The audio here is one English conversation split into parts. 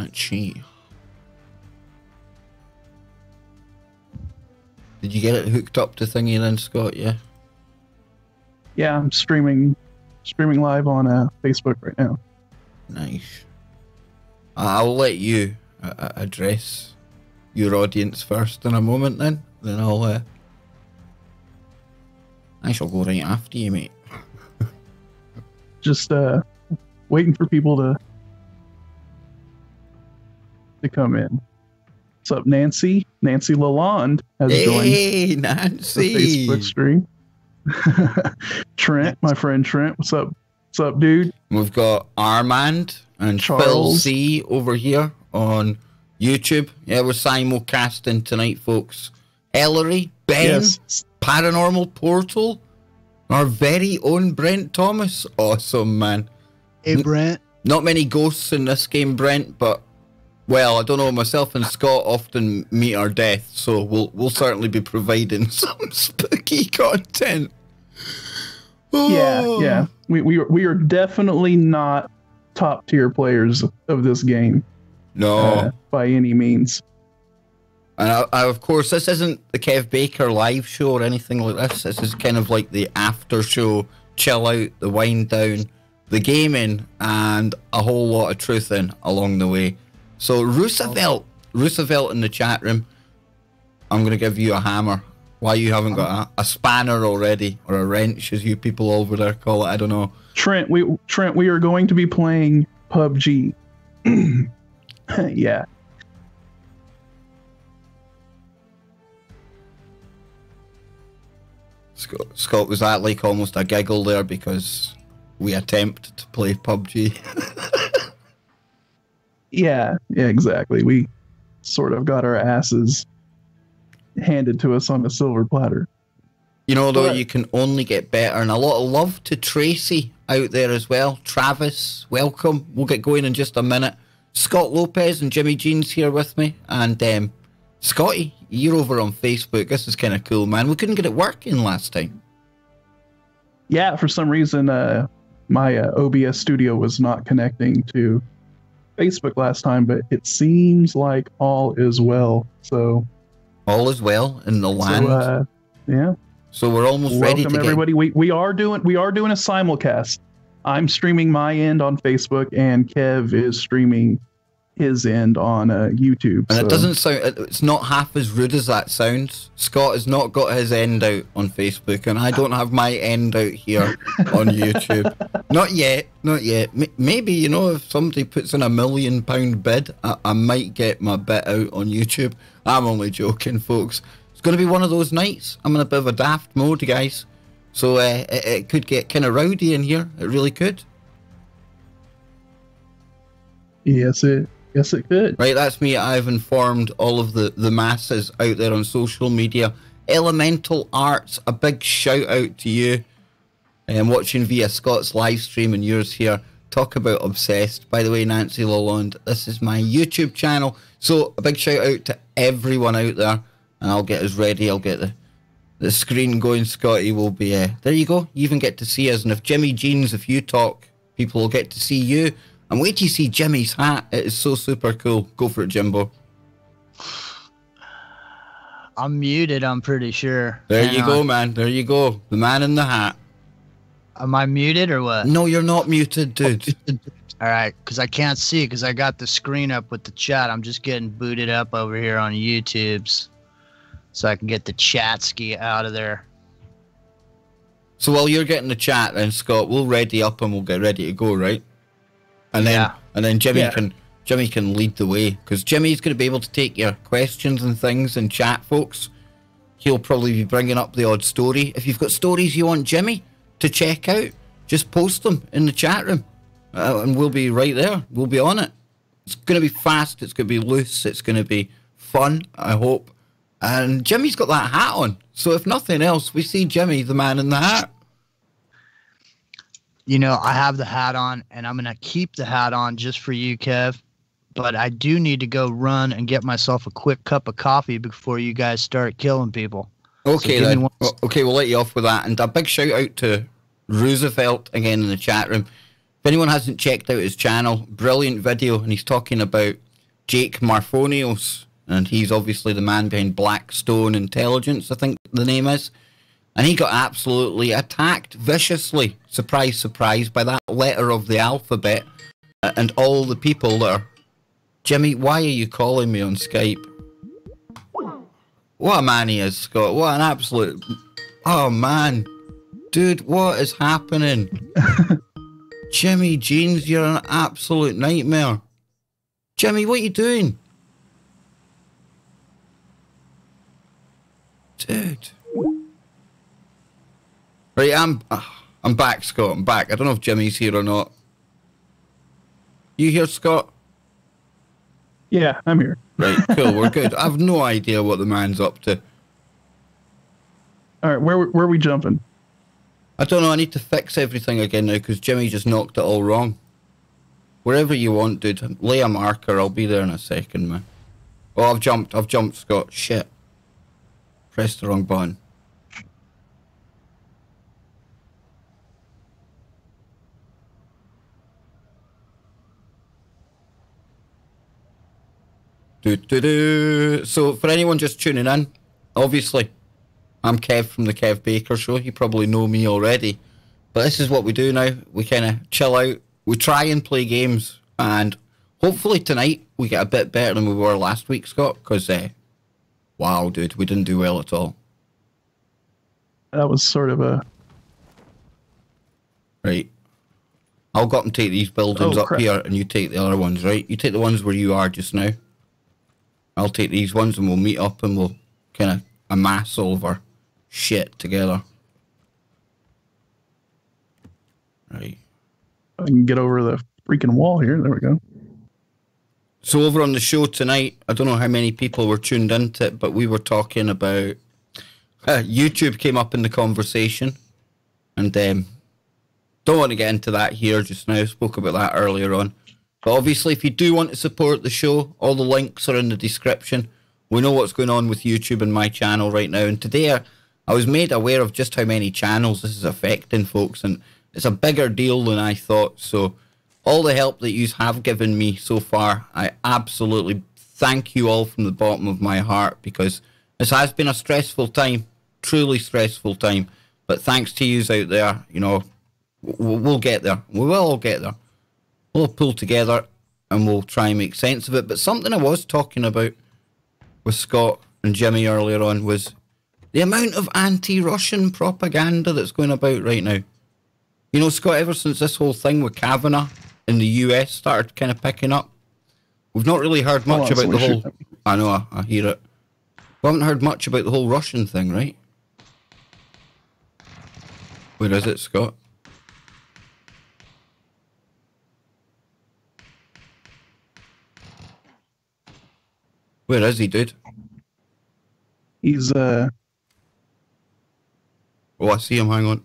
Patchy. Did you get it hooked up to thingy then, Scott? Yeah. Yeah, I'm streaming live on Facebook right now. Nice. I'll let you address your audience first in a moment then I shall go right after you, mate. Just waiting for people to come in. What's up, Nancy? Nancy Lalonde has joined Nancy. the Facebook stream. Trent, my friend Trent, what's up? What's up, dude? We've got Armand and Charles. Phil C over here on YouTube. Yeah, we're simulcasting tonight, folks. Ellery, Ben, Yes. Paranormal Portal, our very own Brent Thomas. Awesome, man. Hey, Brent. Not many ghosts in this game, Brent, but well, I don't know. Myself and Scott often meet our death, so we'll certainly be providing some spooky content. Oh. Yeah. We are definitely not top tier players of this game. No, by any means. and I, of course, this isn't the Kev Baker live show or anything like this. This is kind of like the after show, chill out, the wind down, the gaming, and a whole lot of truthing along the way. So Roosevelt in the chat room, I'm going to give you a hammer. Why you haven't got a spanner already, or a wrench as you people over there call it, I don't know. Trent, we are going to be playing PUBG. Yeah. Scott, was that like almost a giggle there because we attempt to play PUBG? Yeah, exactly. We sort of got our asses handed to us on a silver platter. You know, though, you can only get better. And a lot of love to Tracy out there as well. Travis, welcome. We'll get going in just a minute. Scott Lopez and Jimmy Genes here with me. And Scotty, you're over on Facebook. This is kind of cool, man. We couldn't get it working last time. Yeah, for some reason, my OBS studio was not connecting to Facebook last time, but it seems like all is well. So all is well in the land. So, yeah. So we're almost ready to everybody. We are doing a simulcast. I'm streaming my end on Facebook, and Kev is streaming his end on YouTube. And it doesn't sound. It's not half as rude as that sounds. Scott has not got his end out on Facebook, and I don't have my end out here on YouTube. Not yet. Not yet. Maybe, you know, if somebody puts in £1 million bid, I might get my bit out on YouTube. I'm only joking, folks. It's going to be one of those nights. I'm in a bit of a daft mode, guys. So it could get kind of rowdy in here. It really could. Yes, it could. Right, that's me. I've informed all of the masses out there on social media. Elemental Arts, a big shout out to you. I'm watching via Scott's live stream and yours here. Talk about obsessed. By the way, Nancy Lalonde, this is my YouTube channel. So a big shout out to everyone out there. And I'll get us ready. I'll get the screen going. Scotty will be there. You go. You even get to see us. And if Jimmy Genes, if you talk, people will get to see you. And wait till you see Jimmy's hat. It is so super cool. Go for it, Jimbo. I'm muted, I'm pretty sure. There you go, man. There you go. The man in the hat. Am I muted or what? No, you're not muted, dude. All right, because I can't see because I got the screen up with the chat. I'm just getting booted up over here on YouTube's so I can get the chat ski out of there. So while you're getting the chat then, Scott, we'll ready up and we'll get ready to go, right? And then Jimmy can lead the way, because Jimmy's going to be able to take your questions and things in chat, folks. He'll probably be bringing up the odd story. If you've got stories you want Jimmy to check out, just post them in the chat room, and we'll be right there. We'll be on it. It's going to be fast. It's going to be loose. It's going to be fun, I hope. And Jimmy's got that hat on, so if nothing else, we see Jimmy, the man in the hat. You know, I have the hat on, and I'm going to keep the hat on just for you, Kev. But I do need to go run and get myself a quick cup of coffee before you guys start killing people. Okay, so then. Okay, we'll let you off with that. And a big shout out to Roosevelt again in the chat room. If anyone hasn't checked out his channel, brilliant video, and he's talking about Jake Marfonios, and he's obviously the man behind Blackstone Intelligence, I think the name is. And he got absolutely attacked viciously, surprise, surprise, by that letter of the alphabet and all the people that are... Jimmy, why are you calling me on Skype? What a man he is, Scott. What an absolute... Oh, man. Dude, what is happening? Jimmy Genes, you're an absolute nightmare. Jimmy, what are you doing? Dude. Right, I'm back, Scott. I'm back. I don't know if Jimmy's here or not. You here, Scott? Yeah, I'm here. Right, cool. We're good. I have no idea what the man's up to. All right, where are we jumping? I don't know. I need to fix everything again now because Jimmy just knocked it all wrong. Wherever you want, dude. Lay a marker. I'll be there in a second, man. Oh, I've jumped, Scott. Shit. Pressed the wrong button. So, for anyone just tuning in, obviously, I'm Kev from the Kev Baker Show. You probably know me already. But this is what we do now. We kind of chill out. We try and play games. And hopefully tonight we get a bit better than we were last week, Scott. Because, wow, dude, we didn't do well at all. That was sort of a... Right. I'll go up and take these buildings up here, and you take the other ones, right? You take the ones where you are just now. I'll take these ones, and we'll meet up, and we'll kind of amass all of our shit together. Right. I can get over the freaking wall here. There we go. So over on the show tonight, I don't know how many people were tuned into it, but we were talking about... YouTube came up in the conversation, and don't want to get into that here just now. Spoke about that earlier on. But obviously, if you do want to support the show, all the links are in the description. We know what's going on with YouTube and my channel right now. And today, I was made aware of just how many channels this is affecting, folks. And it's a bigger deal than I thought. So all the help that you have given me so far, I absolutely thank you all from the bottom of my heart. Because this has been a stressful time. Truly stressful time. But thanks to you out there, you know, we'll get there. We will all get there. We'll pull together and we'll try and make sense of it. But something I was talking about with Scott and Jimmy earlier on was the amount of anti-Russian propaganda that's going about right now. You know, Scott, ever since this whole thing with Kavanaugh in the US started kind of picking up, we've not really heard much about the whole... I know, I hear it. We haven't heard much about the whole Russian thing, right? Where is it, Scott? Where is he, dude? He's Oh, I see him. Hang on.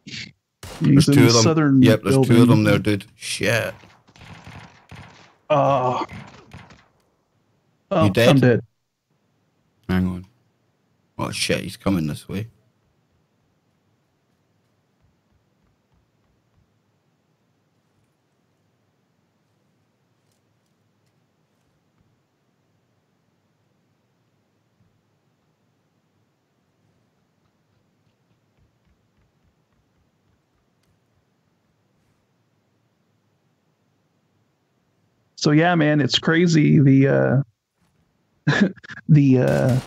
He's there's two of them. Southern yep, there's building. two of them there, dude. Shit. Oh, you dead? I'm dead. Hang on. Oh shit, he's coming this way. So yeah, man, it's crazy. The the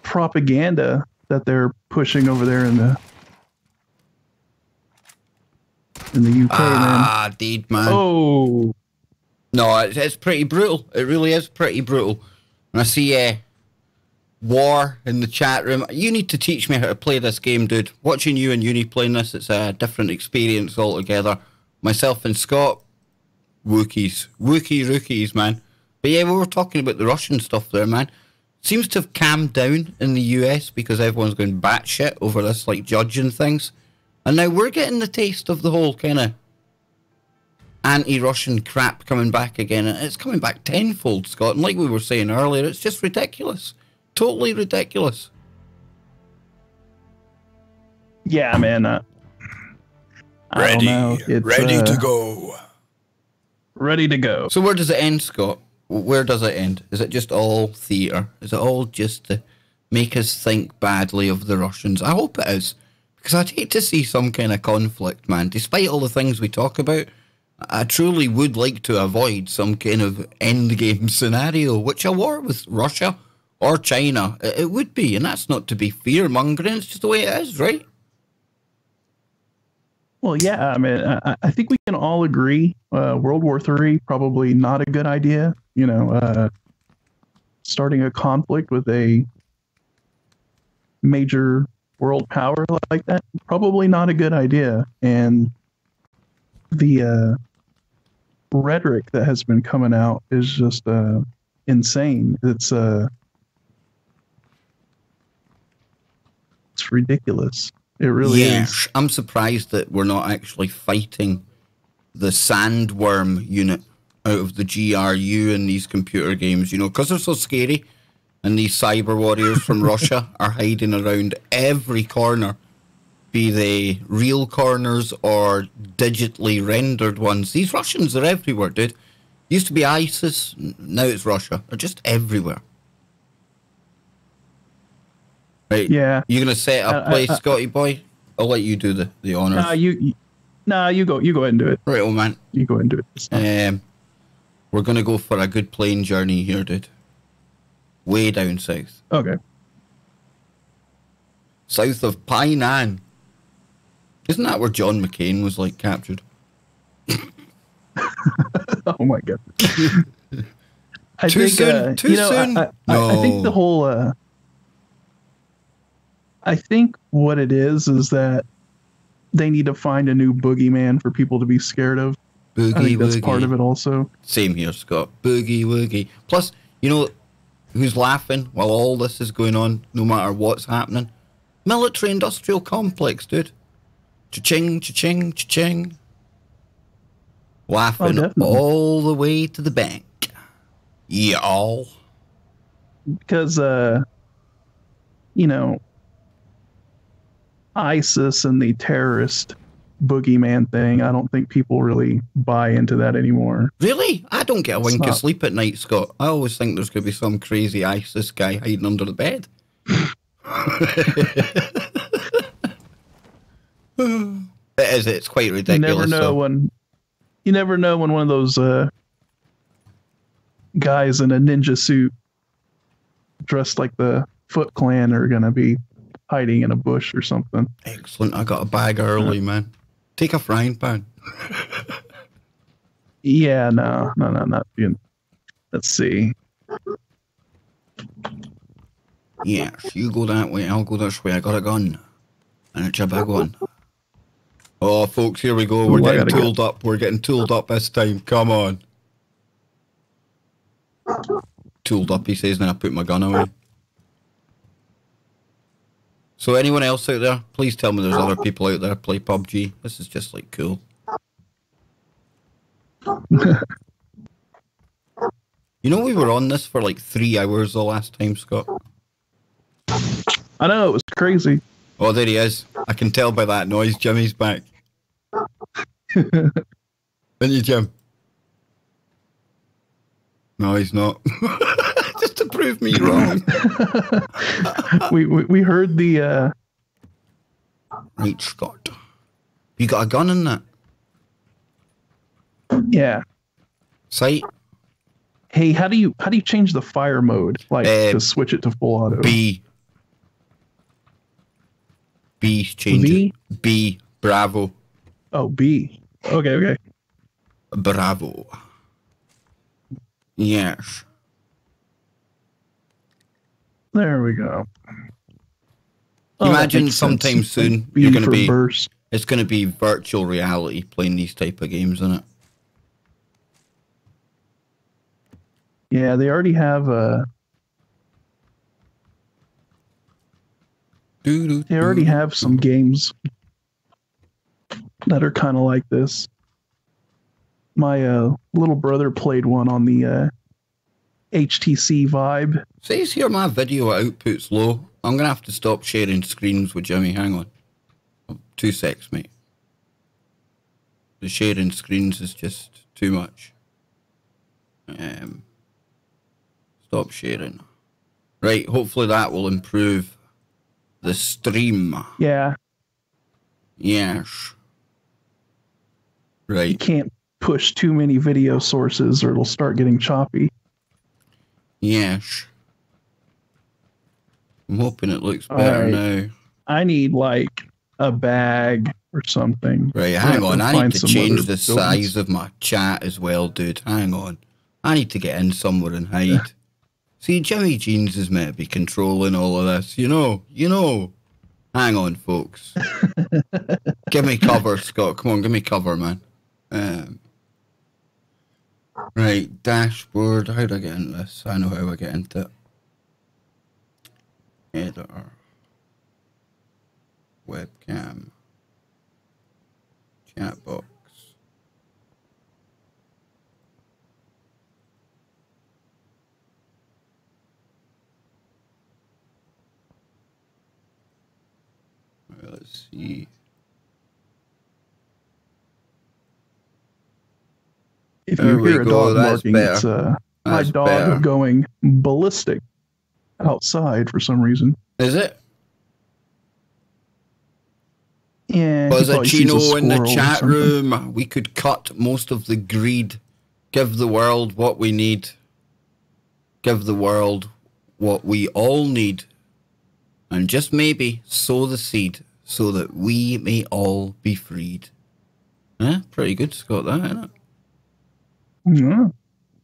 propaganda that they're pushing over there in the UK, man. Dude, man. Oh, no, it's pretty brutal. It really is pretty brutal. And I see War in the chat room. You need to teach me how to play this game, dude. Watching you and Uni playing this, it's a different experience altogether. Myself and Scott, Wookies. Wookie rookies, man. But yeah, we were talking about the Russian stuff there, man. Seems to have calmed down in the US because everyone's going batshit over this, like, judging things. And now we're getting the taste of the whole kind of anti-Russian crap coming back again. And it's coming back tenfold, Scott. And like we were saying earlier, it's just ridiculous. Totally ridiculous. yeah, man. Ready to go. Ready to go. So where does it end, Scott? Where does it end? Is it just all theatre? Is it all just to make us think badly of the Russians? I hope it is, because I'd hate to see some kind of conflict, man. Despite all the things we talk about, I truly would like to avoid some kind of endgame scenario, which a war with Russia or China, it would be, and that's not to be fear-mongering, it's just the way it is, right? Well, yeah, I mean, I think we can all agree World War III, probably not a good idea. You know, starting a conflict with a major world power like that, probably not a good idea. And the rhetoric that has been coming out is just insane. It's ridiculous. It really is. I'm surprised that we're not actually fighting the sandworm unit out of the GRU in these computer games, you know, because they're so scary. And these cyber warriors from Russia are hiding around every corner, be they real corners or digitally rendered ones. These Russians are everywhere, dude. Used to be ISIS, now it's Russia. They're just everywhere. Right. Yeah. You gonna set up play, Scotty boy? I'll let you do the honors. You go ahead and do it. Right, old man. You go ahead and do it. We're gonna go for a good plane journey here, dude. Way down south. Okay. South of Painan. Isn't that where John McCain was like captured? Oh my god. Too soon. I think the whole. I think what it is that they need to find a new boogeyman for people to be scared of. Boogie, I think that's woogie. part of it also. Same here, Scott. Boogie woogie. Plus, you know who's laughing while all this is going on, no matter what's happening? Military-industrial complex, dude. Cha-ching, cha-ching, cha-ching. Laughing all the way to the bank. Y'all. Because, you know, ISIS and the terrorist boogeyman thing, I don't think people really buy into that anymore. Really? I don't get a wink of sleep at night, Scott. I always think there's going to be some crazy ISIS guy hiding under the bed. It is. It's quite ridiculous. You never know when one of those guys in a ninja suit dressed like the Foot Clan are going to be hiding in a bush or something. Excellent. I got a bag early, man. Take a frying pan. Yeah, no, not being. Let's see. Yes, you go that way, I'll go this way. I got a gun. And it's a big one. Oh, folks, here we go. We're getting tooled up. We're getting tooled up this time. Come on. Tooled up, he says, then I put my gun away. So anyone else out there, please tell me there's other people out there play PUBG. This is just like cool. You know, we were on this for like 3 hours the last time, Scott. I know, it was crazy. Oh, there he is. I can tell by that noise. Jimmy's back. Didn't you, Jim? No, he's not. Just to prove me wrong. we heard the Right, Scott. You got a gun in that? Yeah. Sight? Hey, how do you change the fire mode? Like to switch it to full auto? B change V? it. B. Bravo. Oh, B. Okay. Bravo. Yes. There we go. Imagine sometime soon you're going to be. Burst. It's going to be virtual reality playing these type of games, isn't it? Yeah, they already have They already have some games that are kind of like this. My little brother played one on the HTC Vibe. Says here my video output's low. I'm going to have to stop sharing screens with Jimmy. Hang on. 2 secs, mate. The sharing screens is just too much. Stop sharing. Right, hopefully that will improve the stream. Yeah. Yes. Right. You can't push too many video sources or it'll start getting choppy. Yes. I'm hoping it looks better now. I need like a bag or something. Right, hang on. I need to change the size of my chat as well, dude. Hang on. I need to get in somewhere and hide. See, Jimmy Genes is meant to be controlling all of this. You know. Hang on, folks. Give me cover, Scott. Come on, give me cover, man. Right, dashboard. How do I get into this? I know how I get into it. Editor. Webcam. Chat box. Right, let's see. If you hear a dog barking, it's my dog going ballistic outside for some reason. Is it? Yeah. Was a Gino in the chat room? We could cut most of the greed. Give the world what we need. Give the world what we all need. And just maybe sow the seed so that we may all be freed. Huh? Pretty good, Scott, that, isn't it? Yeah.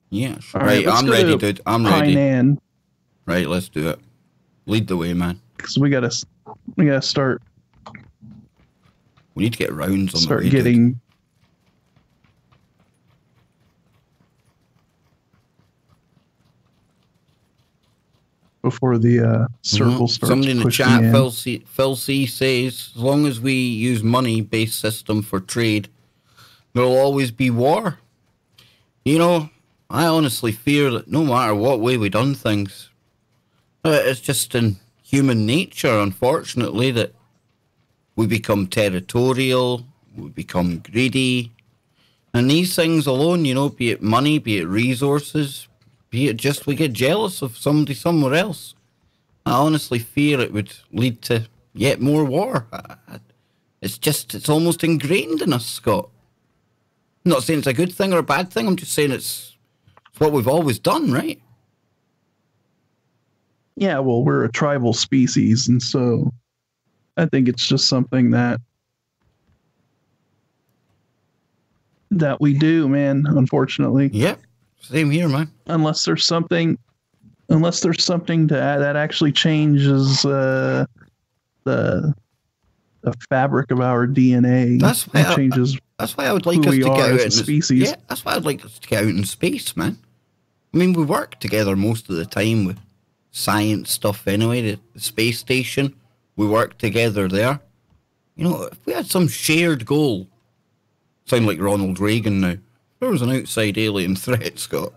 Yes. Right, I'm ready, dude. I'm ready. Hainan. Right, let's do it. Lead the way, man. Because we gotta start. We need to get rounds on start the way, getting. Dude. Before the circle starts. Somebody in the chat, Phil C says, as long as we use money-based system for trade, there'll always be war. You know, I honestly fear that no matter what way we done things, it's just in human nature, unfortunately, that we become territorial, we become greedy, and these things alone, you know, be it money, be it resources, be it just we get jealous of somebody somewhere else. I honestly fear it would lead to yet more war. It's almost ingrained in us, Scott. I'm not saying it's a good thing or a bad thing, I'm just saying it's what we've always done, right? Yeah, well, we're a tribal species, and so I think it's just something that we do, man, unfortunately. Yeah, same here, man. Unless there's something to add that actually changes the fabric of our DNA. That's why I would like us to get out in species. Yeah, that's why I'd like us to get out in space, man. I mean, we work together most of the time with science stuff anyway. The space station, we work together there. You know, if we had some shared goal, sound like Ronald Reagan now. There was an outside alien threat, Scott.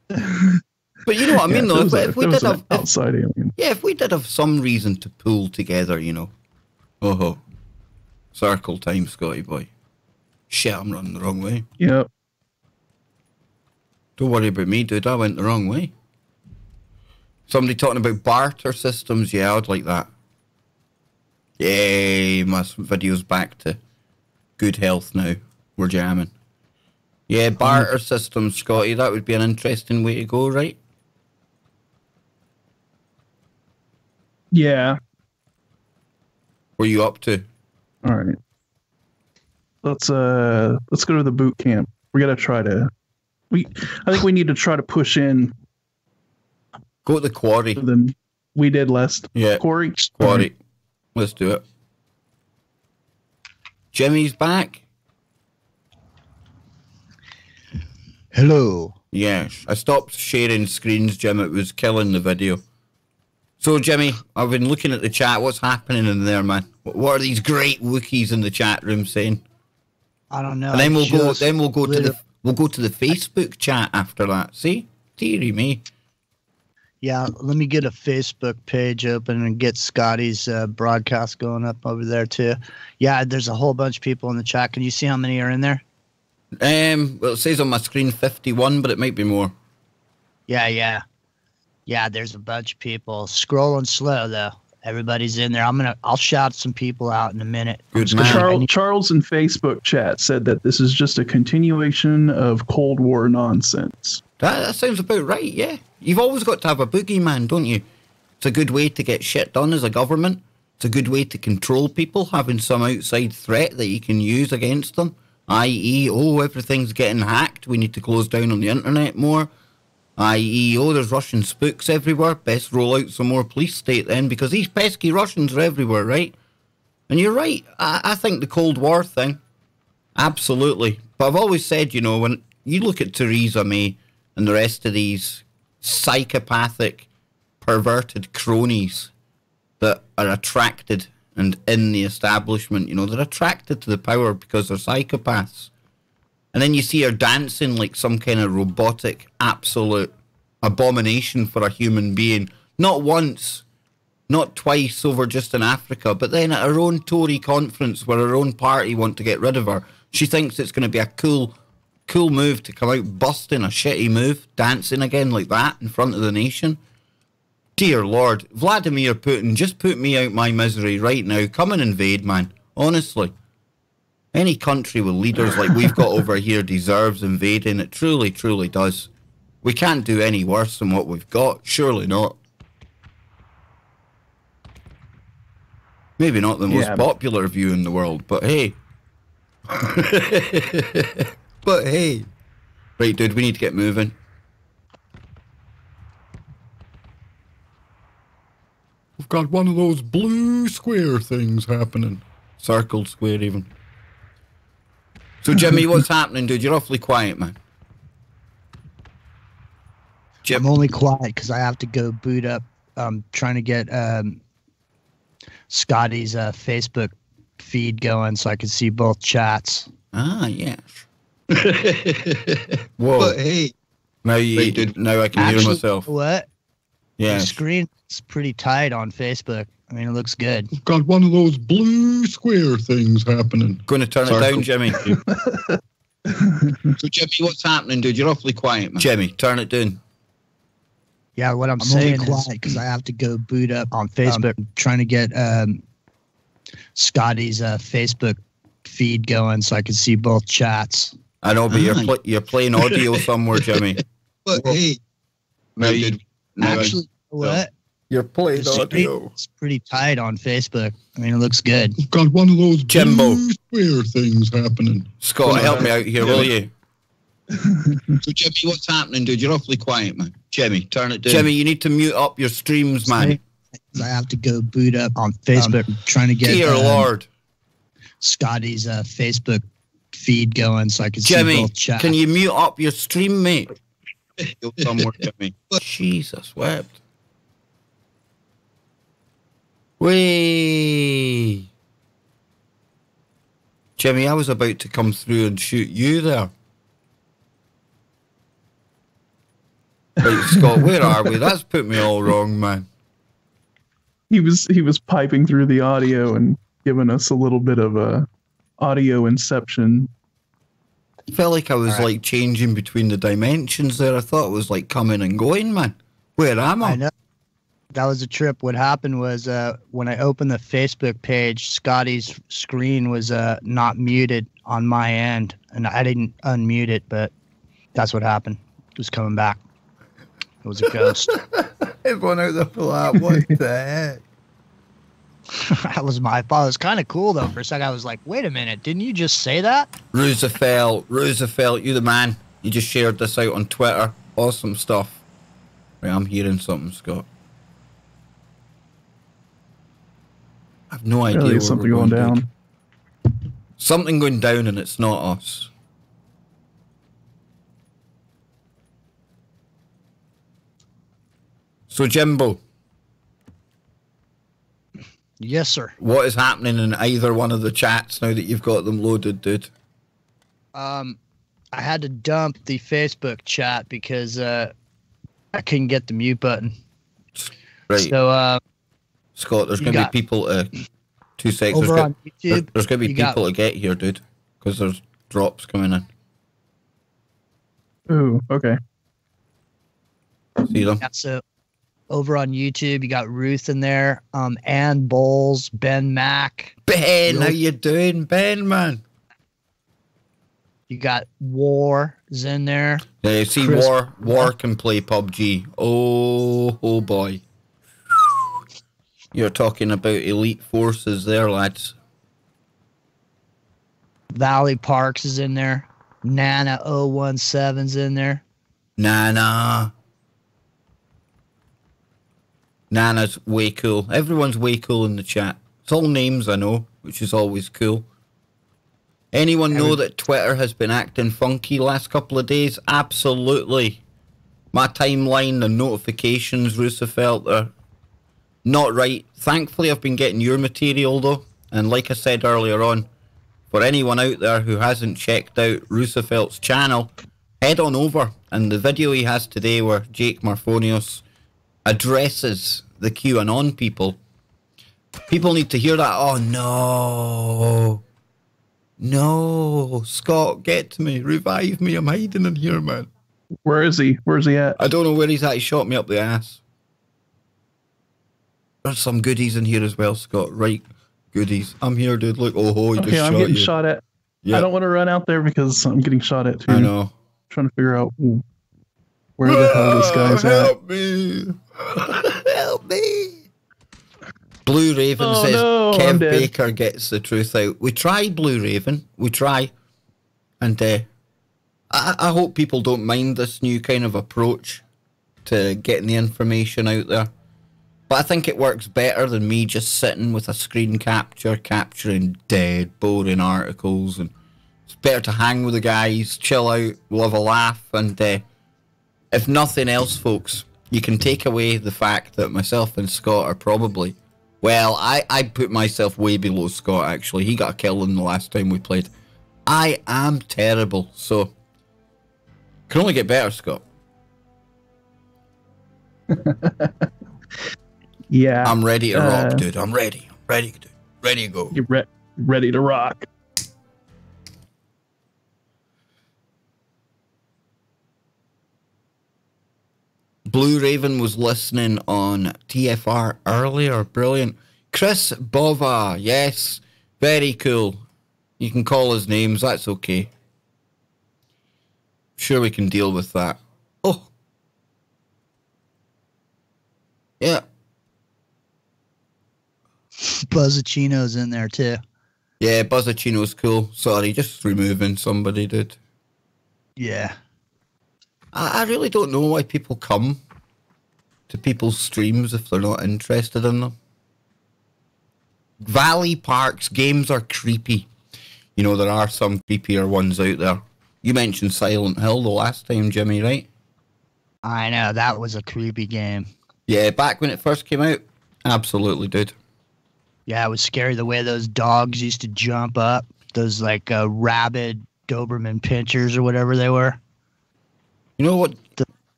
But you know what I mean, though. If we did have outside alien, if we did have some reason to pull together, you know. Oh, circle time, Scotty boy. Shit, I'm running the wrong way. Yep. Don't worry about me, dude. I went the wrong way. Somebody talking about barter systems. Yeah, I'd like that. Yay, my video's back to good health now. We're jamming. Yeah, barter systems, Scotty. That would be an interesting way to go, right? Yeah. What are you up to? All right. Let's go to the boot camp. We gotta try to. I think we need to try to push in. Go to the quarry. Than we did last. Yeah. Quarry. Right. Let's do it. Jimmy's back. Hello. Yes. I stopped sharing screens, Jim. It was killing the video. So, Jimmy, I've been looking at the chat. What's happening in there, man? What are these great Wookies in the chat room saying? I don't know. And then we'll go to the Facebook chat after that. See? Deary me. Yeah, let me get a Facebook page open and get Scotty's broadcast going up over there too. Yeah, there's a whole bunch of people in the chat. Can you see how many are in there? Well, it says on my screen 51, but it might be more. Yeah. Yeah, there's a bunch of people scrolling slow though. Everybody's in there. I'll shout some people out in a minute. Good man. Charles in Facebook chat said that this is just a continuation of Cold War nonsense. That sounds about right, yeah. You've always got to have a boogeyman, don't you? It's a good way to get shit done as a government. It's a good way to control people, having some outside threat that you can use against them. I.e., oh, everything's getting hacked. We need to close down on the internet more. I.e., oh, there's Russian spooks everywhere. Best roll out some more police state then, because these pesky Russians are everywhere, right? And you're right. I think the Cold War thing, absolutely. But I've always said, you know, when you look at Theresa May and the rest of these psychopathic, perverted cronies that are attracted and in the establishment, you know, they're attracted to the power because they're psychopaths. And then you see her dancing like some kind of robotic, absolute abomination for a human being. Not once, not twice over just in Africa, but then at her own Tory conference where her own party want to get rid of her, she thinks it's going to be a cool move to come out busting a shitty move, dancing again like that in front of the nation. Dear Lord, Vladimir Putin, just put me out my misery right now. Come and invade, man. Honestly. Any country with leaders like we've got over here deserves invading. It truly, truly does. We can't do any worse than what we've got. Surely not. Maybe not the most popular view in the world, but hey. But hey. Right, dude, we need to get moving. We've got one of those blue square things happening. Circled square even. So, Jimmy, what's happening, dude? You're awfully quiet, man. I'm only quiet because I have to go boot up. I'm trying to get Scotty's Facebook feed going so I can see both chats. Ah, yes. Whoa. But hey. Now I can hear myself. What? Yeah. The screen's pretty tight on Facebook. I mean, it looks good. We've got one of those blue square things happening. Going to turn it down, Jimmy. So, Jimmy, what's happening, dude? You're awfully quiet, man. Jimmy, turn it down. Yeah, what I'm saying is because I have to go boot up on Facebook. Trying to get Scotty's Facebook feed going so I can see both chats. I know, but you're playing audio somewhere, Jimmy. But hey, what? You're playing audio. It's pretty tight on Facebook. I mean, it looks good. We've got one of those Jimbo square things happening. Scott, help me out here, will you? So, Jimmy, what's happening, dude? You're awfully quiet, man. Jimmy, turn it down. Jimmy, you need to mute up your streams, man. I have to go boot up on Facebook. Trying to get Dear Lord. Scotty's Facebook feed going so I can see both chats. Can you mute up your stream, mate? Go somewhere, Jimmy. Jesus wept. Wait. Jimmy, I was about to come through and shoot you there. Right, Scott, where are we? That's put me all wrong, man. He was piping through the audio and giving us a little bit of a audio inception. I felt like I was like changing between the dimensions there. I thought it was like coming and going, man. Where am I? I know. That was a trip. What happened was when I opened the Facebook page, Scotty's screen was not muted on my end, and I didn't unmute it, but that's what happened. It was coming back. It was a ghost. Everyone out there for that. What the heck? That was my fault. It was kind of cool, though. For a second, I was like, wait a minute. Didn't you just say that? Roosevelt, you the man. You just shared this out on Twitter. Awesome stuff. Right, I'm hearing something, Scott. I have no idea. There's something going down. Something going down, and it's not us. So, Jimbo. Yes, sir. What is happening in either one of the chats now that you've got them loaded, dude? I had to dump the Facebook chat because I couldn't get the mute button. Right. So, Scott, there's going to be people 2 seconds. Over on YouTube, there's going to be people to get here, dude, because there's drops coming in. Ooh, okay. See them? Yeah, so over on YouTube. You got Ruth in there. Ann Bowles, Ben Mack. Ben, how you doing, Ben, man? You got War is in there. Yeah, you see, War can play PUBG. Oh boy. You're talking about elite forces there, lads. Valley Parks is in there. Nana 017's in there. Nana's way cool. Everyone's way cool in the chat. It's all names I know, which is always cool. Anyone know that Twitter has been acting funky last couple of days? Absolutely. My timeline and notifications, Roosevelt, are not right. Thankfully, I've been getting your material, though. And like I said earlier on, for anyone out there who hasn't checked out Roosevelt's channel, head on over. And the video he has today where Jake Marfonios addresses the QAnon people. People need to hear that. Oh, no. No, Scott, get to me. Revive me. I'm hiding in here, man. Where is he? Where's he at? I don't know where he's at. He shot me up the ass. There's some goodies in here as well, Scott. Right, goodies. I'm here, dude. Look, he just shot I'm getting you. shot at. Yep. I don't want to run out there because I'm getting shot at too. I know. I'm trying to figure out where the hell this guy's help at. Me. Help me. Blue Raven says Kev Baker gets the truth out. We try, Blue Raven. We try. And I hope people don't mind this new kind of approach to getting the information out there. But I think it works better than me just sitting with a screen capture, capturing dead, boring articles. And it's better to hang with the guys, chill out, we'll have a laugh. And if nothing else, folks, you can take away the fact that myself and Scott are probably... Well, I put myself way below Scott, actually. He got a kill in the last time we played. I am terrible, so... Can only get better, Scott. Yeah. I'm ready to rock, dude. I'm ready. I'm ready, dude. Ready to go. You're ready to rock. Blue Raven was listening on TFR earlier. Brilliant. Chris Bova. Yes. Very cool. You can call his names. That's okay. Sure we can deal with that. Oh. Yeah. Buzzacino's in there too. Yeah, Buzzacino's cool. Sorry, just removing somebody, dude. Yeah. I really don't know why people come to people's streams if they're not interested in them. Valley Parks games are creepy. You know, there are some creepier ones out there. You mentioned Silent Hill the last time, Jimmy, right? I know, that was a creepy game. Yeah, back when it first came out, absolutely, dude. Yeah, it was scary the way those dogs used to jump up. Those, like, rabid Doberman pinchers or whatever they were. You know what?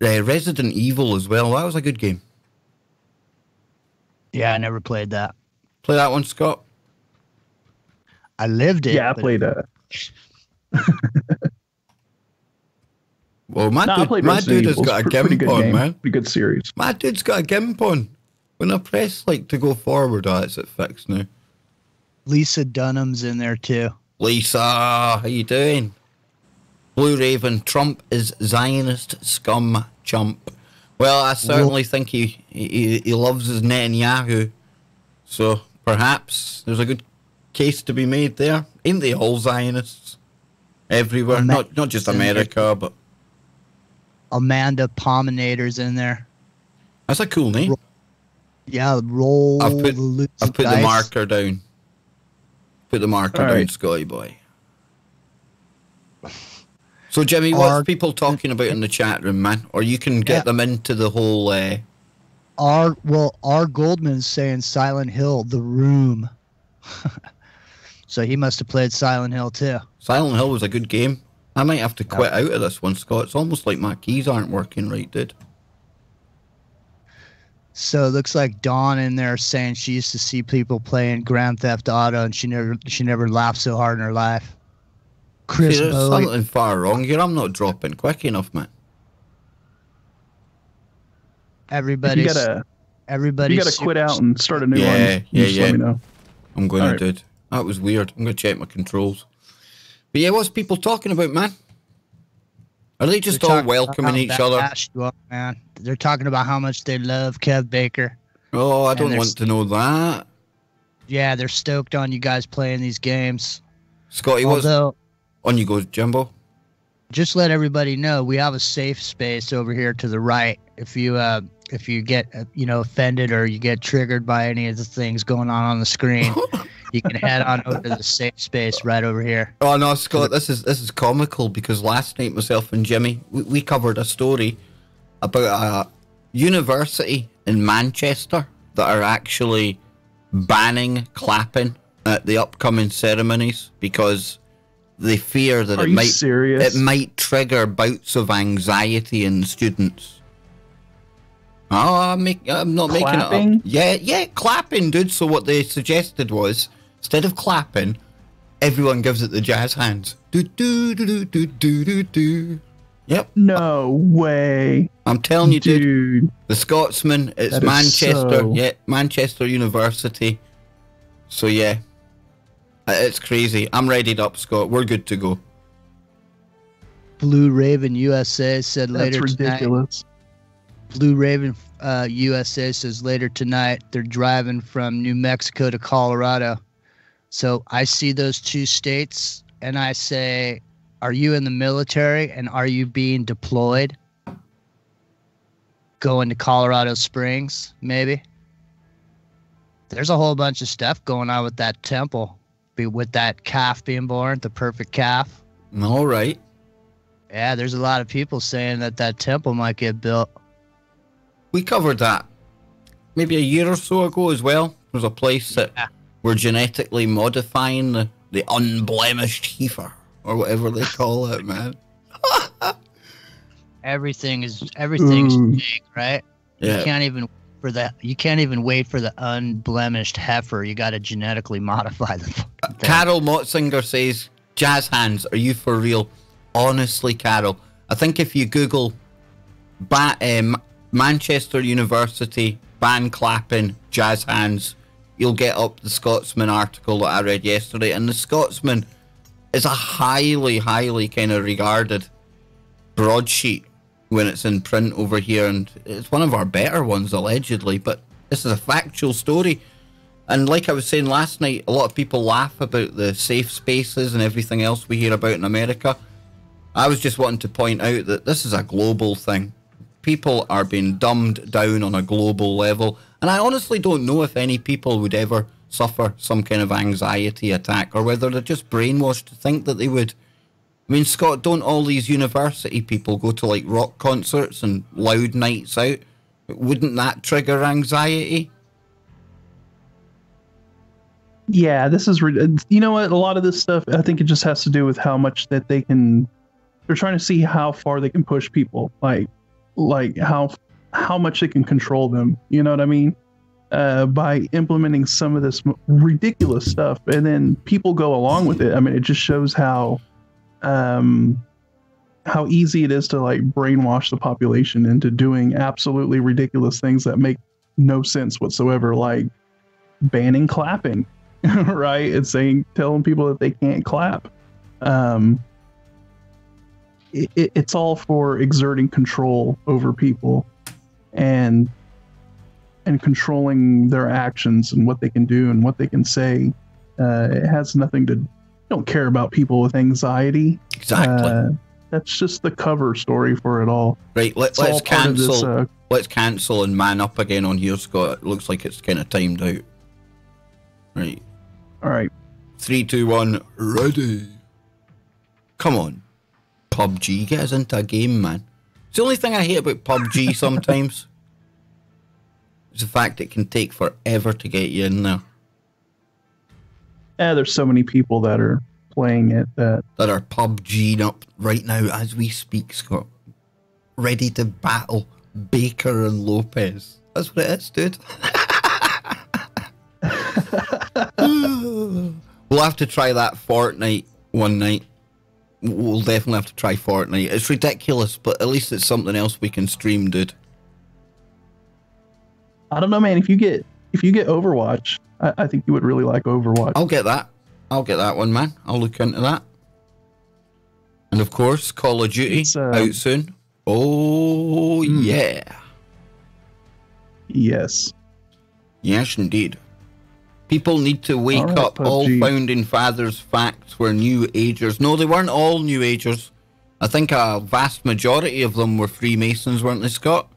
Resident Evil as well. That was a good game. Yeah, I never played that. Play that one, Scott? I lived it. Yeah, I played that. Well, my dude has got a gimp on, man. Pretty good series. My dude's got a gimp on. When I press, like, to go forward, it's it fixed now. Lisa Dunham's in there, too. Lisa, how you doing? Blue Raven, Trump is Zionist scum chump. Well, I certainly think he loves his Netanyahu. So, perhaps there's a good case to be made there. Ain't they all Zionists? Everywhere, not just America, but... Amanda Pominator's in there. That's a cool name. I've put the marker down. Put the marker down, Scotty boy. So, Jimmy, what's people talking about in the chat room, man? Or you can get them into the whole... R. Goldman's saying Silent Hill, The Room. So he must have played Silent Hill, too. Silent Hill was a good game. I might have to quit out of this one, Scott. It's almost like my keys aren't working right, dude. So it looks like Dawn in there saying she used to see people playing Grand Theft Auto and she never laughed so hard in her life. Chris, there's something far wrong here. I'm not dropping quick enough, man. Everybody's you gotta quit out and start a new one. Just let me know. I'm going to do. That was weird. I'm going to check my controls. But yeah, what's people talking about, man? Are they just all welcoming each other? Man. They're talking about how much they love Kev Baker. Oh, I don't want to know that. Yeah, they're stoked on you guys playing these games. Scotty, what's on you go, Jimbo? Just let everybody know we have a safe space over here to the right. If you get offended or you get triggered by any of the things going on the screen, you can head on over to the safe space right over here. Oh no, Scott, this is comical because last night myself and Jimmy we covered a story about a university in Manchester that are actually banning clapping at the upcoming ceremonies because they fear that it might trigger bouts of anxiety in students. Oh, I'm not making it up. Yeah, clapping, dude. So what they suggested was, instead of clapping, everyone gives it the jazz hands. Do do do do do do do. Yep. No way. I'm telling you, dude. The Scotsman. It's Manchester. Yeah, Manchester University. So yeah, it's crazy. I'm readied up, Scott. We're good to go. Blue Raven USA said later tonight. That's ridiculous. Blue Raven USA says later tonight they're driving from New Mexico to Colorado. So I see those two states and I say, are you in the military and are you being deployed? Going to Colorado Springs, maybe? There's a whole bunch of stuff going on with that temple, with that calf being born, the perfect calf. All right. Yeah, there's a lot of people saying that temple might get built. We covered that maybe a year or so ago as well. There's a place that we're genetically modifying the unblemished heifer or whatever they call it, man. Everything's big, right? Yeah. You can't even wait for the unblemished heifer. You got to genetically modify the fucking thing. Carol Motzinger says, "Jazz hands, are you for real?" Honestly, Carol, I think if you Google Manchester University ban clapping jazz hands, you'll get up the Scotsman article that I read yesterday. And the Scotsman is a highly kind of regarded broadsheet when it's in print over here, and it's one of our better ones allegedly, but this is a factual story. And like I was saying last night, a lot of people laugh about the safe spaces and everything else we hear about in America. I was just wanting to point out that this is a global thing. People are being dumbed down on a global level, and I honestly don't know if any people would ever suffer some kind of anxiety attack or whether they're just brainwashed to think that they would. I mean, Scott, don't all these university people go to like rock concerts and loud nights out? Wouldn't that trigger anxiety? Yeah, this is, you know what, a lot of this stuff, I think it just has to do with how much that they're trying to see how far they can push people, like how much they can control them, you know what I mean? By implementing some of this ridiculous stuff, and then people go along with it. I mean, it just shows how easy it is to like brainwash the population into doing absolutely ridiculous things that make no sense whatsoever, like banning clapping, right? And telling people that they can't clap. It's all for exerting control over people and controlling their actions and what they can do and what they can say. It has nothing to, don't care about people with anxiety. Exactly. That's just the cover story for it all. Right, let's cancel. Let's cancel and man up again on here, Scott. It looks like it's kind of timed out. Right. All right. 3, 2, 1, ready. Come on. PUBG, get us into a game, man. It's the only thing I hate about PUBG sometimes. Is the fact it can take forever to get you in there. There's so many people that are playing it that are PUBG'd up right now as we speak, Scott. Ready to battle Baker and Lopez. That's what it is, dude. We'll have to try that Fortnite one night. We'll definitely have to try Fortnite. It's ridiculous, but at least it's something else we can stream, dude. I don't know, man. If you get Overwatch, I think you would really like Overwatch. I'll get that. I'll get that one, man. I'll look into that. And of course, Call of Duty out soon. Oh yeah. Yes. Yes, indeed. People need to wake up. PUBG. All founding fathers' facts were New Agers. No, they weren't all New Agers. I think a vast majority of them were Freemasons, weren't they, Scott?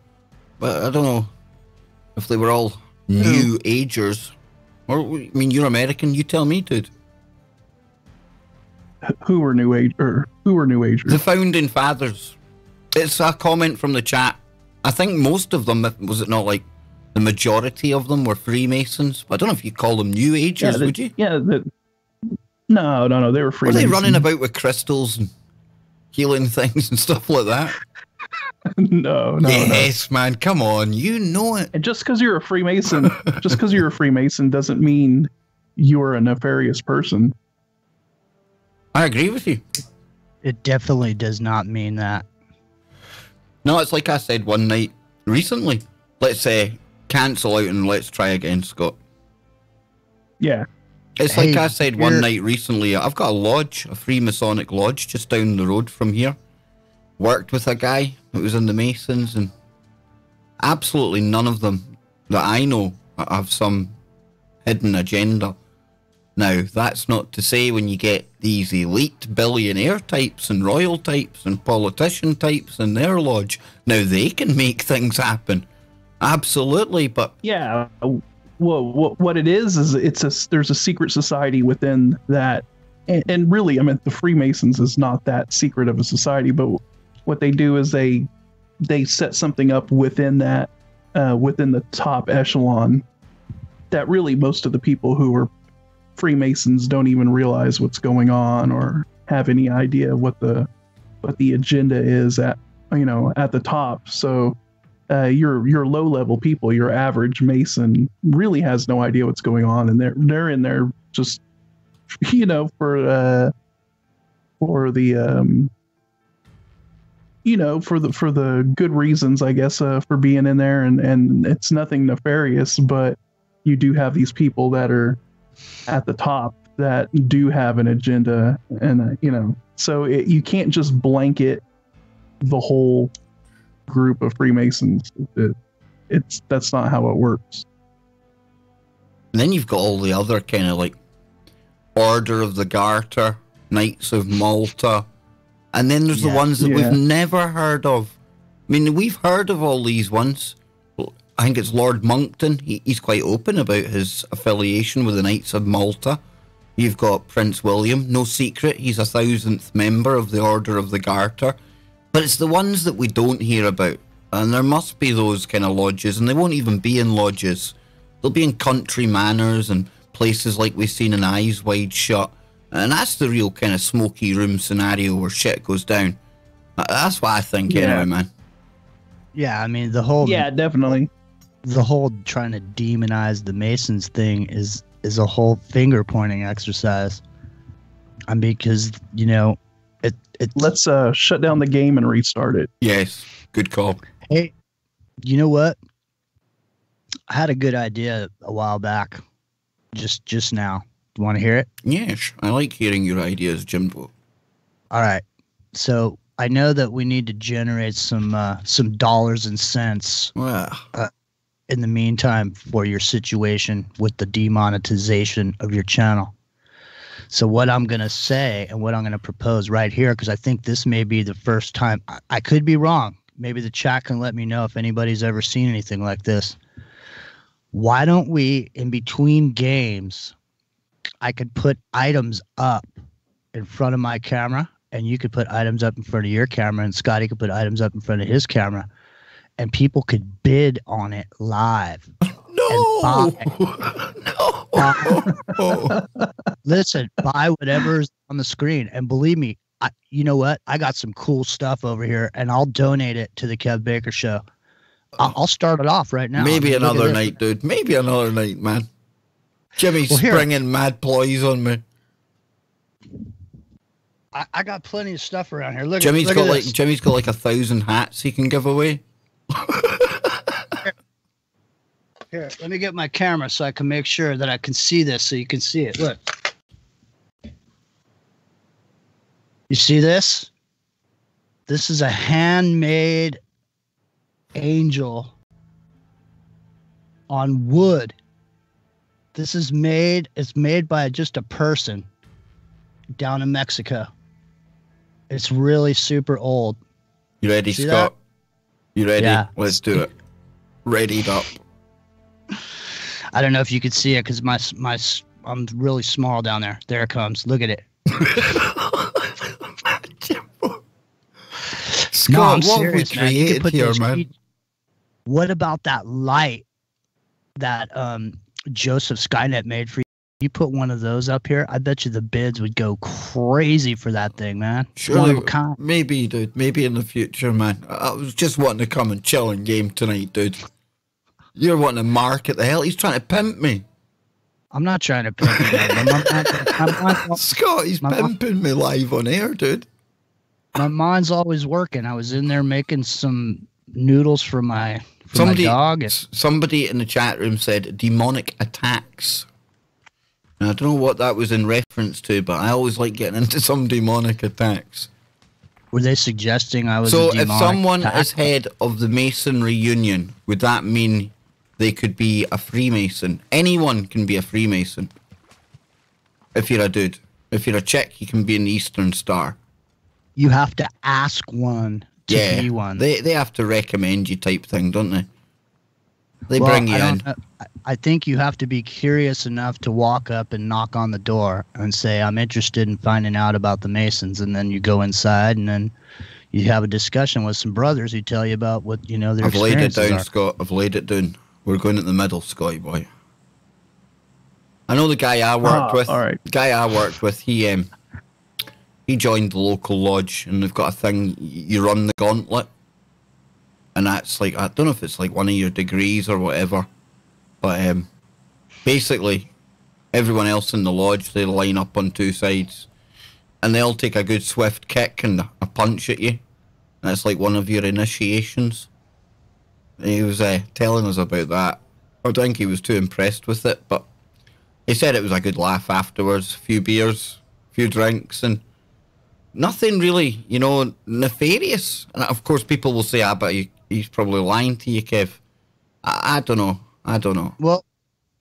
But I don't know if they were all New Agers. Or, I mean, you're American. You tell me, dude. Who were New Agers? The founding fathers. It's a comment from the chat. I think most of them, was it not like the majority of them were Freemasons? I don't know if you call them New Agers, would you? Yeah. No. They were Freemasons. Were they running about with crystals and healing things and stuff like that? No. Yes, man. Come on. You know it. And just because you're a Freemason, doesn't mean you're a nefarious person. I agree with you. It definitely does not mean that. No, it's like I said one night recently. Let's say cancel out and let's try again, Scott. Yeah. It's like I said one night recently. I've got a lodge, a Freemasonic lodge, just down the road from here. Worked with a guy that was in the Masons, and absolutely none of them that I know have some hidden agenda. Now, that's not to say when you get these elite billionaire types and royal types and politician types in their lodge, now they can make things happen. Absolutely, but... Yeah, well, what it is there's a secret society within that. And really, I mean, the Freemasons is not that secret of a society, but what they do is they set something up within that, within the top echelon that really most of the people who are Freemasons don't even realize what's going on or have any idea what the agenda is at the top. So your low level people, your average Mason, really has no idea what's going on, and they're in there just for the for the good reasons, I guess, for being in there, and it's nothing nefarious, but you do have these people that are at the top that do have an agenda, and so you can't just blanket the whole group of Freemasons. That's not how it works. And then you've got all the other kind of like Order of the Garter, Knights of Malta, and then there's the ones that we've never heard of. I mean, we've heard of all these ones. I think it's Lord Monckton. He's quite open about his affiliation with the Knights of Malta. You've got Prince William, no secret. He's 1,000th member of the Order of the Garter. But it's the ones that we don't hear about. And there must be those kind of lodges, and they won't even be in lodges. They'll be in country manors and places like we've seen in Eyes Wide Shut. And that's the real kind of smoky room scenario where shit goes down. That's what I think, anyway, man. Yeah, I mean, the whole... Yeah, definitely. The whole trying to demonize the Masons thing is a whole finger-pointing exercise. I mean, because, let's shut down the game and restart it. Yes, good call. Hey, you know what? I had a good idea a while back, just now. You want to hear it? Yes, I like hearing your ideas, Jimbo. All right. So I know that we need to generate some dollars and cents. In the meantime, for your situation with the demonetization of your channel. So what I'm going to say and what I'm going to propose right here, because I think this may be the first time, I could be wrong. Maybe the chat can let me know if anybody's ever seen anything like this. Why don't we, in between games, I could put items up in front of my camera, and you could put items up in front of your camera, and Scotty could put items up in front of his camera, and people could bid on it live. No. Listen, buy whatever's on the screen. And believe me, you know what? I got some cool stuff over here, and I'll donate it to the Kev Baker Show. I'll start it off right now. Maybe another night, dude. Maybe another night, man. Jimmy's springing mad ploys on me. I got plenty of stuff around here. Jimmy's got like 1,000 hats he can give away. Here, let me get my camera so I can make sure that I can see this so you can see it. Look. You see this? This is a handmade angel on wood. This is made, it's made by just a person down in Mexico. It's really super old. You ready, see Scott? That? You ready? Yeah. Let's do it. Readied up. I don't know if you could see it because I'm really small down there. There it comes. Look at it. Scott, no, I'm what serious, have we created here, man? What about that light that Joseph Skynet made for you? You put one of those up here, I bet you the bids would go crazy for that thing, man. Surely, maybe, dude. Maybe in the future, man. I was just wanting to come and chill and game tonight, dude. You're wanting to market the hell. He's trying to pimp me. I'm not trying to pimp you, man. Scott, he's pimping me live on air, dude. My mind's always working. I was in there making some noodles for my dog. Somebody in the chat room said demonic attacks. Now, I don't know what that was in reference to, but I always like getting into some demonic attacks. Were they suggesting I was a demonic if someone attack? is head of the Masonry Union, would that mean they could be a Freemason? Anyone can be a Freemason. If you're a dude. If you're a chick, you can be an Eastern Star. You have to ask one to be one. They have to recommend you type thing, don't they? They bring you in. I think you have to be curious enough to walk up and knock on the door and say, I'm interested in finding out about the Masons. And then you go inside and then you have a discussion with some brothers who tell you about what, their experiences I've laid it down, are. Scott. I've laid it down. We're going in the middle, Scotty boy. I know the guy I worked with. All right. The guy I worked with, he joined the local lodge, and they've got a thing, you run the gauntlet. And that's like, I don't know if it's like one of your degrees or whatever. But basically, everyone else in the lodge, they line up on two sides. And they'll take a good swift kick and a punch at you. And it's like one of your initiations. And he was telling us about that. I don't think he was too impressed with it, but he said it was a good laugh afterwards. A few beers, a few drinks, and nothing really, nefarious. And of course, people will say, but he's probably lying to you, Kev. I don't know. Well,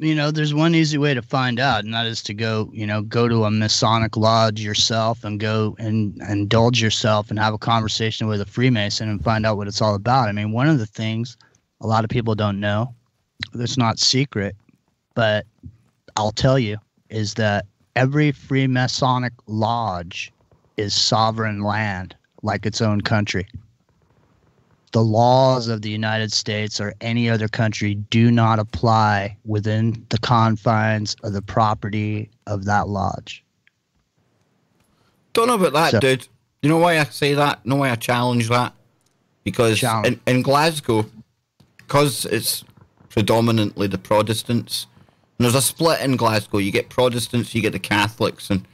there's one easy way to find out, and that is to go to a Masonic lodge yourself and go and indulge yourself and have a conversation with a Freemason and find out what it's all about. I mean, one of the things a lot of people don't know, that's not secret, but I'll tell you, is that every Freemasonic lodge is sovereign land, like its own country. The laws of the United States or any other country do not apply within the confines of the property of that lodge. Don't know about that, dude. You know why I say that? You know why I challenge that? Because in Glasgow, because it's predominantly the Protestants, and there's a split in Glasgow. You get Protestants, you get the Catholics, and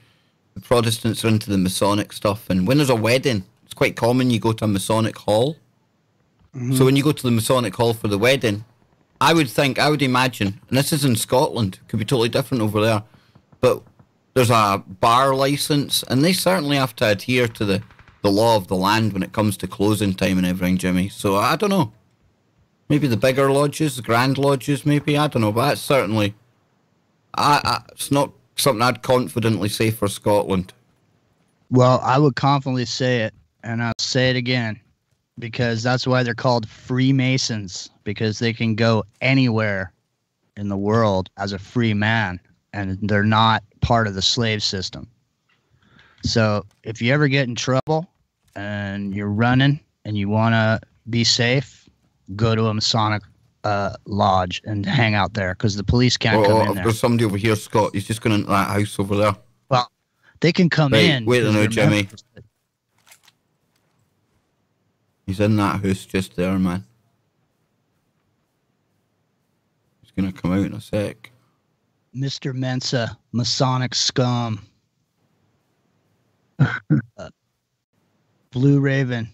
the Protestants are into the Masonic stuff. And when there's a wedding, it's quite common you go to a Masonic hall. Mm-hmm. So when you go to the Masonic hall for the wedding, I would imagine, and this is in Scotland, could be totally different over there, but there's a bar license, and they certainly have to adhere to the law of the land when it comes to closing time and everything, Jimmy. So I don't know. Maybe the bigger lodges, the grand lodges, maybe, I don't know, but that's certainly, it's not something I'd confidently say for Scotland. Well, I would confidently say it, and I'll say it again. Because that's why they're called Freemasons, because they can go anywhere in the world as a free man, and they're not part of the slave system. So if you ever get in trouble and you're running and you want to be safe, go to a Masonic lodge and hang out there, because the police can't come in there. There's somebody over here, Scott. He's just going into that house over there. Well, they can come in. Wait a minute, Jimmy. He's in that house just there, man. He's going to come out in a sec. Mr. Mensa, Masonic scum. Blue Raven,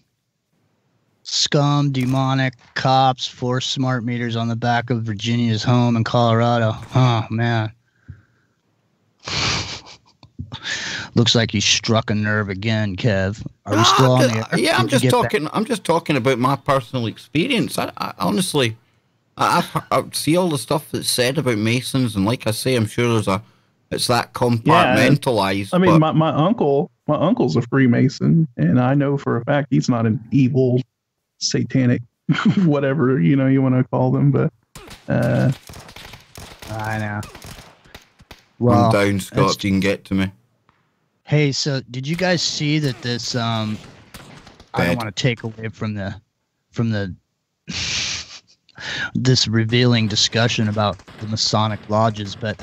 scum, demonic, cops, forced smart meters on the back of Virginia's home in Colorado. Oh, man. Looks like you struck a nerve again, Kev. Are we still on the air? Yeah, I'm just talking. I'm just talking about my personal experience. I honestly, I see all the stuff that's said about Masons, and like I say, I'm sure it's that compartmentalized. I mean, my uncle's a Freemason, and I know for a fact he's not an evil, satanic, whatever you want to call them. But I know. Well, I'm down, Scott. You can get to me. Hey, so did you guys see that this? I don't want to take away from the this revealing discussion about the Masonic lodges, but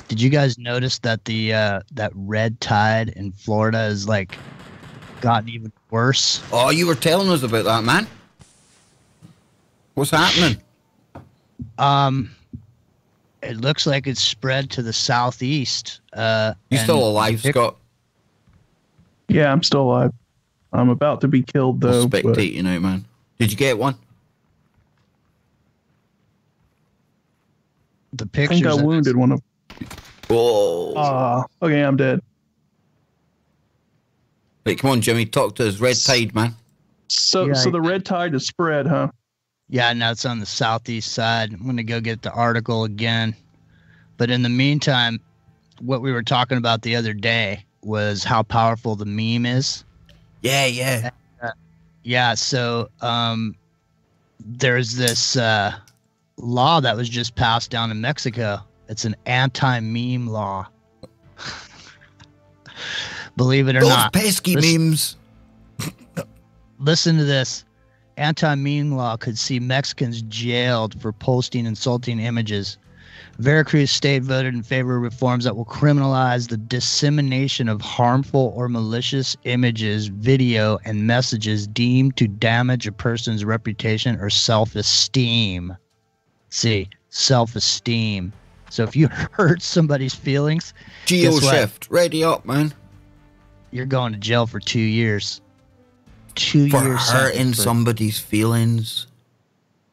did you guys notice that the that red tide in Florida has like gotten even worse? Oh, you were telling us about that, man. What's happening? It looks like it's spread to the southeast. You still alive, Scott? Yeah, I'm still alive. I'm about to be killed, though. I'll spectate you now, man. Did you get one? The pictures. I think I wounded one of them. Whoa. Okay, I'm dead. Wait, come on, Jimmy. Talk to us. Red tide, man. So the red tide is spread, huh? Yeah, now it's on the southeast side. I'm going to go get the article again. But in the meantime, what we were talking about the other day was how powerful the meme is. Yeah. Yeah, so there's this law that was just passed down in Mexico. It's an anti-meme law. Believe it or not. Those pesky memes. Listen to this. Anti-meme law could see Mexicans jailed for posting insulting images. Veracruz state voted in favor of reforms that will criminalize the dissemination of harmful or malicious images, video, and messages deemed to damage a person's reputation or self-esteem. See, self-esteem. So if you hurt somebody's feelings, Geo shift, ready up, man. You're going to jail for 2 years. 2 years for hurting somebody's feelings.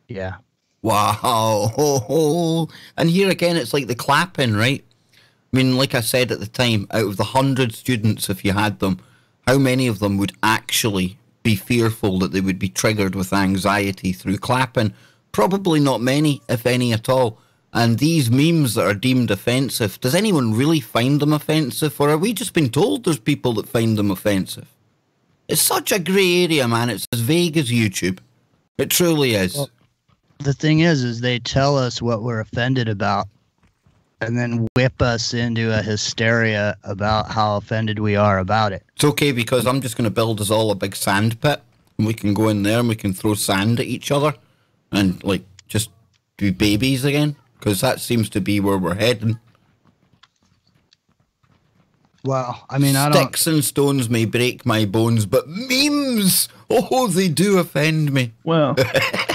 Yeah. Wow. And here again, it's like the clapping, right? I mean, like I said at the time, out of the 100 students, if you had them, how many of them would actually be fearful that they would be triggered with anxiety through clapping? Probably not many, if any at all. And these memes that are deemed offensive, does anyone really find them offensive? Or are we just been told there's people that find them offensive? It's such a grey area, man. It's as vague as YouTube. It truly is. Well, the thing is they tell us what we're offended about and then whip us into a hysteria about how offended we are about it. It's okay because I'm just going to build us all a big sand pit and we can go in there and we can throw sand at each other and like just be babies again because that seems to be where we're heading. Well, I mean, Sticks and stones may break my bones, but memes, oh, they do offend me. Well,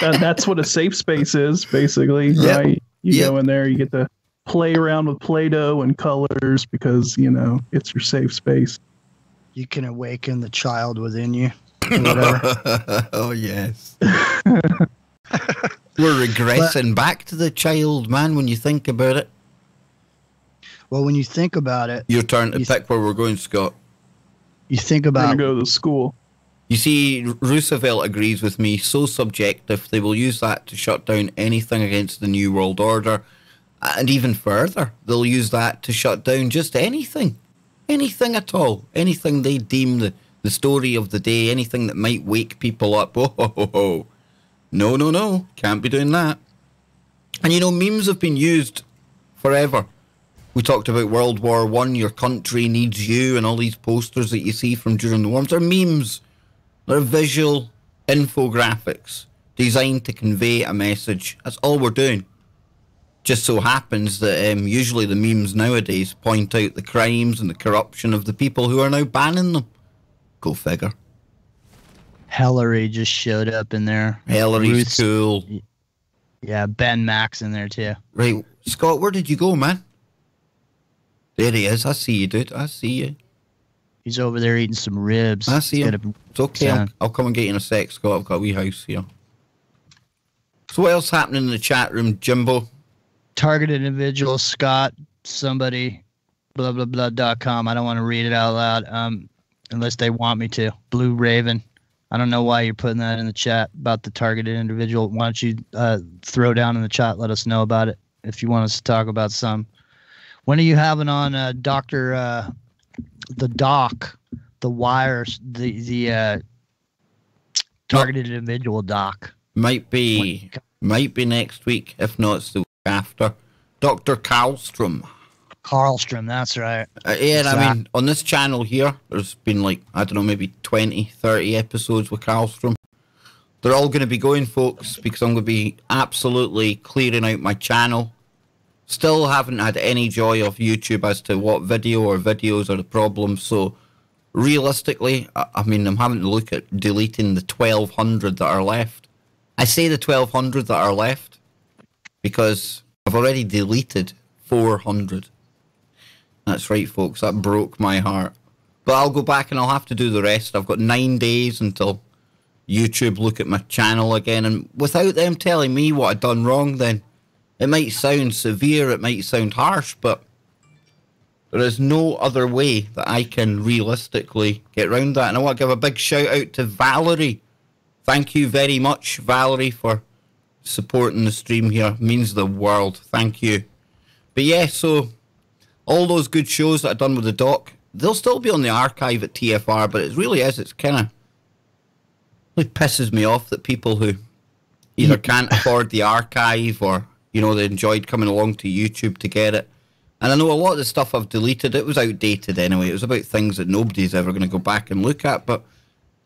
that's what a safe space is, basically, right? You go in there, you get to play around with Play-Doh and colors because, it's your safe space. You can awaken the child within you. Or whatever. Oh, yes. We're regressing back to the child, man, when you think about it. Well, when you think about it... Your turn to pick where we're going, Scott. You think about... We're going to go to school. You see, Roosevelt agrees with me. So subjective, they will use that to shut down anything against the New World Order. And even further, they'll use that to shut down just anything. Anything at all. Anything they deem the story of the day. Anything that might wake people up. Oh. No. Can't be doing that. And memes have been used forever. We talked about World War I, your country needs you, and all these posters that you see from during the war. They're memes. They're visual infographics designed to convey a message. That's all we're doing. Just so happens that usually the memes nowadays point out the crimes and the corruption of the people who are now banning them. Go figure. Hillary just showed up in there. Hillary's cool. Yeah, Ben Max in there too. Right. Scott, where did you go, man? There he is. I see you, dude. I see you. He's over there eating some ribs. I see him. It's okay. I'll come and get you in a sec, Scott. I've got a wee house here. So what else happening in the chat room, Jimbo? Targeted individual, Scott, somebody, blah, blah, blah.com. I don't want to read it out loud unless they want me to. Blue Raven. I don't know why you're putting that in the chat about the targeted individual. Why don't you throw down in the chat, let us know about it if you want us to talk about some. When are you having on the doc, the wires, the targeted individual doc? Might be next week. If not, it's the week after. Dr. Karlstrom, that's right. Exactly. I mean, on this channel here, there's been like, I don't know, maybe 20, 30 episodes with Karlstrom. They're all going to be going, folks, because I'm going to be absolutely clearing out my channel. Still haven't had any joy of YouTube as to what video or videos are the problem. So realistically, I mean, I'm having to look at deleting the 1,200 that are left. I say the 1,200 that are left because I've already deleted 400. That's right, folks. That broke my heart. But I'll go back and I'll have to do the rest. I've got 9 days until YouTube look at my channel again. And without them telling me what I've done wrong, then it might sound severe, it might sound harsh, but there is no other way that I can realistically get around that. And I want to give a big shout out to Valerie. Thank you very much, Valerie, for supporting the stream here. It means the world. Thank you. But yeah, so all those good shows that I've done with the doc, they'll still be on the archive at TFR, but it really is, it's kind of, really pisses me off that people who either can't afford the archive or, you know, they enjoyed coming along to YouTube to get it. And I know a lot of the stuff I've deleted, it was outdated anyway. It was about things that nobody's ever going to go back and look at. But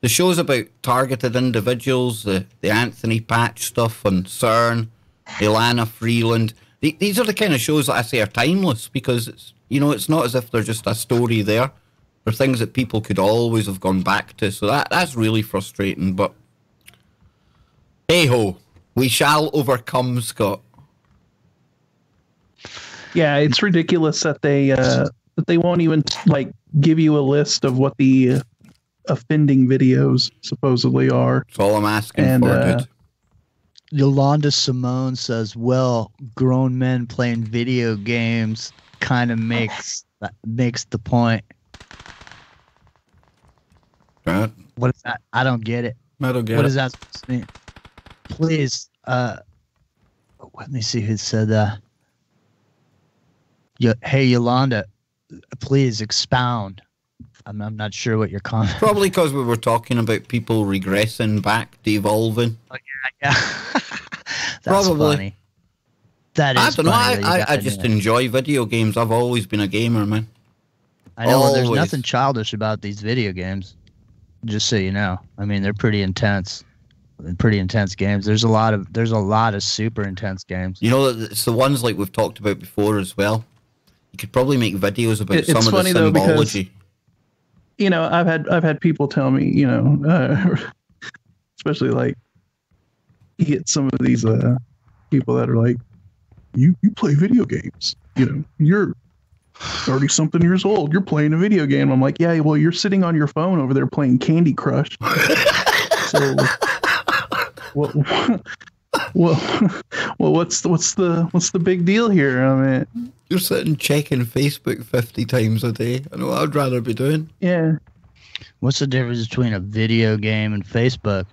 the shows about targeted individuals, the Anthony Patch stuff on CERN, Ilana Freeland, these are the kind of shows that I say are timeless because, it's, you know, it's not as if they're just a story there. They're things that people could always have gone back to. So that's really frustrating. But hey-ho, we shall overcome, Scott. Yeah, it's ridiculous that they won't even like give you a list of what the offending videos supposedly are. That's all I'm asking for, dude. Yolanda Simone says, well, grown men playing video games kind of makes the point. Right. What is that? I don't get it. I don't get it. What is that supposed to mean? Please, let me see who said that. Hey, Yolanda, please expound. I'm not sure what your comment. Probably because we were talking about people regressing back, devolving. Oh, yeah. That's probably funny. That is. I don't know. I just enjoy video games. I've always been a gamer, man. I know. There's nothing childish about these video games. Just so you know, I mean, they're pretty intense. Pretty intense games. There's a lot of super intense games. You know, it's the ones like we've talked about before as well. You could probably make videos about some of the symbology. Because, you know, I've had people tell me, you know, especially like you get some of these people that are like, you play video games, you know, you're 30-something years old, you're playing a video game. I'm like, yeah, well, you're sitting on your phone over there playing Candy Crush. So, what's the big deal here? I mean, you're sitting checking Facebook 50 times a day. I know what I'd rather be doing. Yeah. What's the difference between a video game and Facebook?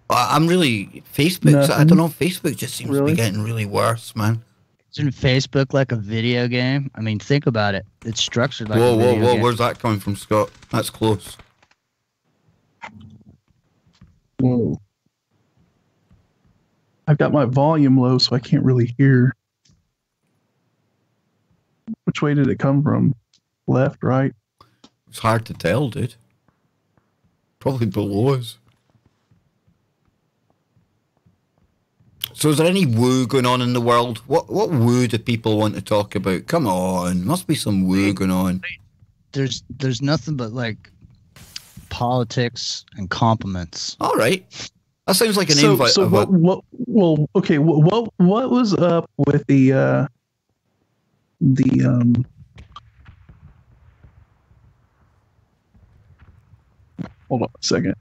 I'm really Facebook. I don't know. Facebook just seems to be getting really worse, man. Isn't Facebook like a video game? I mean, think about it. It's structured like a video game. Where's that coming from, Scott? That's close. Whoa. I've got my volume low, so I can't really hear. Which way did it come from? Left, right? It's hard to tell, dude. Probably below us. So is there any woo going on in the world? What woo do people want to talk about? Come on, must be some woo going on. There's nothing but like politics and compliments. All right, that sounds like an invite. So what was up with the hold on a second.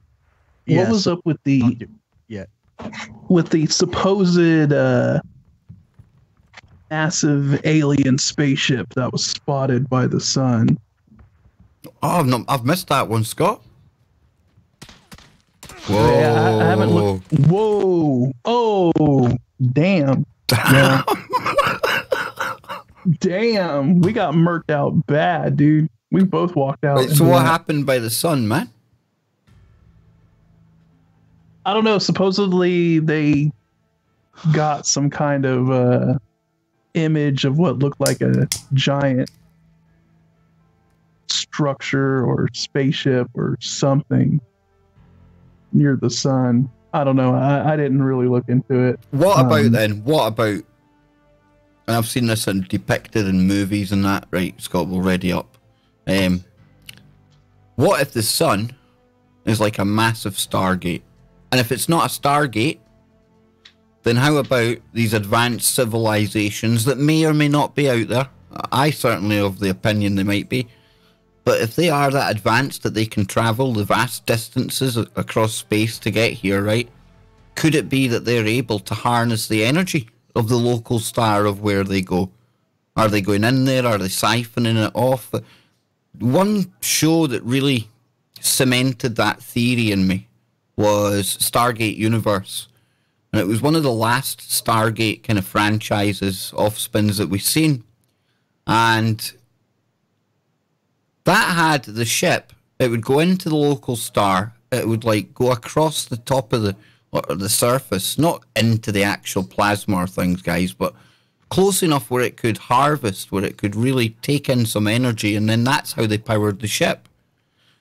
What was up with the supposed massive alien spaceship that was spotted by the sun? Oh, I've missed that one, Scott. Whoa! Yeah, I haven't looked. Whoa! Oh, damn! Yeah. Damn! We got murked out bad, dude. We both walked out. Wait, so what happened by the sun, man? I don't know. Supposedly they got some kind of image of what looked like a giant structure or spaceship or something near the sun. I don't know. I didn't really look into it. What about then? What about? And I've seen this depicted in movies and that. Right, Scott, we're ready up. What if the sun is like a massive Stargate? And if it's not a Stargate, then how about these advanced civilizations that may or may not be out there? I certainly have the opinion they might be. But if they are that advanced that they can travel the vast distances across space to get here, right? Could it be that they're able to harness the energy of the local star of where they go? Are they going in there? Are they siphoning it off? One show that really cemented that theory in me was Stargate Universe. And it was one of the last Stargate kind of franchises, off-spins that we've seen. And that had the ship. It would go into the local star. It would like go across the top of the surface, not into the actual plasma or things, guys, but close enough where it could harvest, where it could really take in some energy, and then that's how they powered the ship.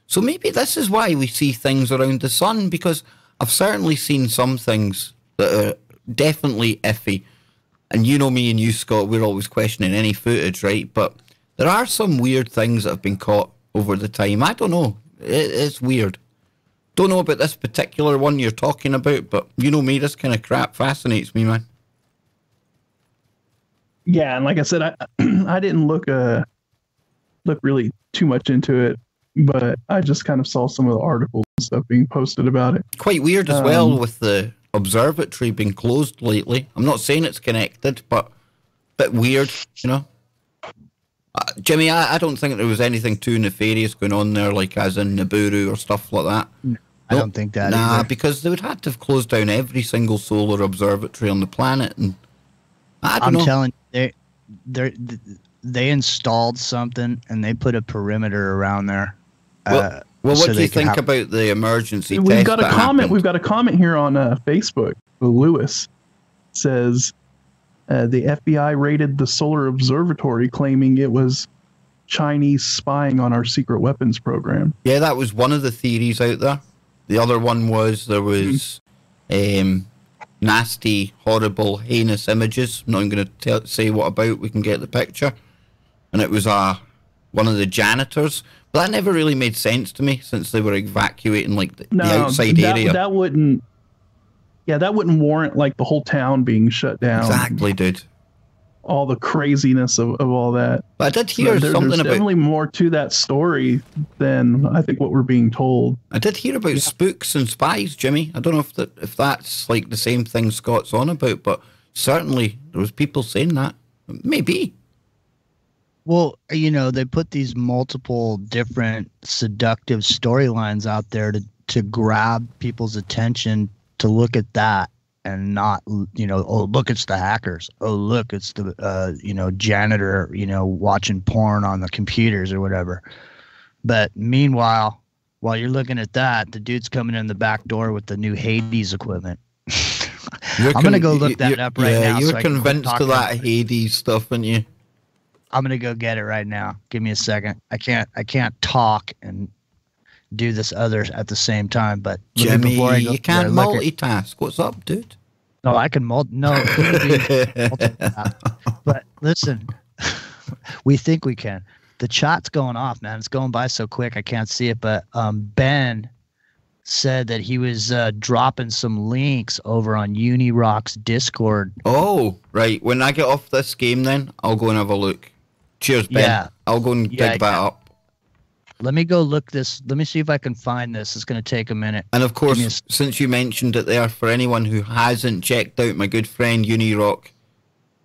So maybe this is why we see things around the sun, because I've certainly seen some things that are definitely iffy. And you know me and you, Scott, we're always questioning any footage, right? But there are some weird things that have been caught over the time. I don't know. It's weird. Don't know about this particular one you're talking about, but you know me, this kind of crap fascinates me, man. Yeah, and like I said, I didn't look really too much into it, but I just kind of saw some of the articles and stuff being posted about it. Quite weird as well with the observatory being closed lately. I'm not saying it's connected, but a bit weird, you know. Jimmy, I don't think there was anything too nefarious going on there, like as in Nibiru or stuff like that. I don't think that either. Because they would have to have closed down every single solar observatory on the planet, and I'm telling you, they installed something and they put a perimeter around there. Well, what do you think about the emergency test? We've got a comment. We've got a comment here on Facebook. Lewis says the FBI raided the solar observatory, claiming it was Chinese spying on our secret weapons program. Yeah, that was one of the theories out there. The other one was there was nasty, horrible, heinous images. I'm not even going to say what about. We can get the picture. And it was one of the janitors. But that never really made sense to me, since they were evacuating like the outside area. That wouldn't warrant like the whole town being shut down. Exactly, dude. All the craziness of all that. But I did hear something there's about... definitely more to that story than I think what we're being told. I did hear about spooks and spies, Jimmy. I don't know if that's like the same thing Scott's on about, but certainly there was people saying that. Maybe. Well, you know, they put these multiple different seductive storylines out there to grab people's attention to look at that. And not, you know, oh, look, it's the hackers. Oh, look, it's the, janitor, watching porn on the computers or whatever. But meanwhile, while you're looking at that, the dude's coming in the back door with the new Hades equipment. I'm going to go look that up right now. Yeah, you're convinced of that Hades stuff, aren't you? I'm going to go get it right now. Give me a second. I can't talk and do this other at the same time, but Jimmy, you can't multitask. What's up, dude? No, I can multitask. But listen, we think we can. The chat's going off, man. It's going by so quick I can't see it. But Ben said that he was dropping some links over on Unirock's Discord. Oh, right. When I get off this game, then I'll go and have a look. Cheers, Ben. Yeah. I'll go and dig that up. Let me go look this. Let me see if I can find this. It's going to take a minute. And of course, since you mentioned it there, for anyone who hasn't checked out my good friend Unirock,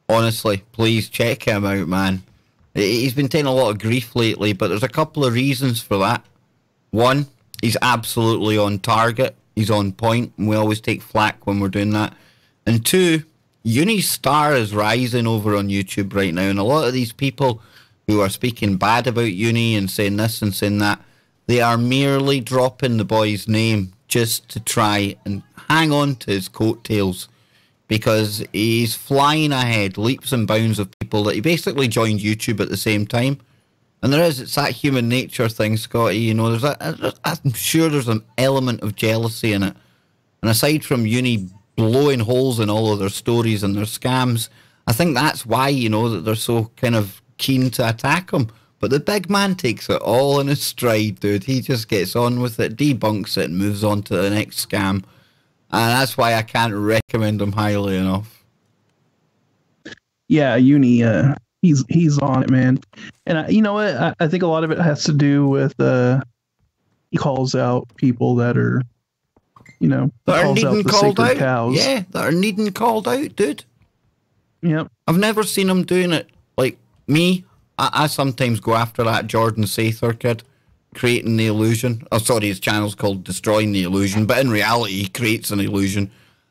honestly, please check him out, man. He's been taking a lot of grief lately, but there's a couple of reasons for that. One, he's absolutely on target. He's on point, and we always take flack when we're doing that. And two, Uni's star is rising over on YouTube right now, and a lot of these people who are speaking bad about Uni and saying this and saying that, they are merely dropping the boy's name just to try and hang on to his coattails, because he's flying ahead, leaps and bounds of people that he basically joined YouTube at the same time. And it's that human nature thing, Scotty. You know, I'm sure there's an element of jealousy in it. And aside from Uni blowing holes in all of their stories and their scams, I think that's why, you know, that they're so kind of keen to attack him. But the big man takes it all in his stride, dude. He just gets on with it, debunks it, and moves on to the next scam. And that's why I can't recommend him highly enough. Yeah, Uni, he's on it, man. And you know what? I think a lot of it has to do with he calls out people that are, you know, that are needing called out. Cows. Yeah, that are needing called out, dude. Yep. I've never seen him doing it. Like me, I sometimes go after that Jordan Sather kid, creating the illusion. Oh, sorry, his channel's called Destroying the Illusion, but in reality, he creates an illusion.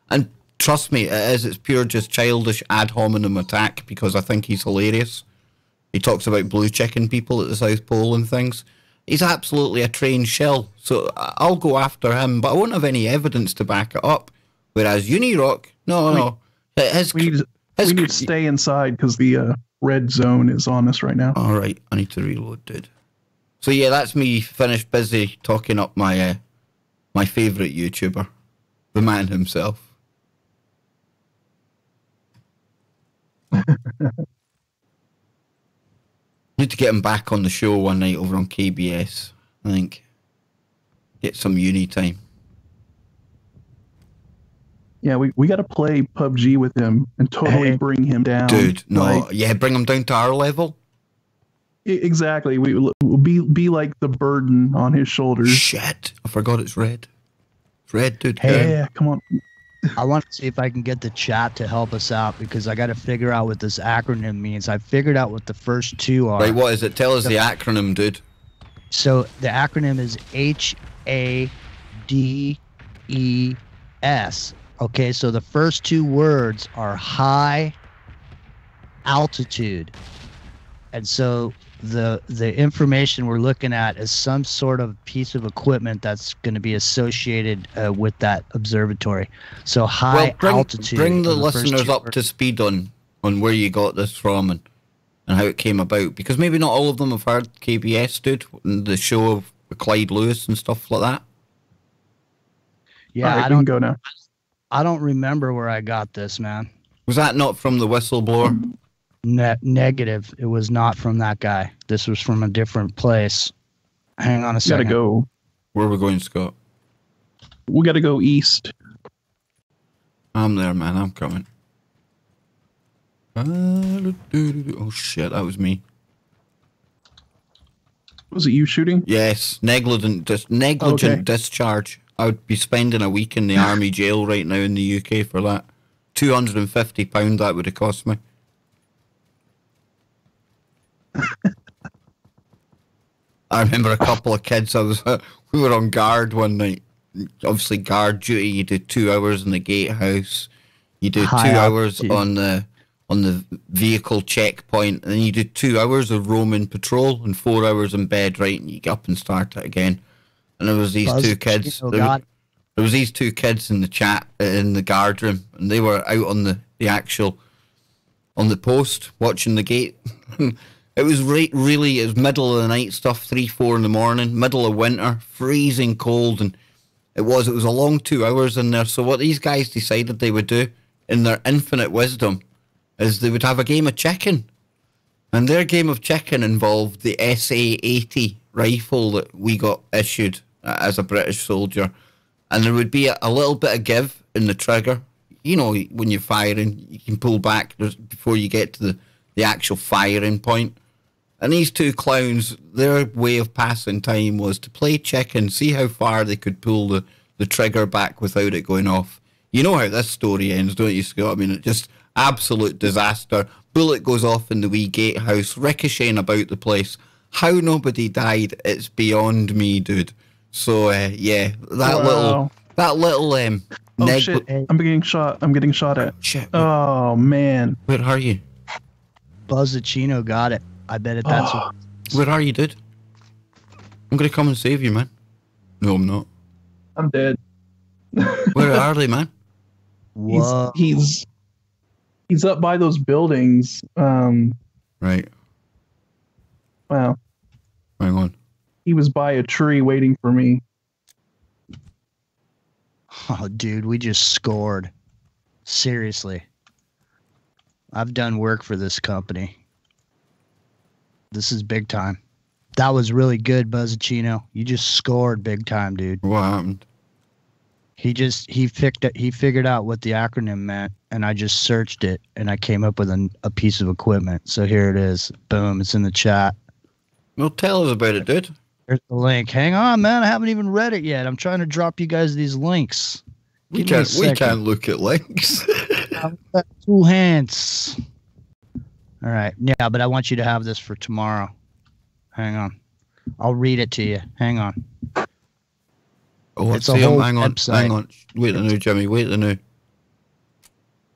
And trust me, it's pure just childish ad hominem attack, because I think he's hilarious. He talks about blue checking people at the South Pole and things. He's absolutely a trained shell, so I'll go after him, but I won't have any evidence to back it up. Whereas Unirock, no. We need to stay inside because the red zone is on us right now. All right, I need to reload, dude. So yeah, that's me finished busy talking up my my favourite YouTuber, the man himself. Need to get him back on the show one night over on KBS, I think. Get some Uni time. Yeah, we got to play PUBG with him and totally bring him down. Dude, no. Yeah, bring him down to our level. Exactly. We'll be like the burden on his shoulders. Shit. I forgot it's red. It's red, dude. Hey, yeah, come on. I want to see if I can get the chat to help us out, because I got to figure out what this acronym means. I figured out what the first two are. Right, what is it? Tell us the acronym, dude. So the acronym is HADES. Okay, so the first two words are high altitude. And so the information we're looking at is some sort of piece of equipment that's going to be associated with that observatory. So high altitude. Bring the listeners up to speed on where you got this from and how it came about, because maybe not all of them have heard KBS, dude, and the show of Clyde Lewis and stuff like that. Yeah, right, I don't go now. I don't remember where I got this, man. Was that not from the whistleblower? Negative. It was not from that guy. This was from a different place. Hang on a second. Gotta go. Where are we going, Scott? We gotta go east. I'm there, man. I'm coming. Oh shit, that was me. Was it you shooting? Yes, negligent discharge. I would be spending a week in the army jail right now in the UK for that. £250 that would have cost me. I remember a couple of kids. We were on guard one night. Obviously, guard duty. You do 2 hours in the gatehouse. You do 2 hours on the vehicle checkpoint, and then you do 2 hours of roaming patrol and 4 hours in bed. Right, and you get up and start it again. And there was these two kids. There was these two kids in the chat in the guard room, and they were out on the post watching the gate. It was really, it was middle of the night stuff, 3, 4 in the morning, middle of winter, freezing cold, and it was a long 2 hours in there. So what these guys decided they would do, in their infinite wisdom, is they would have a game of chicken. And their game of chicken involved the SA-80 rifle that we got issued as a British soldier. And there would be a little bit of give in the trigger. You know, when you're firing, you can pull back before you get to the actual firing point. And these two clowns, their way of passing time was to play chicken, see how far they could pull the trigger back without it going off. You know how this story ends, don't you, Scott? I mean, it just absolute disaster. Bullet goes off in the wee gatehouse, ricocheting about the place. How nobody died, it's beyond me, dude. So, yeah, that little oh, shit. I'm getting shot. I'm getting shot at. Shit. Oh, man. Where are you? Buzzacino got it. I bet it. That's what. Where are you, dude? I'm going to come and save you, man. No, I'm not. I'm dead. Where are they, man? He's up by those buildings. Right. Well. Hang on. He was by a tree waiting for me. Oh, dude, we just scored. Seriously. I've done work for this company. This is big time. That was really good, Buzzacino. You just scored big time, dude. What happened? He figured out what the acronym meant, and I just searched it, and I came up with a piece of equipment. So here it is. Boom, it's in the chat. Well, tell us about it, dude. Here's the link. Hang on, man. I haven't even read it yet. I'm trying to drop you guys these links. We can't look at links. 2 hands. All right. Yeah, but I want you to have this for tomorrow. Hang on. I'll read it to you. Hang on. Oh, it's a whole website. Hang on. Wait a minute, Jimmy. Wait a minute.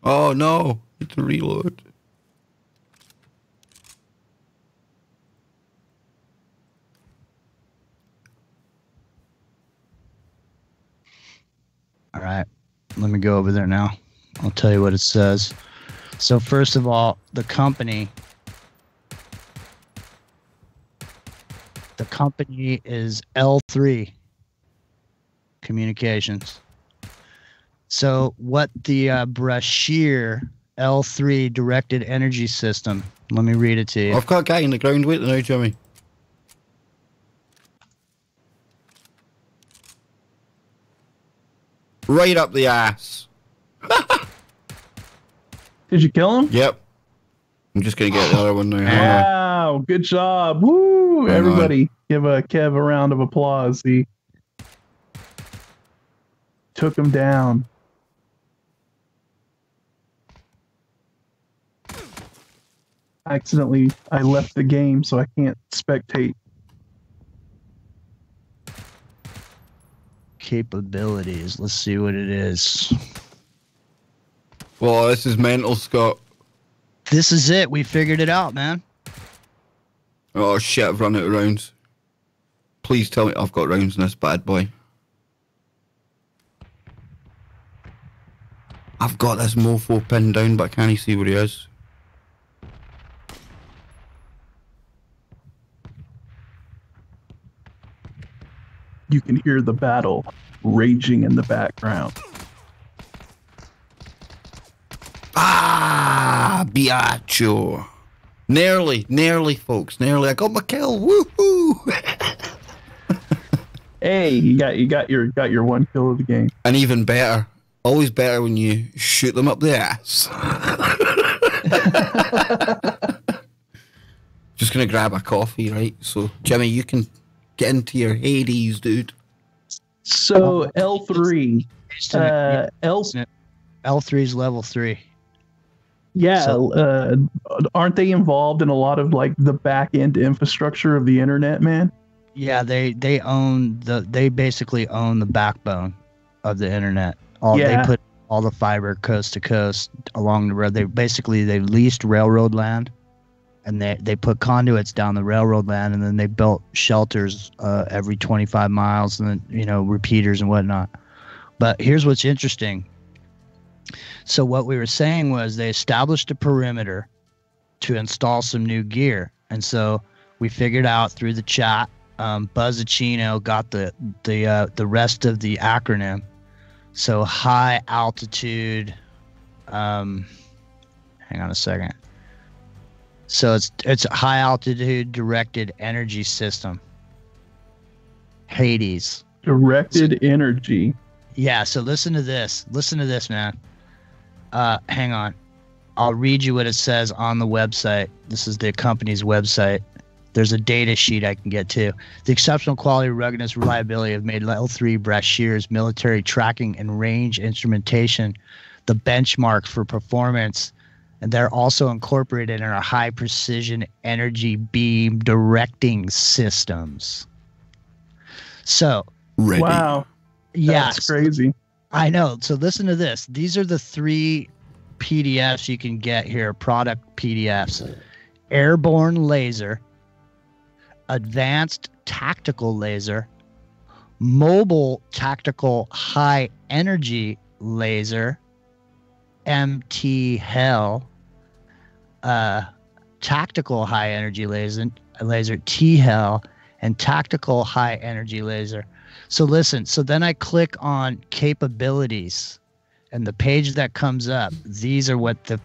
Oh, no. Need to reload. All right. Let me go over there now. I'll tell you what it says. So first of all, the company is L3 Communications. So what the Brashear L3 directed energy system, let me read it to you. I've got a guy in the ground. Wait now, Jimmy. Right up the ass. Did you kill him? Yep. I'm just going to get the other one now. Wow, good job. Woo! Everybody give Kev a round of applause. He took him down. Accidentally, I left the game, so I can't spectate. Capabilities. Let's see what it is. Well, this is mental, Scott. This is it. We figured it out, man. Oh, shit. I've run out of rounds. Please tell me I've got rounds in this bad boy. I've got this mofo pinned down, but I can't see where he is. You can hear the battle raging in the background. Ah, biatcho. Nearly, folks. Nearly. I got my kill. Woohoo! Hey, you got your one kill of the game. And even better, always better when you shoot them up the ass. Just gonna grab a coffee, right? So, Jimmy, you can get into your Hades, dude. So L3, L3's level 3. Yeah, so, aren't they involved in a lot of like the back end infrastructure of the internet, man? Yeah, they basically own the backbone of the internet. They put all the fiber coast to coast along the road. They leased railroad land, and they put conduits down the railroad land, and then they built shelters every 25 miles, and then repeaters and whatnot. But here's what's interesting. So what we were saying was they established a perimeter to install some new gear, and so we figured out through the chat. Buzzacino got the rest of the acronym. So high altitude. Hang on a second. So it's a high altitude directed energy system. Hades. Directed energy. Yeah. So listen to this. Listen to this, man. Hang on. I'll read you what it says on the website. This is the company's website. There's a data sheet I can get to. The exceptional quality, ruggedness, reliability have made L3 brass shears, military tracking, and range instrumentation the benchmark for performance. And they're also incorporated in our high precision energy beam directing systems. So, ready. Wow. Yes. That's crazy. I know. So listen to this. These are the 3 PDFs you can get here, product PDFs. Airborne laser, advanced tactical laser, mobile tactical high energy laser, MT Hell, tactical high energy laser T Hell, and tactical high energy laser. So listen, so then I click on capabilities, and the page that comes up, these are what the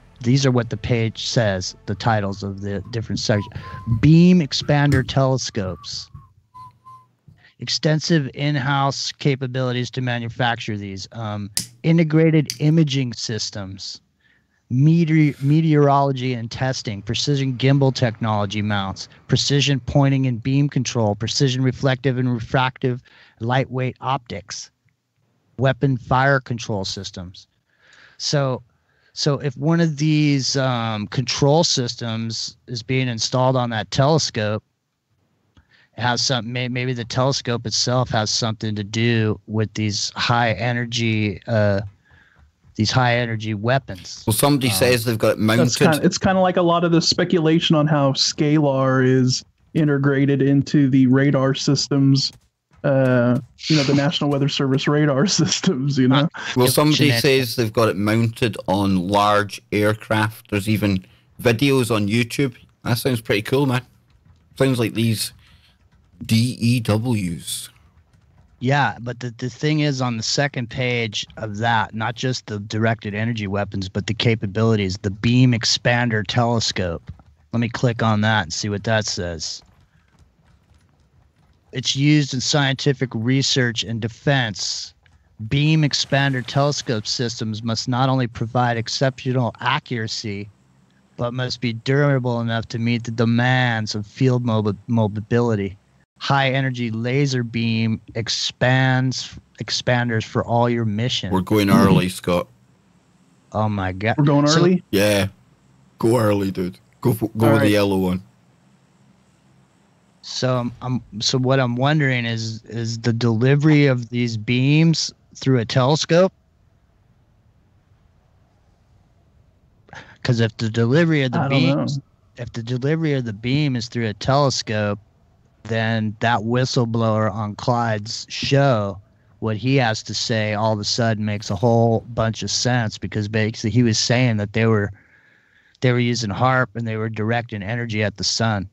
page says, the titles of the different sections. Beam expander telescopes. Extensive in-house capabilities to manufacture these. Integrated imaging systems. Meteorology and testing, precision gimbal technology mounts, precision pointing and beam control, precision reflective and refractive lightweight optics, weapon fire control systems. So if one of these control systems is being installed on that telescope, it has some, maybe the telescope itself has something to do with these high energy weapons. Well, somebody says they've got it mounted. It's kind of like a lot of the speculation on how Scalar is integrated into the radar systems, the National Weather Service radar systems, Well, somebody says they've got it mounted on large aircraft. There's even videos on YouTube. That sounds pretty cool, man. Sounds like these DEWs. Yeah, but the thing is, on the second page of that, not just the directed energy weapons, but the capabilities, the beam expander telescope. Let me click on that and see what that says. It's used in scientific research and defense. Beam expander telescope systems must not only provide exceptional accuracy, but must be durable enough to meet the demands of field mobility. High energy laser beam expanders for all your missions. We're going early, Scott. Oh my God. We're going early? Yeah. Go early, dude. Go with the yellow one. So what I'm wondering is the delivery of these beams through a telescope? Because if the delivery of the beam is through a telescope, then that whistleblower on Clyde's show, what he has to say all of a sudden makes a whole bunch of sense, because basically he was saying that they were using HARP and they were directing energy at the sun.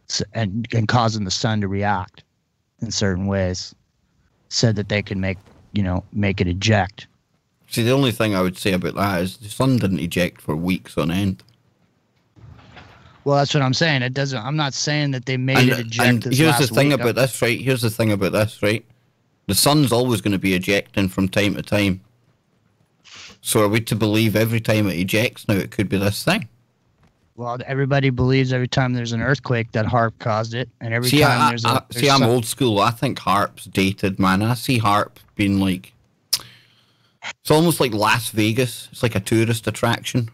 So, and causing the sun to react in certain ways. Said that they can make it eject. See, the only thing I would say about that is the sun didn't eject for weeks on end. Well, that's what I'm saying. It doesn't. I'm not saying that they made it eject. And here's the thing about this, right? Here's the thing about this, right? The sun's always going to be ejecting from time to time. So are we to believe every time it ejects now it could be this thing? Well, everybody believes every time there's an earthquake that HARP caused it, and every time I'm old school. I think HARP's dated, man. I see HARP being like, it's almost like Las Vegas. It's like a tourist attraction.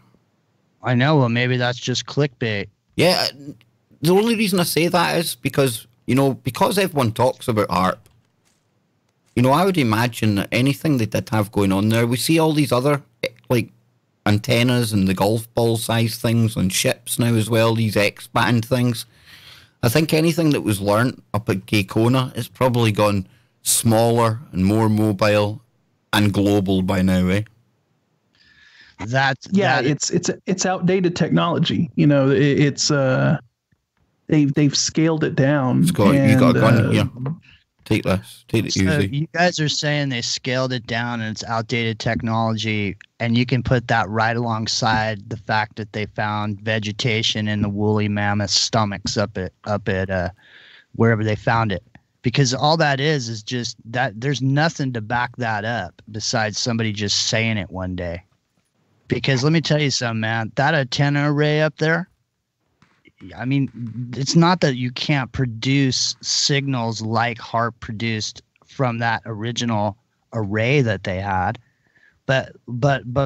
I know. Well, maybe that's just clickbait. Yeah, the only reason I say that is because everyone talks about HARP. I would imagine that anything they did have going on there, we see all these other, like, antennas and the golf ball size things on ships now as well, these X-band things. I think anything that was learnt up at Gay Kona has probably gone smaller and more mobile and global by now, eh? It's outdated technology. They've scaled it down. Scott, you got a gun here. Take this. Take it easy. You guys are saying they scaled it down and it's outdated technology, and you can put that right alongside the fact that they found vegetation in the woolly mammoth stomachs up at wherever they found it. Because all that is just that there's nothing to back that up besides somebody just saying it one day. Because let me tell you something, man. That antenna array up there, I mean, it's not that you can't produce signals like HARP produced from that original array that they had. But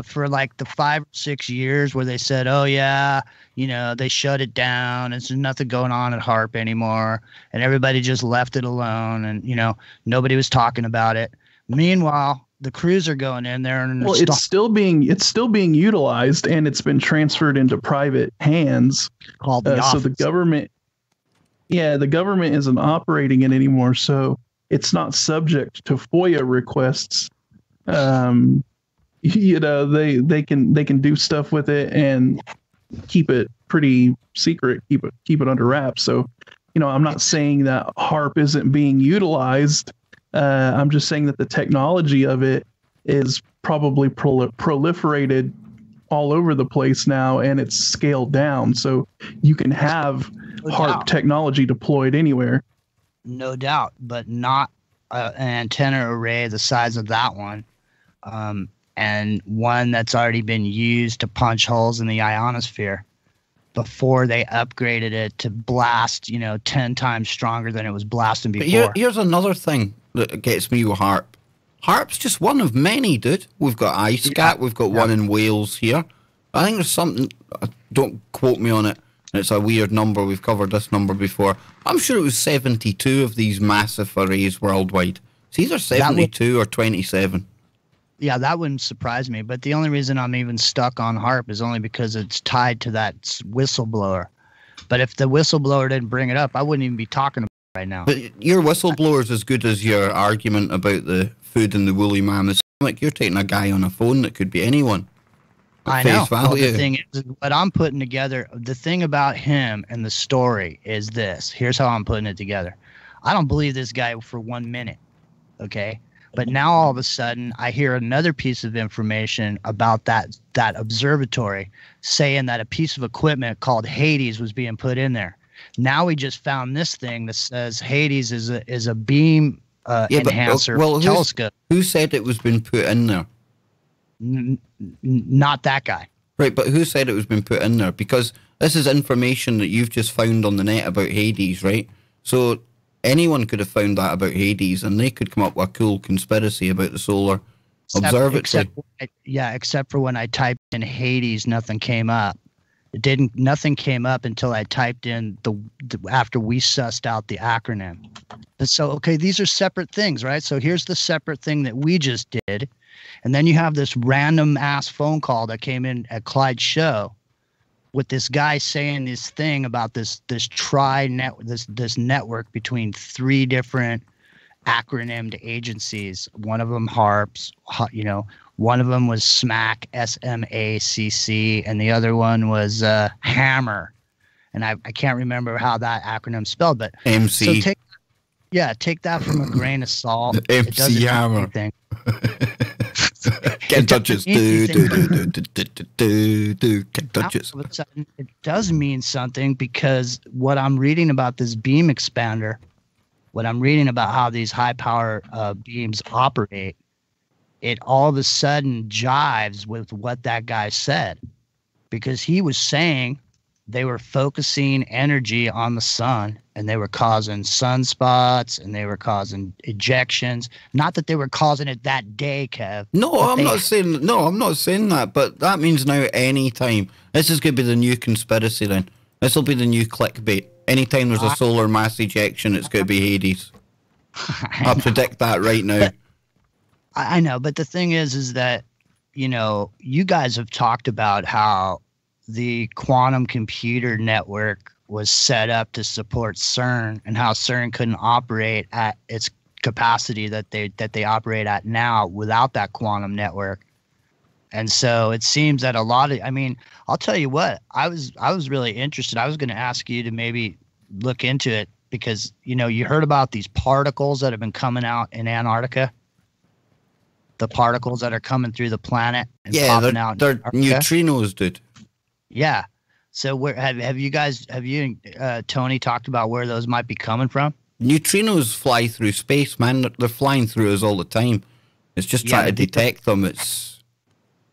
for like the 5 or 6 years where they said, oh yeah, you know, they shut it down, there's nothing going on at HARP anymore, and everybody just left it alone, and you know, nobody was talking about it. Meanwhile, the crews are going in there, and it's still being utilized, and it's been transferred into private hands. Called the so the government isn't operating it anymore, so it's not subject to FOIA requests. You know, they can do stuff with it and keep it pretty secret, keep it under wraps. So, you know, I'm not saying that HARP isn't being utilized. I'm just saying that the technology of it is probably proliferated all over the place now, and it's scaled down. So you can have HARP technology deployed anywhere. No doubt, but not an antenna array the size of that one. And one that's already been used to punch holes in the ionosphere before they upgraded it to blast, you know, 10 times stronger than it was blasting before. Here's another thing that gets me with HARP. HARP's just one of many, dude. We've got ISCAT, we've got one in Wales here. I think there's something, don't quote me on it, it's a weird number, we've covered this number before. I'm sure it was 72 of these massive arrays worldwide. It's either 72 or 27. Yeah, that wouldn't surprise me. But the only reason I'm even stuck on HARP is only because it's tied to that whistleblower. But if the whistleblower didn't bring it up, I wouldn't even be talking about it right now. But your whistleblower is as good as your argument about the food and the woolly mammoths. Like, you're taking a guy on a phone that could be anyone. I know. Well, the thing is, what I'm putting together, the thing about him and the story is this. Here's how I'm putting it together. I don't believe this guy for 1 minute, okay? But now all of a sudden, I hear another piece of information about that observatory saying that a piece of equipment called Hades was being put in there. Now we just found this thing that says Hades is a beam enhancer telescope. Who said it was being put in there? Not that guy. Right, but who said it was being put in there? Because this is information that you've just found on the net about Hades, right? So anyone could have found that about Hades, and they could come up with a cool conspiracy about the solar observatory. Except for when I typed in Hades, nothing came up. Nothing came up until I typed in after we sussed out the acronym. And so, okay, these are separate things, right? So here's the separate thing that we just did. And then you have this random ass phone call that came in at Clyde's show with this guy saying this thing about this network between 3 different acronymed agencies. One of them HARPS, you know, one of them was SMACC, SMACC, and the other one was Hammer. And I can't remember how that acronym spelled, but MC. So take that from a grain of salt. MC Hammer. Can't touch us. Can't touch us. It does mean something, because what I'm reading about this beam expander, what I'm reading about how these high power beams operate, it all of a sudden jives with what that guy said, because he was saying they were focusing energy on the sun, and they were causing sunspots, and they were causing ejections. Not that they were causing it that day, Kev. No, I'm not saying that. But that means now anytime. This is going to be the new conspiracy then. This will be the new clickbait. Anytime there's a solar mass ejection, it's going to be Hades. I'll predict that right now. I know, but the thing is that, you know, you guys have talked about how the quantum computer network was set up to support CERN, and how CERN couldn't operate at its capacity that they operate at now without that quantum network. And so it seems that I'll tell you what, I was really interested. I was going to ask you to maybe look into it, because, you know, you heard about these particles that have been coming out in Antarctica. The particles that are coming through the planet and popping out. They're neutrinos, dude. Yeah. So where have you and Tony talked about where those might be coming from? Neutrinos fly through space, man. They're flying through us all the time. It's just trying to detect them.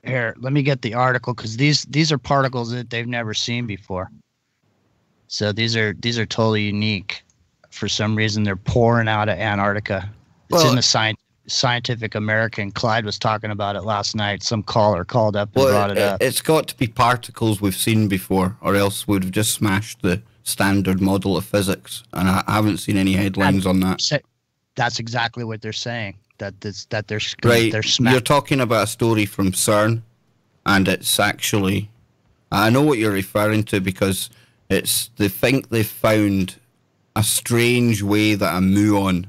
Here, let me get the article because these are particles that they've never seen before. So these are totally unique. For some reason, they're pouring out of Antarctica. It's in the Scientific American. Clyde was talking about it last night. Some caller called up and brought it up. It's got to be particles we've seen before, or else we'd have just smashed the standard model of physics. And I haven't seen any headlines on that. That's exactly what they're saying. That they're right. They're smashing. You're talking about a story from CERN, and it's actually, I know what you're referring to because they think they've found a strange way that a muon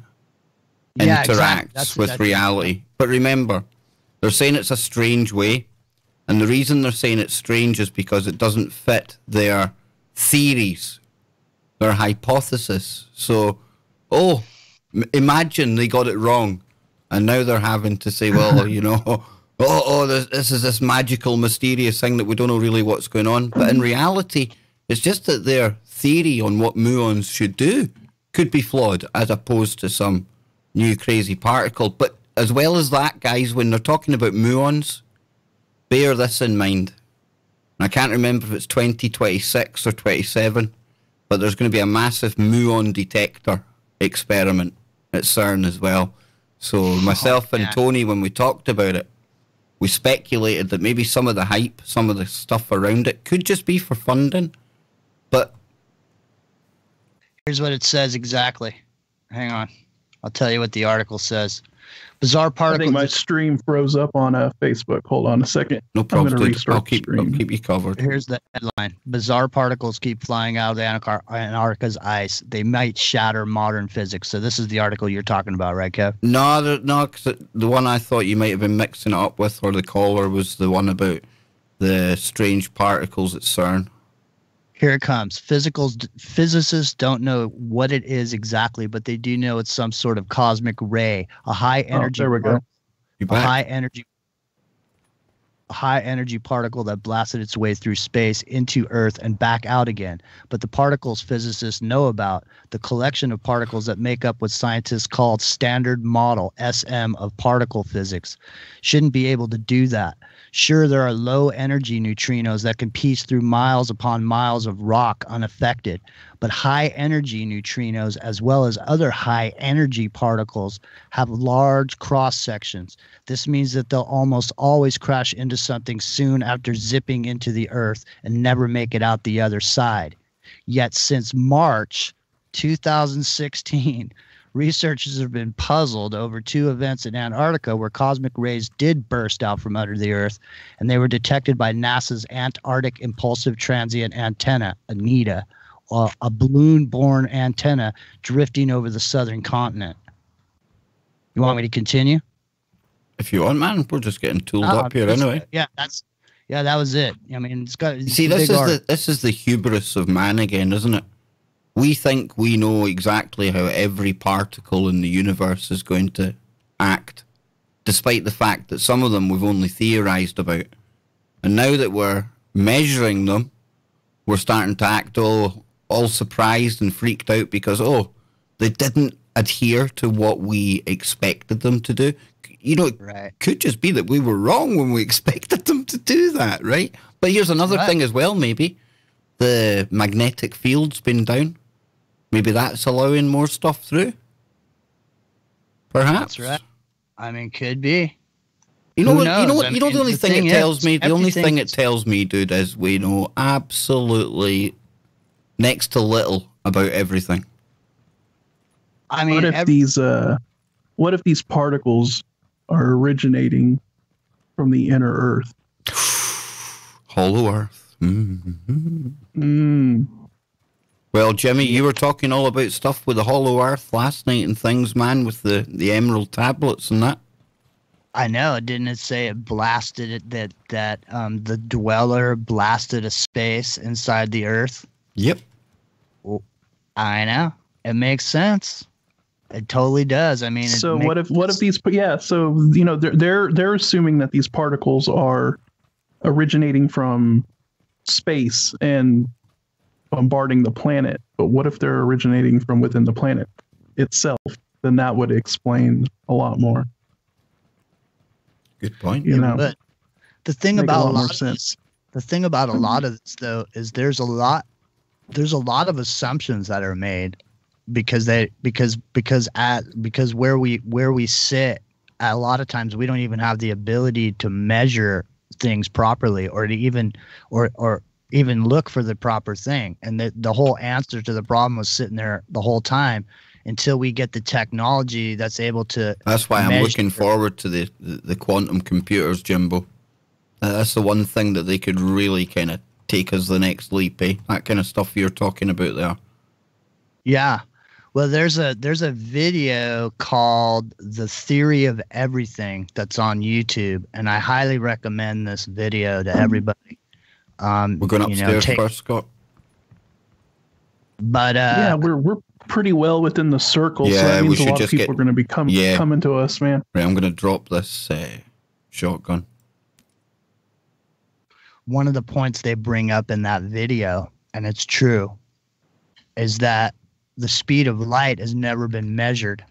interacts with reality. But remember, they're saying it's a strange way, and the reason they're saying it's strange is because it doesn't fit their theories, their hypothesis. So, imagine they got it wrong, and now they're having to say, well, this is this magical, mysterious thing that we don't know really what's going on. But in reality, it's just that their theory on what muons should do could be flawed, as opposed to some new crazy particle. But as well as that, guys, when they're talking about muons, bear this in mind. I can't remember if it's 2026 or 27, but there's going to be a massive muon detector experiment at CERN as well. So myself and Tony, when we talked about it, we speculated that maybe some of the hype, some of the stuff around it could just be for funding. But here's what it says exactly. Hang on. I'll tell you what the article says. Bizarre particles. I think my stream froze up on Facebook. Hold on a second. No problem. I'm going to restart I'll keep you covered. Here's the headline. Bizarre particles keep flying out of Antarctica's ice. They might shatter modern physics. So this is the article you're talking about, right, Kev? No, because the one I thought you might have been mixing it up with, or the caller, was the one about the strange particles at CERN. Here it comes. Physicists don't know what it is exactly, but they do know it's some sort of cosmic ray, a high energy. There we go. A high energy particle that blasted its way through space into Earth and back out again. But the particles physicists know about, the collection of particles that make up what scientists call Standard Model (SM) of particle physics, shouldn't be able to do that. Sure, there are low-energy neutrinos that can piece through miles upon miles of rock unaffected, but high-energy neutrinos, as well as other high-energy particles, have large cross-sections. This means that they'll almost always crash into something soon after zipping into the Earth and never make it out the other side. Yet since March 2016, researchers have been puzzled over two events in Antarctica where cosmic rays did burst out from under the Earth, and they were detected by NASA's Antarctic Impulsive Transient Antenna, ANITA, a balloon-borne antenna drifting over the southern continent. You want me to continue? If you want, man. We're just getting tooled up here anyway. Yeah, that was it. I mean, it's got. See, this is the hubris of man again, isn't it? We think we know exactly how every particle in the universe is going to act, despite the fact that some of them we've only theorized about. And now that we're measuring them, we're starting to act all surprised and freaked out because, they didn't adhere to what we expected them to do. You know, it could just be that we were wrong when we expected them to do that, right? But here's another thing as well, maybe. The magnetic field's been down. Maybe that's allowing more stuff through. Perhaps. That's right. I mean, could be. You know the only thing it tells me? The only thing it tells me, dude, is we know absolutely next to little about everything. I mean, what if these particles are originating from the inner Earth? Hollow Earth. Mm-hmm. Well, Jimmy, you were talking all about stuff with the Hollow Earth last night and things, man, with the emerald tablets and that. I know. Didn't it say it blasted it, that the dweller blasted a space inside the Earth? Yep. Well, I know. It makes sense. It totally does. I mean, so what if these? Yeah. So they're assuming that these particles are originating from space and bombarding the planet. But what if they're originating from within the planet itself? Then that would explain a lot more. Good point. But The thing Make about a lot more sense. The thing about a lot of this, though, is there's a lot of assumptions that are made because where we sit, a lot of times we don't even have the ability to measure things properly or to even look for the proper thing. And the whole answer to the problem was sitting there the whole time until we get the technology that's able to. That's why I'm looking forward to the quantum computers, Jimbo. That's the one thing that they could really kind of take us the next leap, eh? That kind of stuff you're talking about there. Yeah. Well, there's a video called The Theory of Everything that's on YouTube, and I highly recommend this video to everybody. We're going upstairs first, Scott. But yeah, we're pretty well within the circle, so that means a lot of people are going to be coming to us, man. Right, I'm going to drop this shotgun. One of the points they bring up in that video, and it's true, is that the speed of light has never been measured.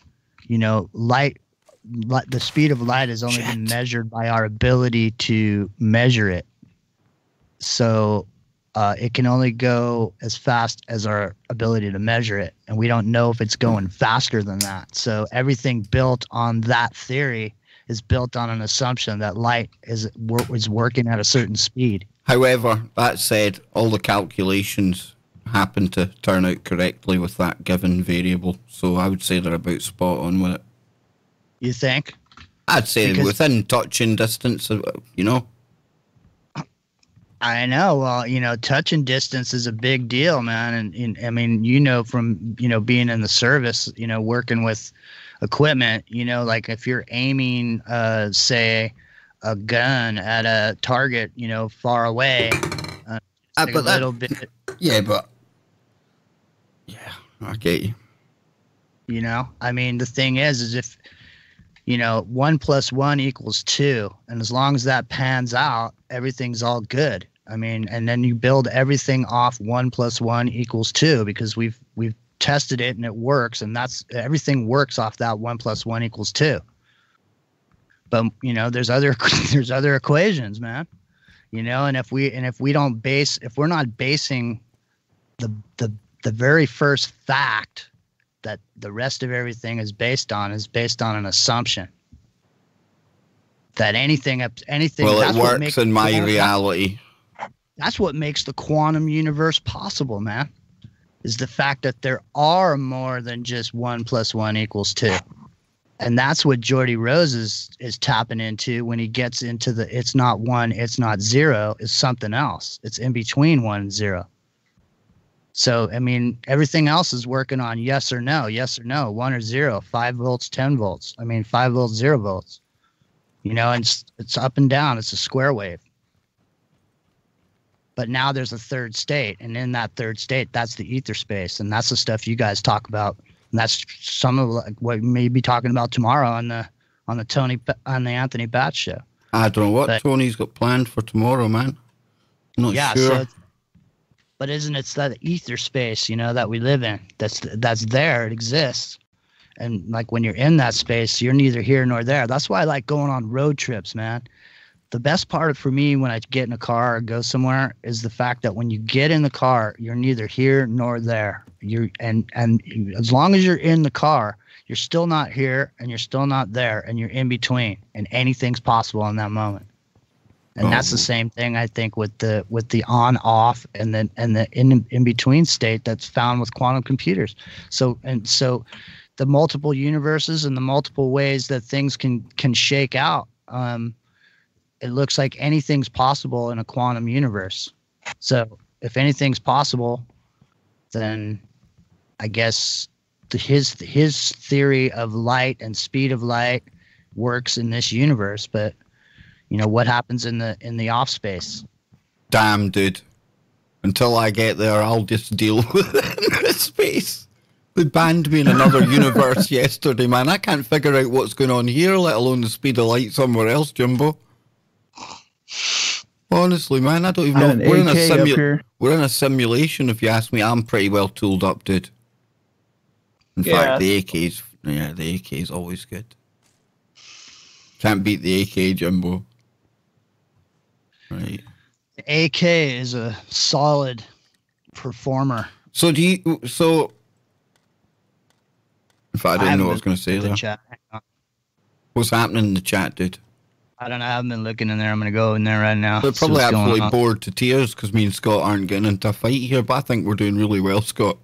You know, the speed of light has only been measured by our ability to measure it. So it can only go as fast as our ability to measure it, and we don't know if it's going faster than that. So everything built on that theory is built on an assumption that light is working at a certain speed. However, that said, all the calculations happen to turn out correctly with that given variable. So I would say they're about spot on with it. You think? I'd say within touching distance, you know. I know. Well, you know, touching distance is a big deal, man. And I mean, you know, from, you know, being in the service, you know, working with equipment, you know, like if you're aiming, say, a gun at a target, you know, far away, like a little bit. Yeah, but yeah, I get you. You know, I mean, the thing is if, you know, 1 + 1 = 2, and as long as that pans out, everything's all good. I mean, and then you build everything off 1 + 1 = 2 because we've tested it and it works, and everything works off that 1 + 1 = 2. But you know, there's other equations, man. You know, and if we're not basing the very first fact that the rest of everything is based on an assumption that anything. Well, it works in my reality. That's what makes the quantum universe possible, man. Is the fact that there are more than just 1 + 1 = 2. And that's what Geordie Rose is tapping into when he gets into the it's not 1, it's not 0, it's something else. It's in between 1 and 0. So, I mean, everything else is working on yes or no, 1 or 0, 5 volts, 10 volts. I mean, 5 volts, 0 volts. You know, and it's up and down. It's a square wave. But now there's a third state, and in that third state, that's the ether space, and that's the stuff you guys talk about. And that's some of what we may be talking about tomorrow on the Anthony Batch show. I don't know what Tony's got planned for tomorrow, man. I'm not sure. But isn't it that ether space, you know, that we live in? That's there. It exists. And like when you're in that space, you're neither here nor there. That's why I like going on road trips, man. The best part for me when I get in a car or go somewhere is the fact that when you get in the car, you're neither here nor there. And as long as you're in the car, you're still not here and you're still not there, and you're in between, and anything's possible in that moment. And that's the same thing I think with the on off and the in between state that's found with quantum computers. So the multiple universes and the multiple ways that things can shake out. It looks like anything's possible in a quantum universe. So if anything's possible, then I guess his theory of light and speed of light works in this universe. But you know what happens in the off space? Damn, dude. Until I get there, I'll just deal with it in space. They banned me in another universe yesterday, man. I can't figure out what's going on here, let alone the speed of light somewhere else, Jimbo. Honestly, man, I don't even know. We're in a simulation, if you ask me. I'm pretty well tooled up, dude. In fact, the AK is always good. Can't beat the AK, Jimbo. Right. The AK is a solid performer. So do you? So, if I don't know what I was going to say there. Chat. What's happening in the chat, dude? I don't know. I haven't been looking in there. I'm going to go in there right now. They're probably absolutely bored to tears because me and Scott aren't getting into a fight here, but I think we're doing really well, Scott.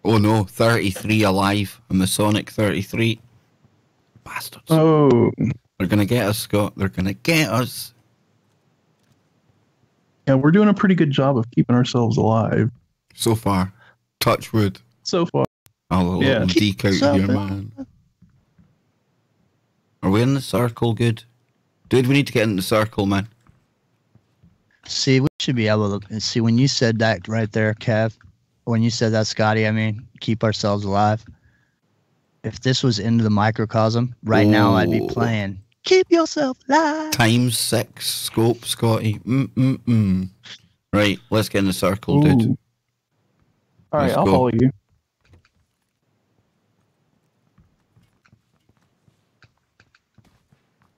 Oh no, 33 alive. A Masonic 33. Bastards. Oh. They're going to get us, Scott. They're going to get us. Yeah, we're doing a pretty good job of keeping ourselves alive. So far. Touch wood. So far. I'll yeah. deke out here, man. Are we in the circle good? Dude, we need to get in the circle, man. See, we should be able to see when you said that right there, Kev. When you said that, Scotty, I mean, keep ourselves alive. If this was into the microcosm, right now I'd be playing Keep Yourself Alive. ×6 scope, Scotty. Right, let's get in the circle, dude. All right, I'll follow you.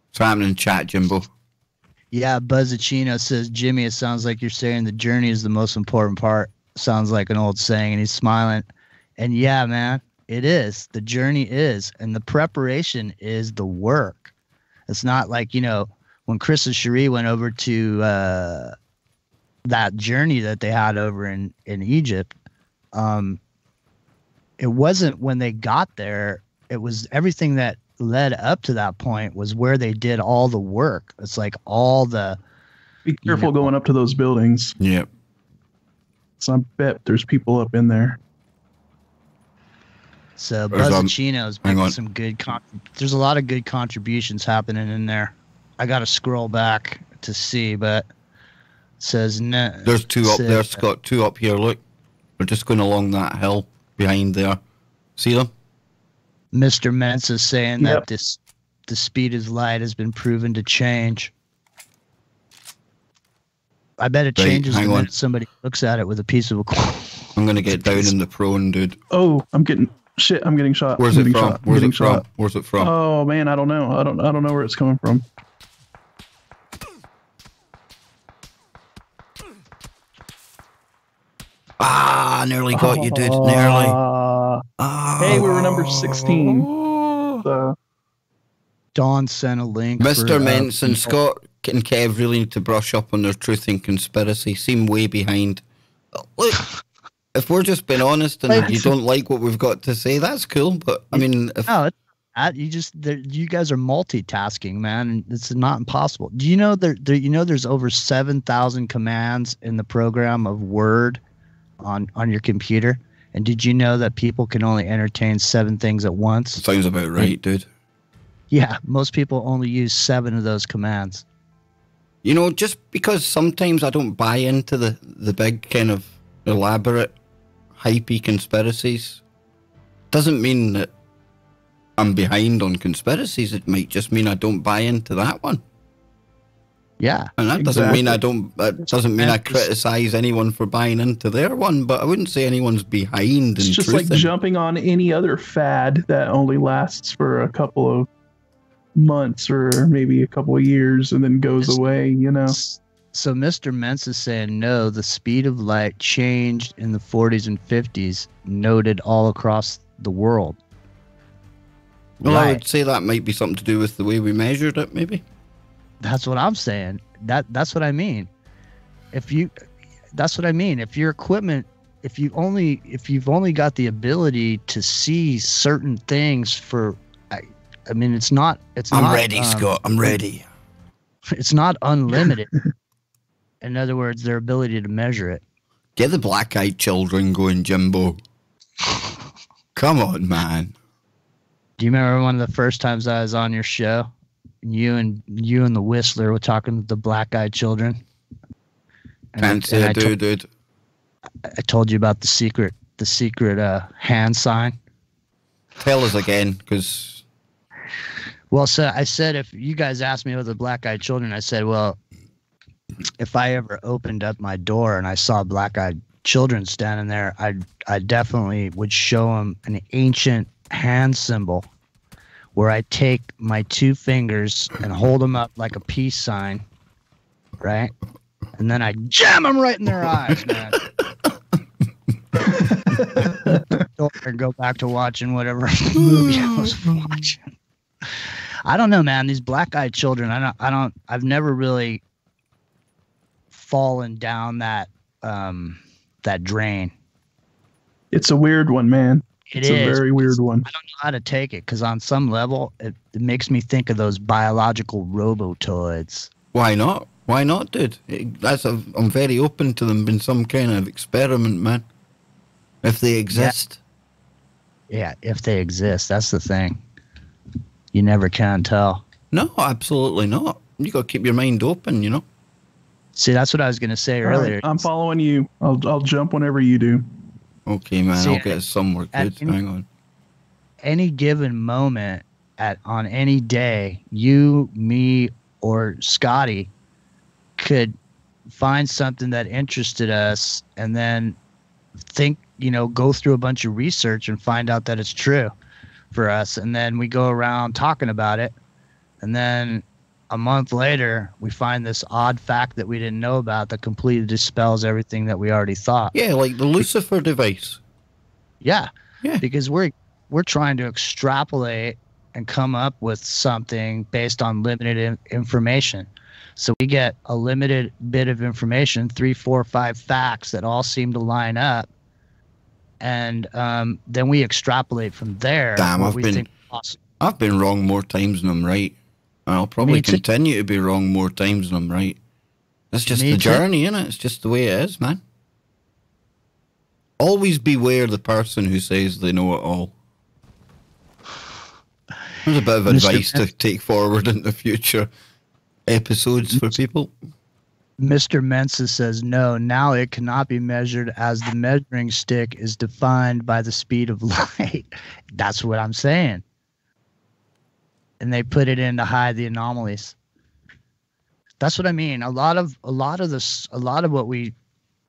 What's happening in chat, Jimbo? Yeah, Buzzacino says, Jimmy, it sounds like you're saying the journey is the most important part. Sounds like an old saying, and he's smiling. And yeah, man, it is. The journey is. And the preparation is the work. It's not like, you know, when Chris and Cherie went over to that journey that they had over in Egypt, it wasn't when they got there. It was everything that led up to that point was where they did all the work. It's like all the... Be careful going up to those buildings. Yep. So I bet there's people up in there. So Buzzacino's making some good... There's a lot of good contributions happening in there. I got to scroll back to see, but it says... No, there's two up there, Scott. Two up here, look. We're just going along that hill behind there. See them? Mr. Mensa is saying that the speed of light has been proven to change. I bet it changes the minute somebody looks at it with a piece of equipment. I'm gonna get down in the prone, dude. Oh, I'm getting shot. Where's it from? Where's it from? Where's it from? Oh man, I don't know. I don't know where it's coming from. Ah, nearly got you, dude. Nearly. Hey, we were number 16. So. Dawn sent a link. Mr. Menson, Scott and Kev really need to brush up on their truth and conspiracy. Seem way behind. Look, if we're just being honest and you don't like what we've got to say, that's cool. But I mean, you guys are multitasking, man. And it's not impossible. Do you know there's over 7,000 commands in the program of Word on your computer? And did you know that people can only entertain 7 things at once? Sounds about right, dude. Yeah, most people only use 7 of those commands. You know, just because sometimes I don't buy into the big kind of elaborate, hypey conspiracies, doesn't mean that I'm behind on conspiracies. It might just mean I don't buy into that one. Yeah, and that doesn't mean I don't. That doesn't mean I criticize anyone for buying into their one. But I wouldn't say anyone's behind. It's just like jumping on any other fad that only lasts for a couple of months or maybe a couple of years and then goes away. You know. So Mr. Mentz is saying no. The speed of light changed in the 40s and 50s, noted all across the world. Well, right. I would say that might be something to do with the way we measured it, maybe. That's what I'm saying. That's what I mean. That's what I mean. If your equipment, if you've only got the ability to see certain things for, I mean, it's not. I'm ready, Scott. I'm ready. It's not unlimited. In other words, their ability to measure it. Get the black-eyed children going, Jimbo. Come on, man. Do you remember one of the first times I was on your show? You and the Whistler were talking to the black-eyed children. Can't say I do, dude. I told you about the secret hand sign. Tell us again, because... Well, so I said, if you guys asked me about the black-eyed children, I said, well, if I ever opened up my door and I saw black-eyed children standing there, I definitely would show them an ancient hand symbol where I take my 2 fingers and hold them up like a peace sign, right? And then I jam them right in their eyes, man. And go back to watching whatever movie I was watching. I don't know, man. These black-eyed children, I've never really fallen down that drain. It's a weird one, man. It's a very weird one. I don't know how to take it because on some level, it makes me think of those biological robotoids. Why not? Why not, dude? I'm very open to them being some kind of experiment, man. If they exist. Yeah, if they exist. That's the thing. You never can tell. No, absolutely not. You got to keep your mind open, you know? See, that's what I was going to say earlier. Right, I'm following you. I'll jump whenever you do. Okay, man. I'll get us somewhere good. Hang on. Any given moment on any day, you, me, or Scotty could find something that interested us and then go through a bunch of research and find out that it's true for us. And then we go around talking about it. And then a month later, we find this odd fact that we didn't know about that completely dispels everything that we already thought. Yeah, like the Lucifer device. Yeah. Because we're trying to extrapolate and come up with something based on limited information. So we get a limited bit of information, 3, 4, 5 facts that all seem to line up. And then we extrapolate from there. Damn, I've been wrong more times than I'm right. And I'll probably continue to be wrong more times than I'm right. That's just the journey, innit? It's just the way it is, man. Always beware the person who says they know it all. There's a bit of advice to take forward into future episodes for people. Mr. Mensa says, no, now it cannot be measured as the measuring stick is defined by the speed of light. That's what I'm saying. And they put it in to hide the anomalies. That's what I mean. A lot of what we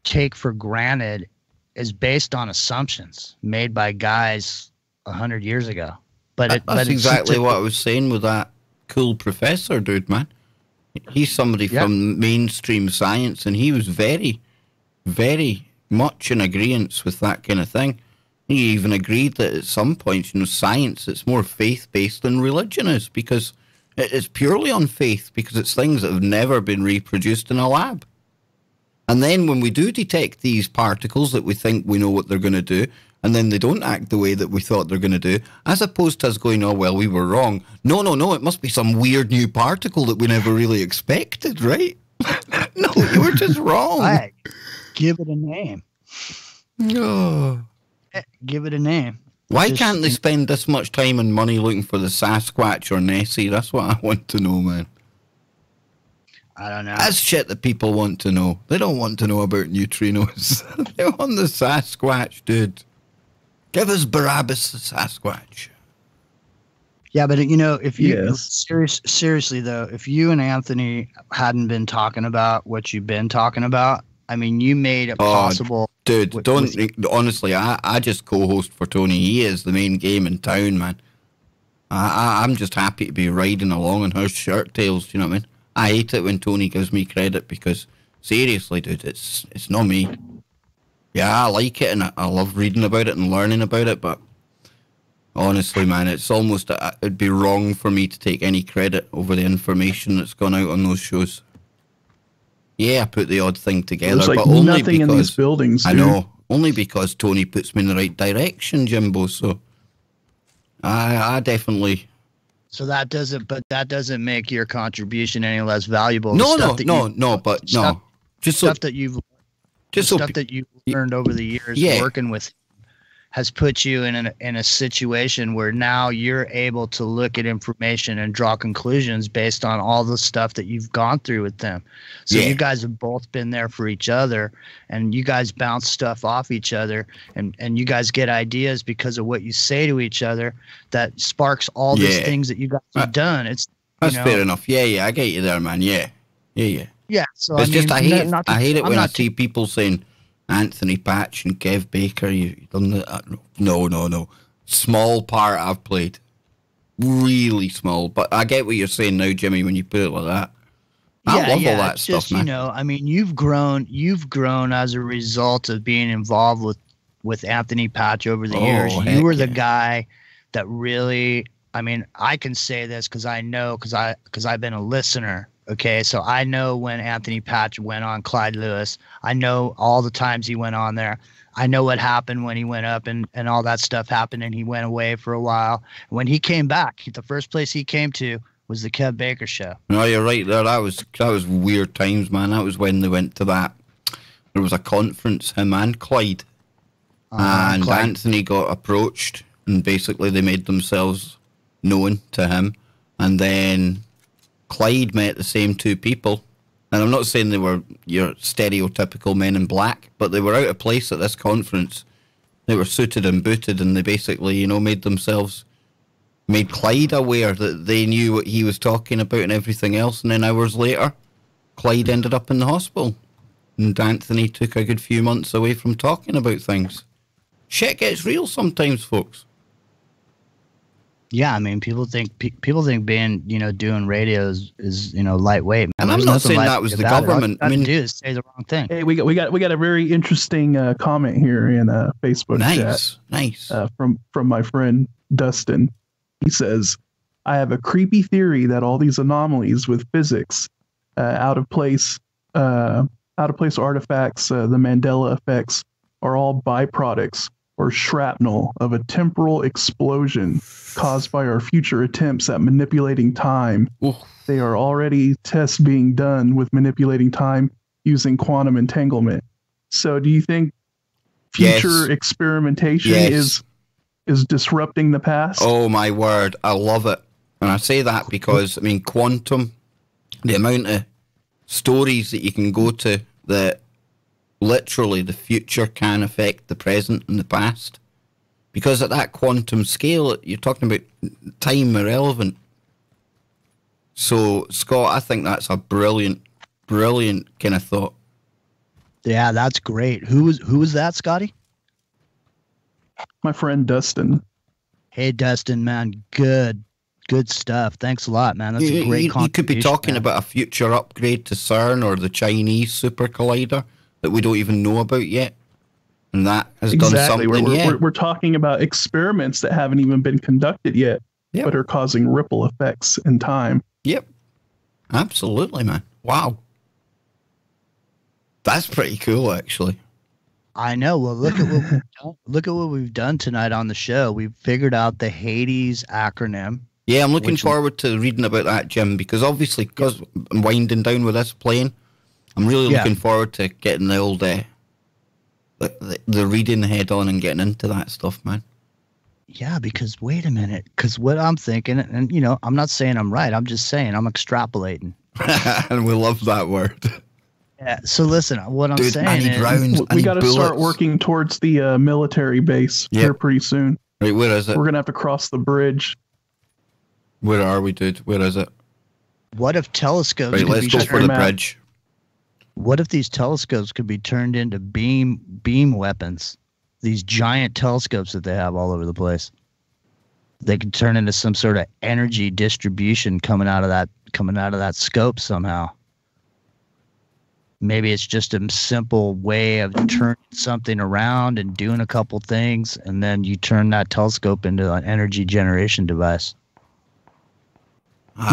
take for granted is based on assumptions made by guys 100 years ago. That's exactly what I was saying with that cool professor dude, man. He's somebody from mainstream science, and he was very, very much in agreement with that kind of thing. He even agreed that at some point, science, it's more faith-based than religion is, because it's purely on faith, because it's things that have never been reproduced in a lab. And then when we do detect these particles that we think we know what they're going to do, and then they don't act the way that we thought they're going to do, as opposed to us going, oh, well, we were wrong. No, it must be some weird new particle that we never really expected, right? No, you were just wrong. Right. Give it a name. Oh. Give it a name. Why can't they spend this much time and money looking for the Sasquatch or Nessie? That's what I want to know, man. I don't know. That's shit that people want to know. They don't want to know about neutrinos. They want the Sasquatch, dude. Give us Barabbas the Sasquatch. Yeah, but if you seriously though, if you and Anthony hadn't been talking about what you've been talking about, I mean, you made it possible. Dude, honestly, I just co-host for Tony. He is the main game in town, man. I'm just happy to be riding along on her shirt tails. You know what I mean? I hate it when Tony gives me credit because seriously, dude, it's not me. Yeah, I like it and I love reading about it and learning about it, but honestly, man, it's almost, it'd be wrong for me to take any credit over the information that's gone out on those shows. Yeah, I put the odd thing together, but only nothing because in these buildings, dude. I know, only because Tony puts me in the right direction, Jimbo. So I definitely. So that doesn't make your contribution any less valuable. No. Just stuff that you've learned over the years working with has put you in a situation where now you're able to look at information and draw conclusions based on all the stuff that you've gone through with them. So you guys have both been there for each other, and you guys bounce stuff off each other, and you guys get ideas because of what you say to each other that sparks all these things that you guys have done. That's fair enough. Yeah, I get you there, man. Yeah. So it's I hate it when I see people saying Anthony Patch and Kev Baker, you done that? No. Small part I've played. Really small. But I get what you're saying now, Jimmy, when you put it like that. I love all that it's stuff, just, man. You know, I mean, you've grown as a result of being involved with Anthony Patch over the years. You were the guy that really, I mean, I can say this because I know, because I've been a listener. Okay, so I know when Anthony Patch went on Clyde Lewis. I know all the times he went on there. I know what happened when he went up and all that stuff happened and he went away for a while. When he came back, the first place he came to was the Kev Baker Show. No, you're right there. That was weird times, man. That was when they went to that. There was a conference, him and Clyde. And Clyde. Anthony got approached and basically they made themselves known to him. And then Clyde met the same two people. And I'm not saying they were your stereotypical men in black, but they were out of place at this conference. They were suited and booted, and they basically, you know, made Clyde aware that they knew what he was talking about and everything else. And then hours later, Clyde ended up in the hospital. And Anthony took a good few months away from talking about things. Shit gets real sometimes, folks. Yeah, I mean, people think being, you know, doing radio is you know, lightweight. Man. And I'm not saying that was the government. I mean, do is say the wrong thing. Hey, we got a very interesting comment here in Facebook chat. Nice. From my friend Dustin. He says, "I have a creepy theory that all these anomalies with physics, out of place artifacts, the Mandela effects, are all byproducts or shrapnel of a temporal explosion caused by our future attempts at manipulating time. Oof. They are already tests being done with manipulating time using quantum entanglement." So do you think future experimentation is disrupting the past? Oh my word, I love it. And I say that because, I mean, quantum, the amount of stories that you can go to that literally the future can affect the present and the past. Because at that quantum scale, you're talking about time irrelevant. So, Scott, I think that's a brilliant kind of thought. Yeah, that's great. Who was that, Scotty? My friend Dustin. Hey, Dustin, man, good stuff. Thanks a lot, man. That's a great contribution. You could be talking about a future upgrade to CERN or the Chinese super collider that we don't even know about yet. And that has done something. We're talking about experiments that haven't even been conducted yet, but are causing ripple effects in time. Yep. Absolutely, man. Wow. That's pretty cool, actually. I know. Well, look at what we've done tonight on the show. We've figured out the Hades acronym. Yeah, I'm looking forward to reading about that, Jim, because obviously, because I'm winding down with this plane, I'm really looking forward to getting the old the reading head on and getting into that stuff, man. Yeah, because wait a minute, because what I'm thinking, and you know, I'm not saying I'm right. I'm just saying I'm extrapolating. And we love that word. Yeah. So listen, what I'm saying is we got to start working towards the military base here pretty soon. Right, where is it? We're gonna have to cross the bridge. Where are we, dude? Where is it? What if telescopes? Right, let's go for the bridge. What if these telescopes could be turned into beam weapons? These giant telescopes that they have all over the place. They could turn into some sort of energy distribution coming out of that scope somehow. Maybe it's just a simple way of turning something around and doing a couple things, and then you turn that telescope into an energy generation device.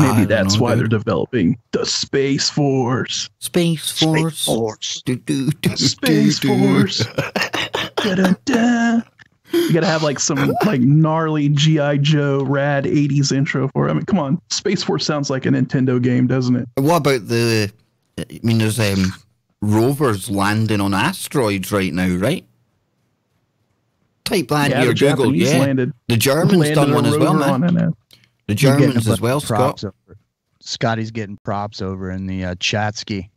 Maybe that's why they're developing the Space Force. Space Force. Space Force. Space Force. Da-da-da. You gotta have like some like gnarly G.I. Joe rad 80s intro for it. I mean, come on. Space Force sounds like a Nintendo game, doesn't it? What about there's rovers landing on asteroids right now, right? Type that in your Google. Landed, the Germans done one as well, man. The Germans as well, Scott. Scotty's getting props over in the chatski.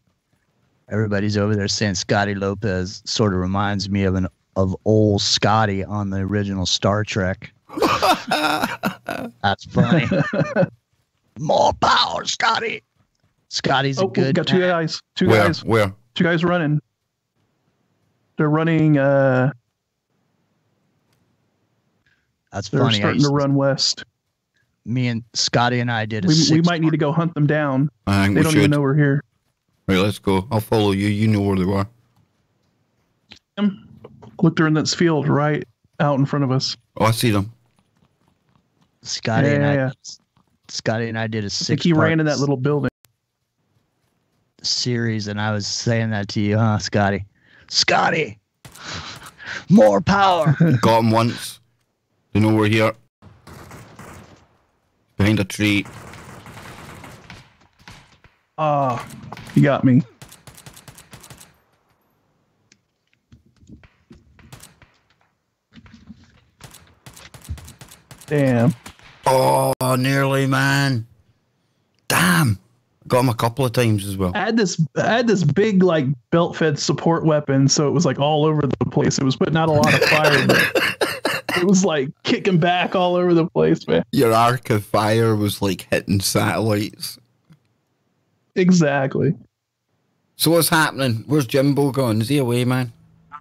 Everybody's over there saying Scotty Lopez sort of reminds me of old Scotty on the original Star Trek. That's funny. More power, Scotty. Scotty's a good. Got two guys. Where? Two guys running. They're running. That's funny. They're starting to run west. Me and Scotty and I did a we might need to go hunt them down. I think they don't even know we're here. Right, let's go. I'll follow you. You know where they are. Look, they're in this field right out in front of us. Oh, I see them. Scotty and I did a 6 I think he ran in that little building. Series, and I was saying that to you, huh, Scotty? Scotty, more power. Got him once. They know we're here. Behind a tree. Ah, you got me. Damn. Oh, nearly, man. Damn. Got him a couple of times as well. I had this big like belt fed support weapon, so it was like all over the place. It was putting out a lot of fire, but it was like kicking back all over the place, man. Your arc of fire was like hitting satellites. Exactly. So what's happening? Where's Jimbo gone? Is he away, man?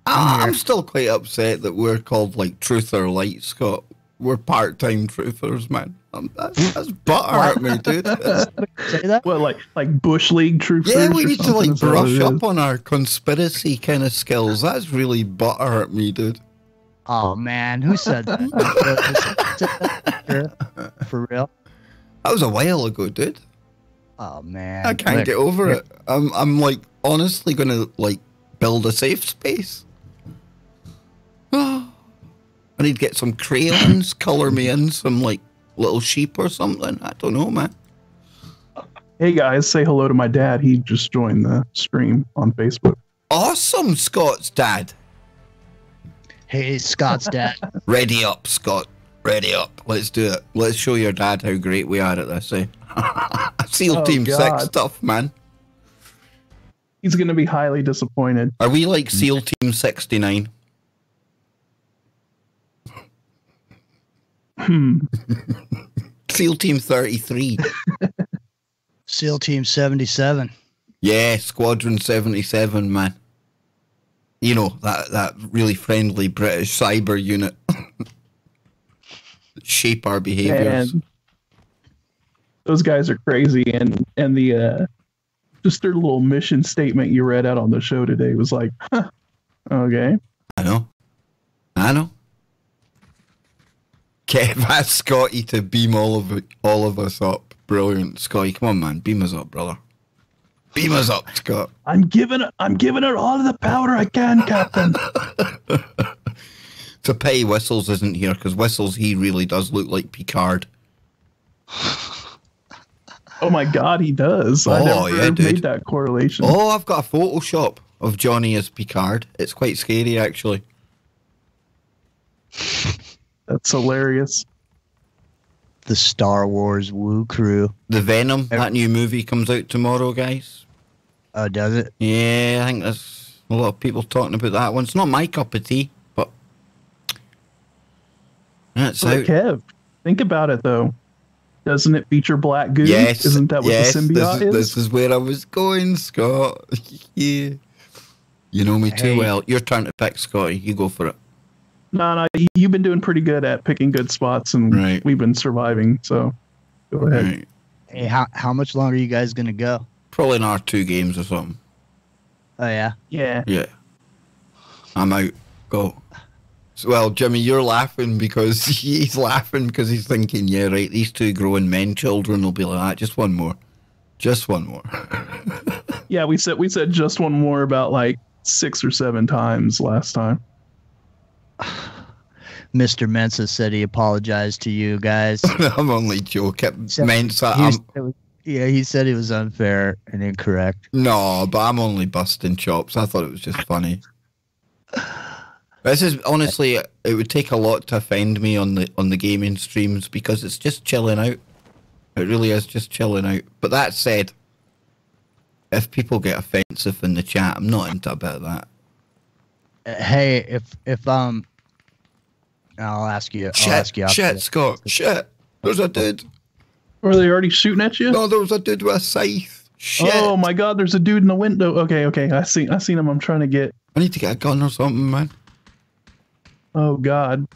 I'm still quite upset that we're called like Truth or Light, Scott. We're part-time truthers, man. That's butter at me, dude. Say that? What, like Bush League truthers? Yeah, we need to like Is that what brush it up is? on our conspiracy kind of skills. That's really butter at me, dude. Oh man, who said that? For real? That was a while ago, dude. Oh man, I can't get over it. I'm like honestly gonna like build a safe space. I need to get some crayons, color me in some like little sheep or something. I don't know, man. Hey guys, say hello to my dad. He just joined the stream on Facebook. Awesome, Scott's dad. Hey, Scott's dad. Ready up, Scott. Ready up. Let's do it. Let's show your dad how great we are at this, eh? SEAL Team 6 stuff, man. He's going to be highly disappointed. Are we like SEAL Team 69? SEAL Team 33. SEAL Team 77. Yeah, Squadron 77, man. You know, that really friendly British cyber unit. Shape our behaviors. And those guys are crazy, and the just their little mission statement you read out on the show today was like, huh, okay. I know. Kev asked Scotty to beam all of us up. Brilliant, Scotty. Come on, man, beam us up, brother. Beam us up, Scott. I'm giving it all of the power I can, Captain. It's a pity Whistles isn't here, because Whistles, he really does look like Picard. Oh my God, he does. I never made that correlation. Oh, I've got a Photoshop of Johnny as Picard. It's quite scary, actually. That's hilarious. The Star Wars Woo crew. The Venom, that new movie comes out tomorrow, guys. Oh, does it? Yeah, I think there's a lot of people talking about that one. It's not my cup of tea, but that's out. Kev, think about it, though. Doesn't it feature black goo? Yes. Isn't that what the symbiote is? This is where I was going, Scott. Yeah. You know me too well. Your turn to pick, Scotty. You go for it. No, you've been doing pretty good at picking good spots, and we've been surviving, so go ahead. Right. Hey, how much longer are you guys going to go? Probably another 2 games or something. Oh, yeah? Yeah. Yeah. I'm out. Go. Well, Jimmy, you're laughing because he's thinking, yeah, right, these 2 growing men children will be like that. Just one more. Just one more. Yeah, we said just one more about like 6 or 7 times last time. Mr. Mensa said he apologized to you guys. I'm only joking. Mensa, he said it was unfair and incorrect. No, but I'm only busting chops. I thought it was just funny. This is honestly, it would take a lot to offend me on the gaming streams because it's just chilling out. It really is just chilling out. But that said, if people get offensive in the chat, I'm not into a bit of that. Hey, if I'll ask you. Shit, Scott. Shit. There's a dude. Were they already shooting at you? No, there was a dude with a scythe. Shit. Oh my God, there's a dude in the window. Okay. I seen him. I'm trying to get. I need to get a gun or something, man. Oh God.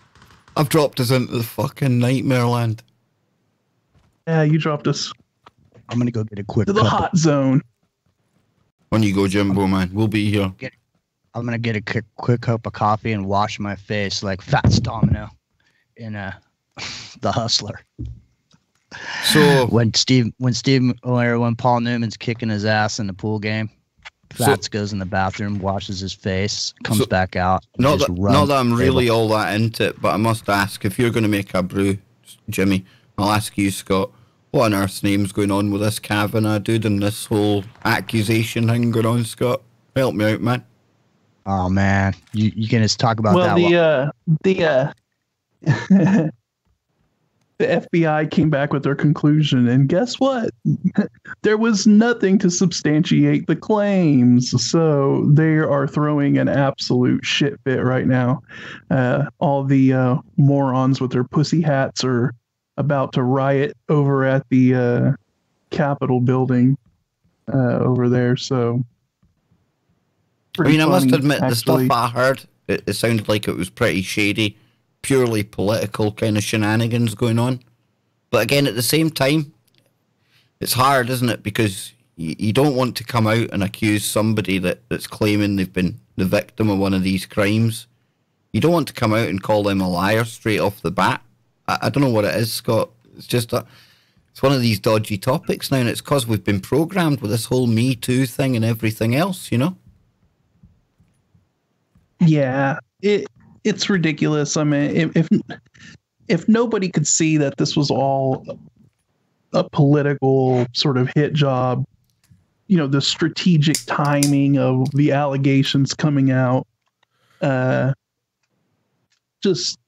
I've dropped us into the fucking nightmare land. Yeah, you dropped us I'm gonna go get a quick to the hot zone. When you go, Jimbo, man, we'll be here. I'm gonna get a quick cup of coffee and wash my face like Fats Domino in The Hustler. So when Paul Newman's kicking his ass in the pool game, Fats goes in the bathroom, washes his face, comes back out. Not that I'm really all that into it, but I must ask, if you're going to make a brew, Jimmy, I'll ask you, Scott, what on earth's name's going on with this Kavanagh dude and this whole accusation thing going on, Scott? Help me out, man. Oh man, you can just talk about that. The FBI came back with their conclusion, and guess what? There was nothing to substantiate the claims, so they are throwing an absolute shit fit right now. All the morons with their pussy hats are about to riot over at the Capitol building over there. So, I must admit, the stuff I heard, it sounded like it was pretty shady. Purely political kind of shenanigans going on. But again, at the same time, it's hard, isn't it? Because you don't want to come out and accuse somebody that's claiming they've been the victim of one of these crimes. You don't want to come out and call them a liar straight off the bat. I don't know what it is, Scott. It's just that it's one of these dodgy topics now, and it's because we've been programmed with this whole Me Too thing and everything else, you know? Yeah, it's ridiculous. I mean, if nobody could see that this was all a political sort of hit job, you know, the strategic timing of the allegations coming out, just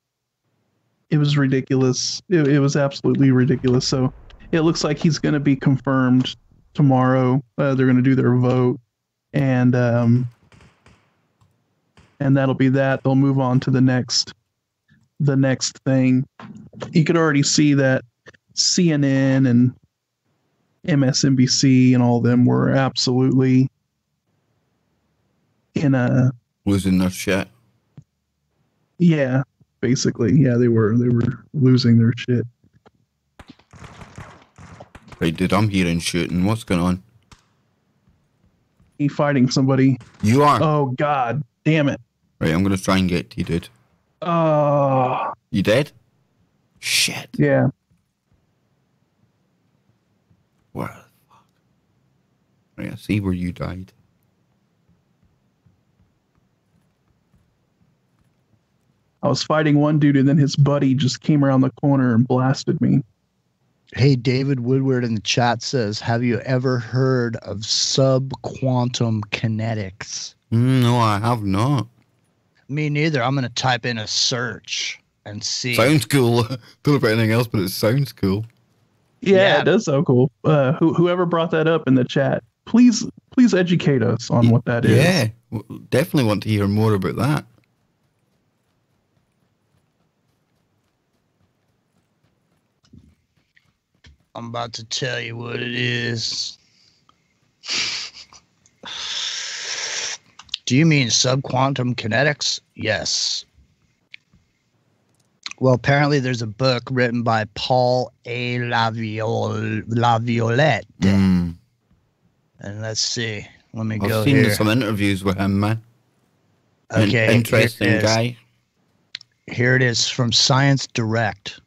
it was ridiculous. It was absolutely ridiculous. So it looks like he's going to be confirmed tomorrow. They're going to do their vote, and that'll be that. They'll move on to the next thing. You could already see that CNN and MSNBC and all of them were absolutely losing their shit. Yeah, basically. Yeah, they were losing their shit. Right, dude, I'm hearing shooting. What's going on? He fighting somebody. You are. Oh God, damn it. Right, I'm gonna try and get to you, dude. Oh. You dead? Shit. Yeah. Where the fuck? Right, I see where you died. I was fighting one dude and then his buddy just came around the corner and blasted me. Hey, David Woodward in the chat says, have you ever heard of subquantum kinetics? No, I have not. Me neither. I'm going to type in a search and see. Sounds cool. Don't know about anything else, but it sounds cool. Yeah, it does sound cool. Whoever brought that up in the chat, please educate us on what that is. Yeah, definitely want to hear more about that. I'm about to tell you what it is. Do you mean subquantum kinetics? Yes. Well, apparently there's a book written by Paul A. Laviolette. And let's see. Let me go here. I've seen some interviews with him, man. Okay. Interesting guy. Here it is from Science Direct.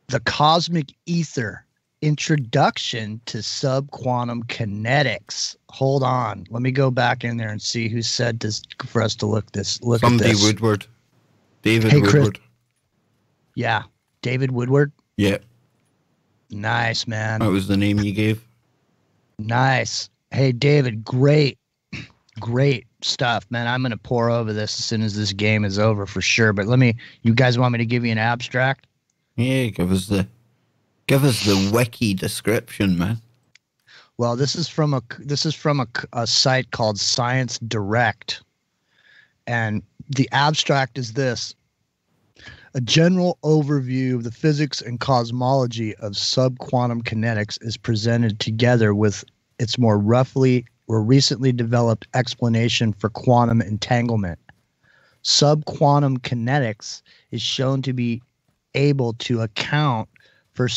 The Cosmic Ether. Introduction to Subquantum Kinetics. Hold on. Let me go back in there and see who said this for us to look at this. Somebody Woodward. David Woodward. Chris. Yeah. David Woodward? Yeah. Nice, man. That was the name you gave. Nice. Hey, David, great stuff, man. I'm going to pour over this as soon as this game is over for sure. But you guys want me to give you an abstract? Yeah, give us the wiki description, man. Well, this is from a site called Science Direct, and the abstract is this: a general overview of the physics and cosmology of subquantum kinetics is presented together with its more recently developed explanation for quantum entanglement. Subquantum kinetics is shown to be able to account for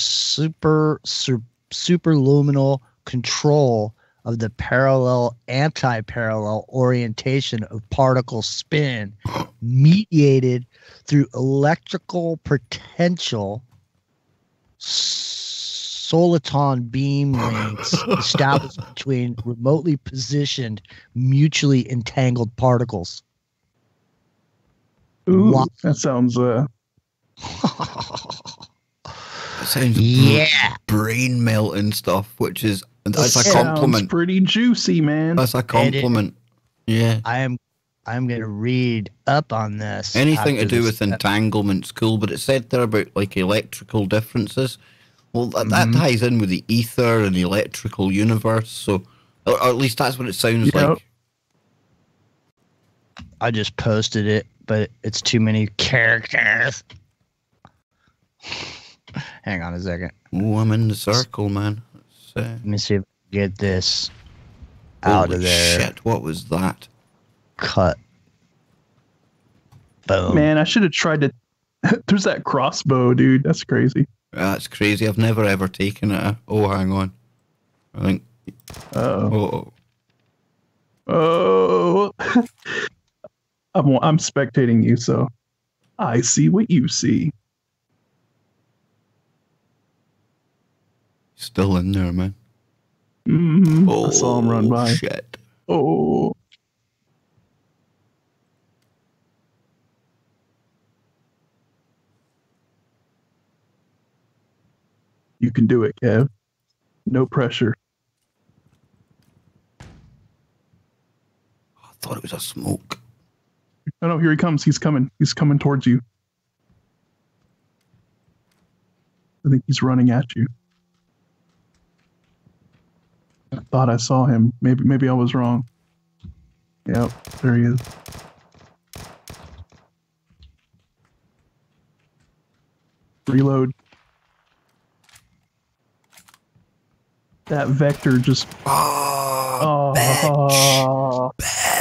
superluminal control of the parallel anti-parallel orientation of particle spin mediated through electrical potential soliton beam links established between remotely positioned mutually entangled particles. Ooh, wow. That sounds brain melting stuff, which is that's a compliment. Sounds pretty juicy, man. That's a compliment. Yeah. I'm gonna read up on this. Anything to do with entanglement's cool, but it said there about like electrical differences. Well, that ties in with the ether and the electrical universe, so or at least that's what it sounds like. I just posted it, but it's too many characters. Hang on a second. Oh, I'm in the circle, man. Let me see if I can get this out of there. Shit, what was that? Cut. Boom. Man, I should have tried to... There's that crossbow, dude. That's crazy. That's crazy. I've never ever taken it. Oh, hang on. I think... Oh. I'm spectating you, so I see what you see. Still in there, man. I saw him run by. Shit. Oh. You can do it, Kev. No pressure. I thought it was a smoke. Oh no, here he comes. He's coming. He's coming towards you. I think he's running at you. I thought I saw him. Maybe I was wrong. Yep, there he is. Reload. That vector just...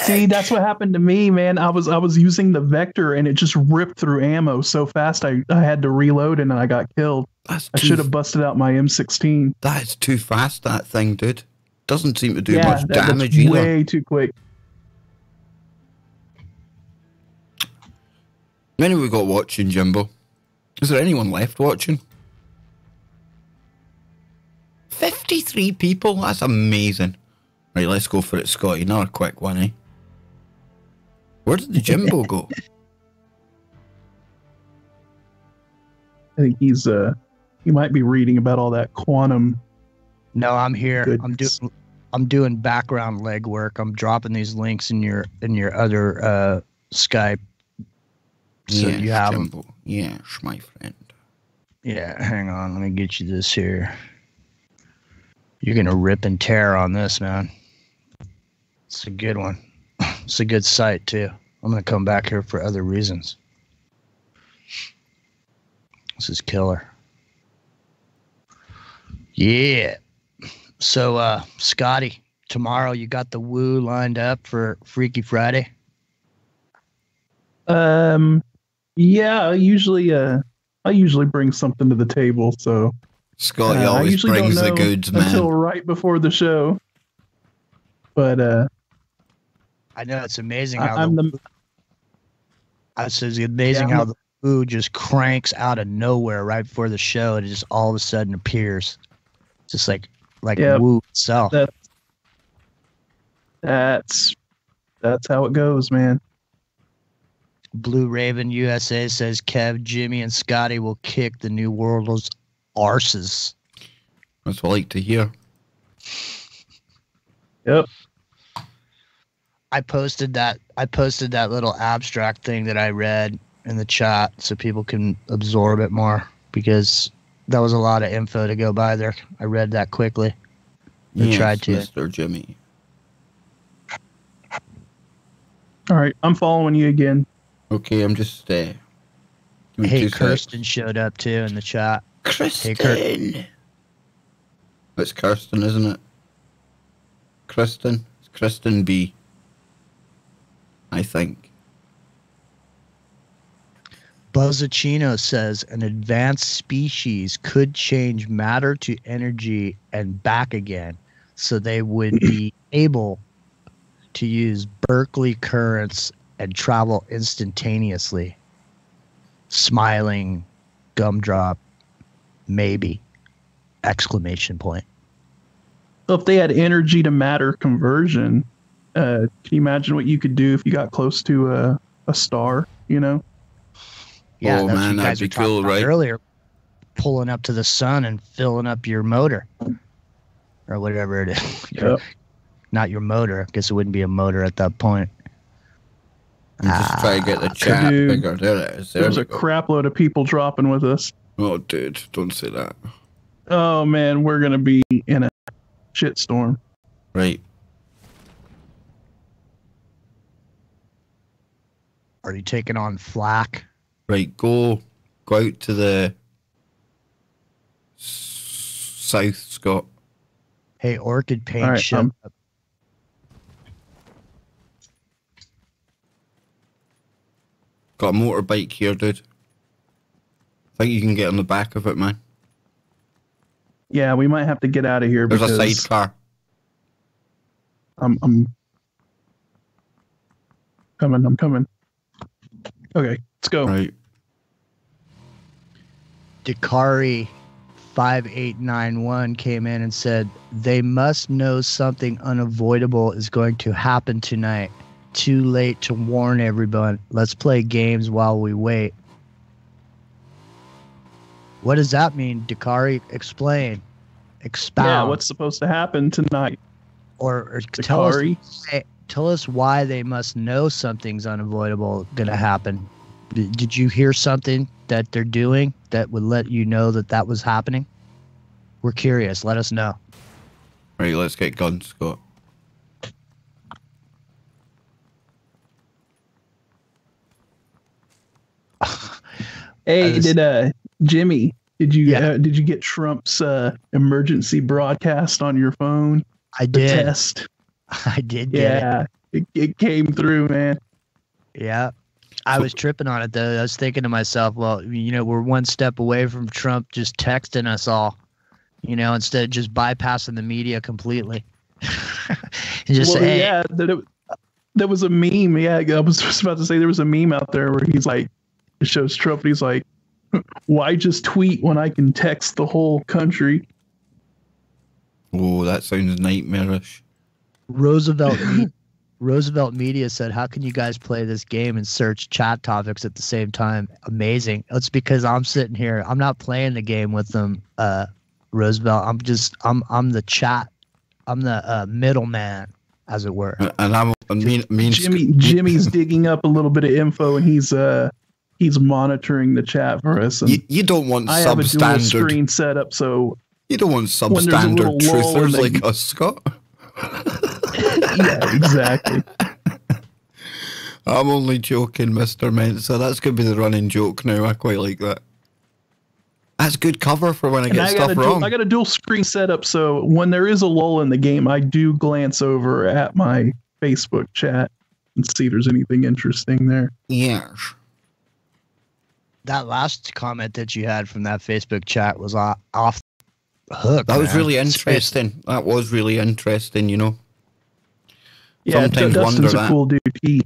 See, that's what happened to me, man. I was using the vector and it just ripped through ammo so fast I had to reload and I got killed. I should have busted out my M16. That is too fast, that thing, dude. Doesn't seem to do much damage either. Way too quick. How many we got watching, Jimbo? Is there anyone left watching? 53 people? That's amazing. Right, let's go for it, Scotty. Another quick one, eh? Where did the Jimbo go? I think he might be reading about all that quantum. No, I'm here. Goodness. I'm doing background legwork. I'm dropping these links in your other Skype. So yes, you have Jimbo. them. Yes, my friend. Yeah, hang on. Let me get you this here. You're gonna rip and tear on this, man. It's a good one. It's a good site too. I'm gonna come back here for other reasons. This is killer. Yeah. So, Scotty, tomorrow you got the woo lined up for Freaky Friday? Yeah, I usually bring something to the table, so Scotty always brings the goods, man. Until right before the show. But I know it's amazing how the woo just cranks out of nowhere right before the show, and it just all of a sudden appears. Just like woo itself. That's how it goes, man. Blue Raven USA says Kev, Jimmy, and Scotty will kick the New World's arses. That's what I like to hear. Yep. I posted that little abstract thing that I read in the chat so people can absorb it more, because that was a lot of info to go by there. I read that quickly. I tried to. Mr. Jimmy. All right, I'm following you again. Okay, I'm just Hey, Kirsten showed up too in the chat. Kristen. Hey, It's Kirsten, isn't it? Kristen? It's Kristen B. I think. Buzzacino says an advanced species could change matter to energy and back again, so they would be able to use Berkeley currents and travel instantaneously. Smiling, gumdrop, maybe, exclamation point. So if they had energy to matter conversion, can you imagine what you could do if you got close to a star, you know? Yeah, oh that's man, what you guys that'd were be talking cool, about right? earlier. Pulling up to the sun and filling up your motor. Or whatever it is. Yep. Not your motor. I guess it wouldn't be a motor at that point. I'm just trying to get the chat Dude, bigger. There it is. There's a crap load of people dropping with us. Oh, dude, don't say that. Oh, man, we're going to be in a shitstorm. Right. Are you taking on flak? Right, go out to the south, Scott. Hey, Orchid Paint, All right, shut up. Got a motorbike here, dude. I think you can get on the back of it, man. Yeah, we might have to get out of here. There's because a sidecar. I'm coming. Okay, let's go. Right. Dakari 5891 came in and said, they must know something unavoidable is going to happen tonight. Too late to warn everyone. Let's play games while we wait. What does that mean, Dakari? Explain. Expound. Yeah, what's supposed to happen tonight? Or Dakari? tell us why they must know something's unavoidable going to happen. Did you hear something that they're doing that would let you know that that was happening? We're curious. Let us know. Right, let's get guns, Scott. Hey, Jimmy? Did you get Trump's emergency broadcast on your phone? I did. The test. I did get it. It came through, man. Yeah. I was tripping on it, though. I was thinking to myself, well, we're one step away from Trump just texting us all, instead of just bypassing the media completely. And just say, hey. Yeah, there was a meme. Yeah, I was just about to say there was a meme out there where he's like, it shows Trump and he's like, why just tweet when I can text the whole country? Oh, that sounds nightmarish. Roosevelt Media said, how can you guys play this game and search chat topics at the same time? Amazing. It's because I'm sitting here. I'm not playing the game with them, Roosevelt. I'm the chat. I'm the middleman, as it were. And Jimmy's digging up a little bit of info and he's monitoring the chat for us. And you don't want I have a dual screen setup, so you don't want substandard truthers like us, Scott. Yeah, exactly. I'm only joking, Mr. Mensa. That's going to be the running joke now. I quite like that. That's good cover for when I get stuff wrong. I got a dual screen setup, so when there is a lull in the game, I do glance over at my Facebook chat and see if there's anything interesting there. Yes. That last comment that you had from that Facebook chat was off the hook. That was really interesting. That was really interesting, Yeah, Sometimes Dustin's wonder a cool dude.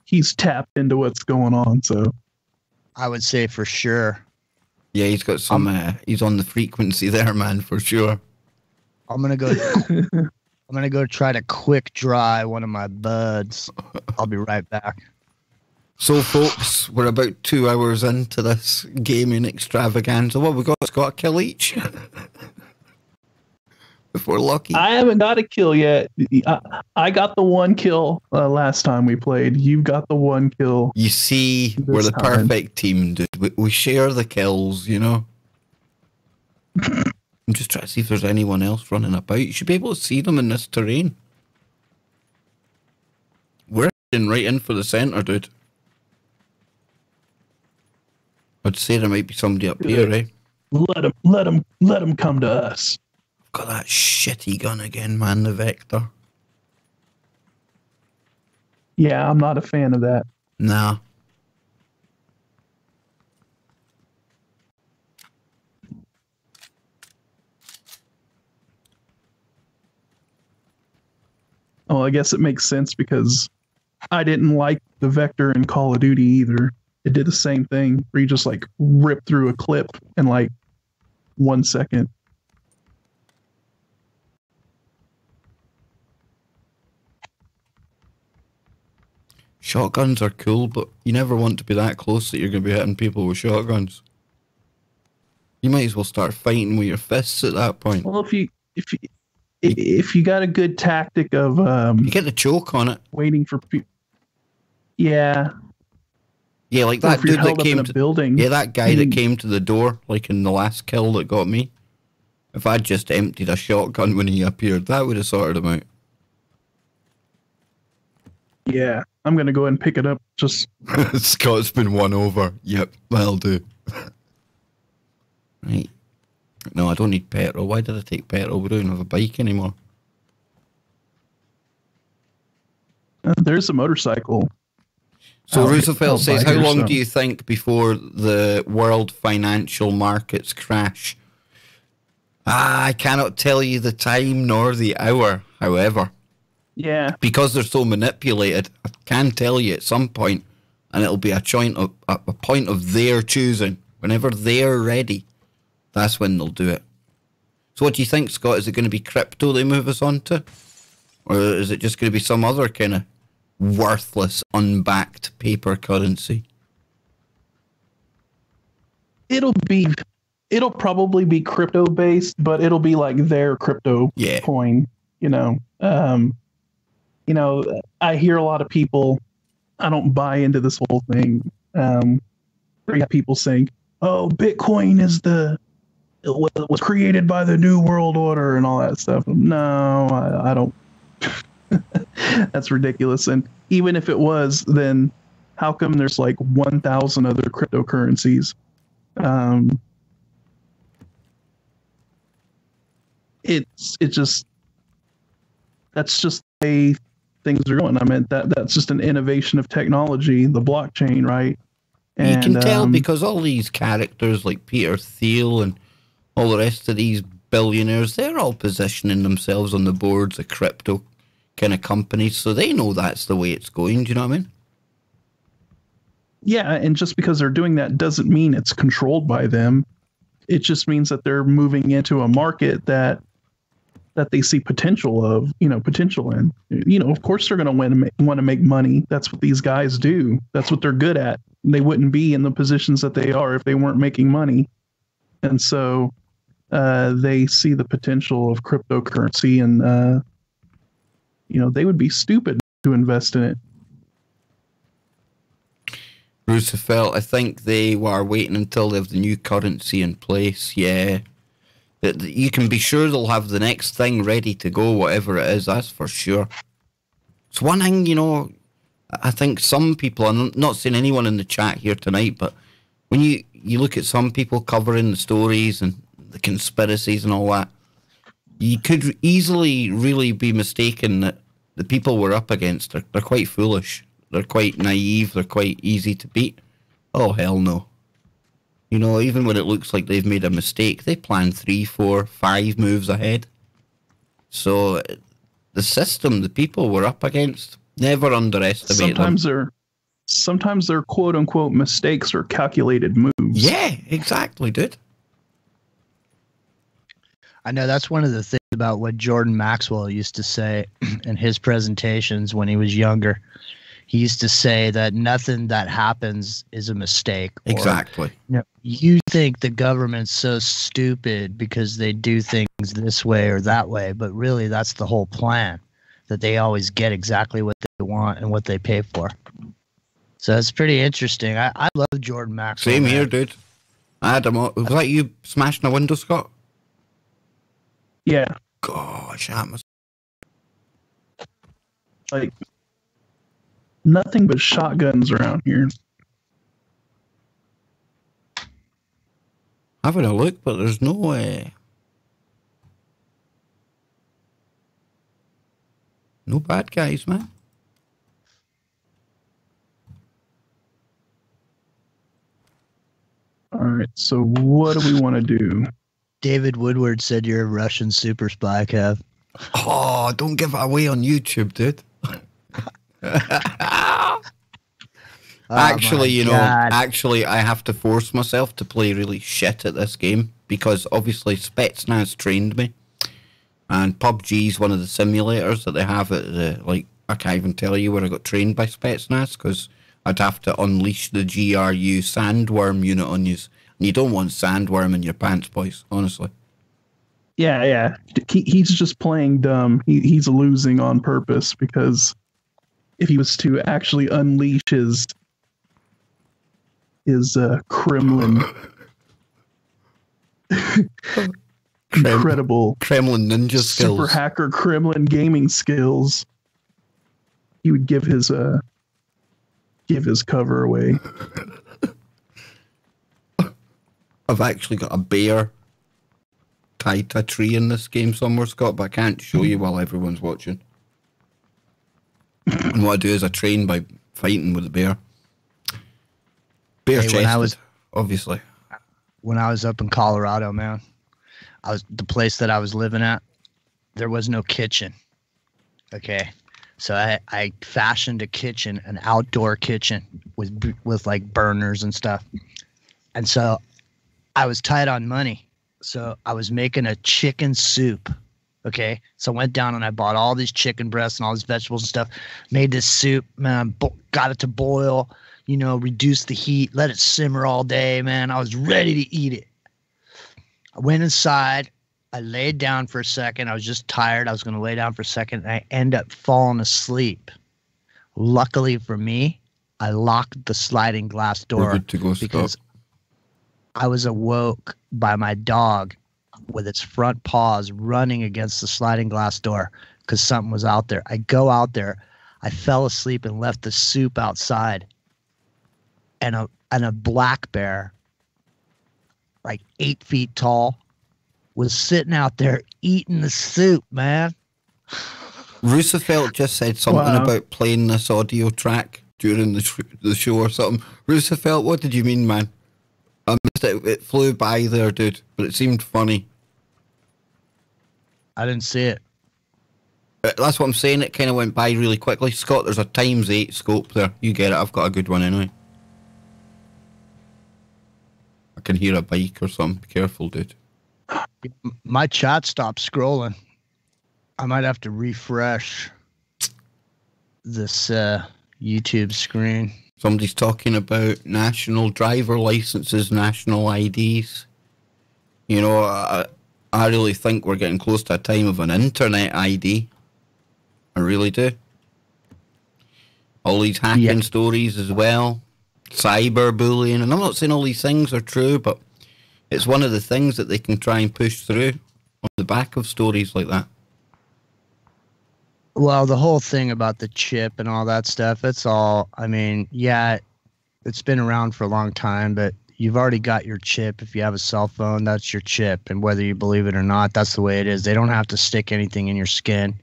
He's tapped into what's going on, so I would say for sure. Yeah, he's got some. He's on the frequency there, man, for sure. I'm gonna go. I'm gonna go try to quick dry one of my buds. I'll be right back. So, folks, we're about 2 hours into this gaming extravaganza. What we got? Scott, a kill each before lucky. I haven't got a kill yet. I got the one kill last time we played. You got the one kill. You see, we're the perfect team, dude. We share the kills, I'm just trying to see if there's anyone else running about. You should be able to see them in this terrain. We're heading right in for the center, dude. I'd say there might be somebody up here, eh? Let him come to us. Got that shitty gun again, man, the Vector. Yeah, I'm not a fan of that. Nah. Oh, I guess it makes sense because I didn't like the Vector in Call of Duty either. It did the same thing where you just like rip through a clip in like 1 second. Shotguns are cool, but you never want to be that close that you're going to be hitting people with shotguns. You might as well start fighting with your fists at that point. Well, if you got a good tactic of you get the choke on it, waiting for people. Yeah. Yeah, like that dude that came to building. Yeah, that guy that came to the door, like in the last kill that got me. If I'd just emptied a shotgun when he appeared, that would have sorted him out. Yeah, I'm gonna go ahead and pick it up. Just Scott's been won over. Yep, that'll do. Right. No, I don't need petrol. Why did I take petrol? We don't even have a bike anymore. There's a motorcycle. So Roosevelt says, how long do you think before the world financial markets crash? I cannot tell you the time nor the hour, however. Yeah. Because they're so manipulated, I can tell you at some point, and it'll be a point of their choosing. Whenever they're ready, that's when they'll do it. So what do you think, Scott? Is it going to be crypto they move us on to? Or is it just going to be some other kind of worthless, unbacked paper currency? It'll probably be crypto based, but it'll be like their crypto coin, you know. I hear a lot of people, I don't buy into this whole thing. We have people saying, oh, Bitcoin is was created by the New World Order and all that stuff. No, I don't. That's ridiculous. And even if it was, then how come there's like 1,000 other cryptocurrencies? That's just the way things are going. I mean, that's just an innovation of technology, the blockchain, right? And, you can tell because all these characters like Peter Thiel and all the rest of these billionaires, they're all positioning themselves on the boards of crypto kind of companies, so they know that's the way it's going. Do you know what I mean? Yeah, and just because they're doing that doesn't mean it's controlled by them. It just means that they're moving into a market that they see potential in. Of course they're going to want to make money. That's what these guys do. That's what they're good at. They wouldn't be in the positions that they are if they weren't making money. And so they see the potential of cryptocurrency, and they would be stupid to invest in it. Roosevelt, I think they were waiting until they have the new currency in place. Yeah. You can be sure they'll have the next thing ready to go, whatever it is, that's for sure. It's one thing, I think some people, I'm not saying anyone in the chat here tonight, but when you look at some people covering the stories and the conspiracies and all that, you could easily really be mistaken that the people we're up against, they're quite foolish. They're quite naive. They're quite easy to beat. Oh, hell no. Even when it looks like they've made a mistake, they plan 3, 4, 5 moves ahead. So the system, the people we're up against, never underestimate them. Sometimes their quote unquote mistakes are calculated moves. Yeah, exactly, dude. I know that's one of the things about what Jordan Maxwell used to say in his presentations when he was younger. He used to say that nothing that happens is a mistake. Exactly. You think the government's so stupid because they do things this way or that way, but really that's the whole plan, that they always get exactly what they want and what they pay for. So it's pretty interesting. I love Jordan Maxwell. Same here, dude. I had him. Was that you smashing a window, Scott? Yeah. Gosh, that must... Like... nothing but shotguns around here. Having a look, but there's no way. No bad guys, man. All right, so what do we want to do? David Woodward said you're a Russian super spy, Kev. Oh, don't give it away on YouTube, dude. Actually, I have to force myself to play really shit at this game because obviously Spetsnaz trained me. And PUBG is one of the simulators that they have at the, like, I can't even tell you where I got trained by Spetsnaz because I'd have to unleash the GRU sandworm unit on you. And you don't want sandworm in your pants, boys, honestly. Yeah. He's just playing dumb. He's losing on purpose because if he was to actually unleash his Kremlin incredible Kremlin ninja skills, super hacker Kremlin gaming skills, he would give his cover away. I've actually got a bear tied to a tree in this game somewhere, Scott, but I can't show you while everyone's watching. And what I do is I train by fighting with the bear. Bear chested, obviously. When I was up in Colorado, man, the place that I was living at, there was no kitchen. Okay, so I fashioned a kitchen, an outdoor kitchen with like burners and stuff, and so I was tight on money, so I was making a chicken soup. Okay, so I went down and I bought all these chicken breasts and all these vegetables and stuff, made this soup, man, got it to boil, reduced the heat, let it simmer all day, man. I was ready to eat it. I went inside, I laid down for a second. I was just tired. I was going to lay down for a second, and I end up falling asleep. Luckily for me, I locked the sliding glass door because I was awoke by my dog with its front paws running against the sliding glass door because something was out there. I go out there. I fell asleep and left the soup outside. And a black bear, like 8 feet tall, was sitting out there eating the soup, man. Roosevelt just said something about playing this audio track during the show or something. Roosevelt, what did you mean, man? I missed it. It flew by there, dude, but it seemed funny. I didn't see it. That's what I'm saying. It kind of went by really quickly. Scott, there's a ×8 scope there. You get it. I've got a good one anyway. I can hear a bike or something. Be careful, dude. My chat stopped scrolling. I might have to refresh this YouTube screen. Somebody's talking about national driver licenses, national IDs. I really think we're getting close to a time of an internet ID. I really do. All these hacking stories as well. Cyberbullying. And I'm not saying all these things are true, but it's one of the things that they can try and push through on the back of stories like that. Well, the whole thing about the chip and all that stuff, it's all, it's been around for a long time, but you've already got your chip. If you have a cell phone, that's your chip. And whether you believe it or not, that's the way it is. They don't have to stick anything in your skin.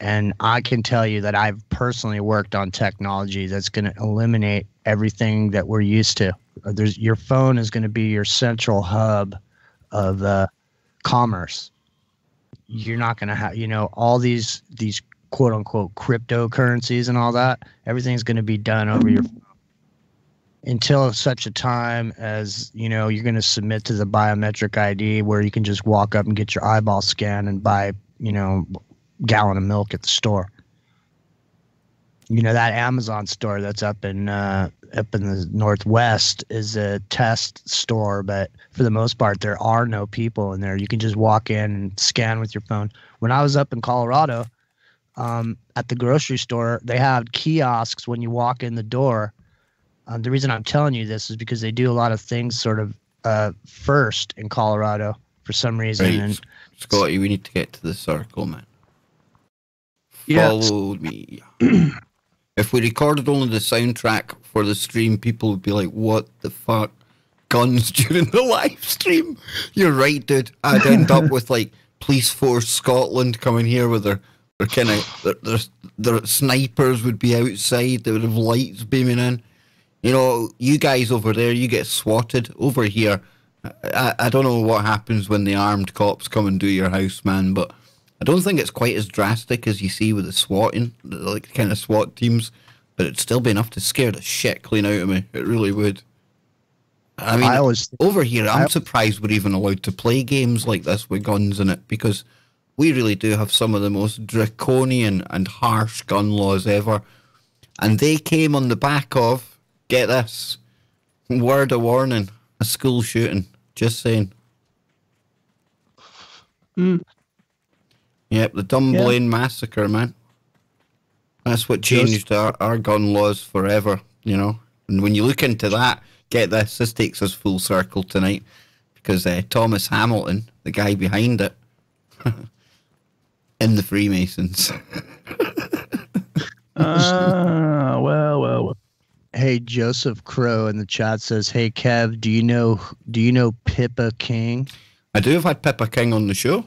And I can tell you that I've personally worked on technology that's going to eliminate everything that we're used to. Your phone is going to be your central hub of commerce. You're not going to have, all these quote unquote cryptocurrencies and all that. Everything's going to be done over your phone until such a time as, you're going to submit to the biometric ID where you can just walk up and get your eyeball scanned and buy, gallon of milk at the store. That Amazon store that's up in the Northwest is a test store, but for the most part, there are no people in there. You can just walk in and scan with your phone. When I was up in Colorado, at the grocery store, they have kiosks when you walk in the door. The reason I'm telling you this is because they do a lot of things sort of first in Colorado for some reason. Right. And Scotty, we need to get to the circle, man. Follow me. If we recorded only the soundtrack for the stream, people would be like, what the fuck? Guns during the live stream? You're right, dude. I'd end up with like Police Force Scotland coming here with their snipers would be outside. They would have lights beaming in. You guys over there, you get swatted. Over here, I don't know what happens when the armed cops come and do your house, man, but I don't think it's quite as drastic as you see with the swatting, like kind of SWAT teams, but it'd still be enough to scare the shit clean out of me. It really would. I mean, over here, I'm surprised we're even allowed to play games like this with guns in it, because we really do have some of the most draconian and harsh gun laws ever. And they came on the back of, get this, word of warning, a school shooting. Just saying. Yep, the Dunblane massacre, man. That's what changed our gun laws forever, you know. And when you look into that, get this takes us full circle tonight, because Thomas Hamilton, the guy behind it, in the Freemasons. Well. Hey, Joseph Crow in the chat says, "Hey Kev, do you know Pippa King?" I do have had Pippa King on the show.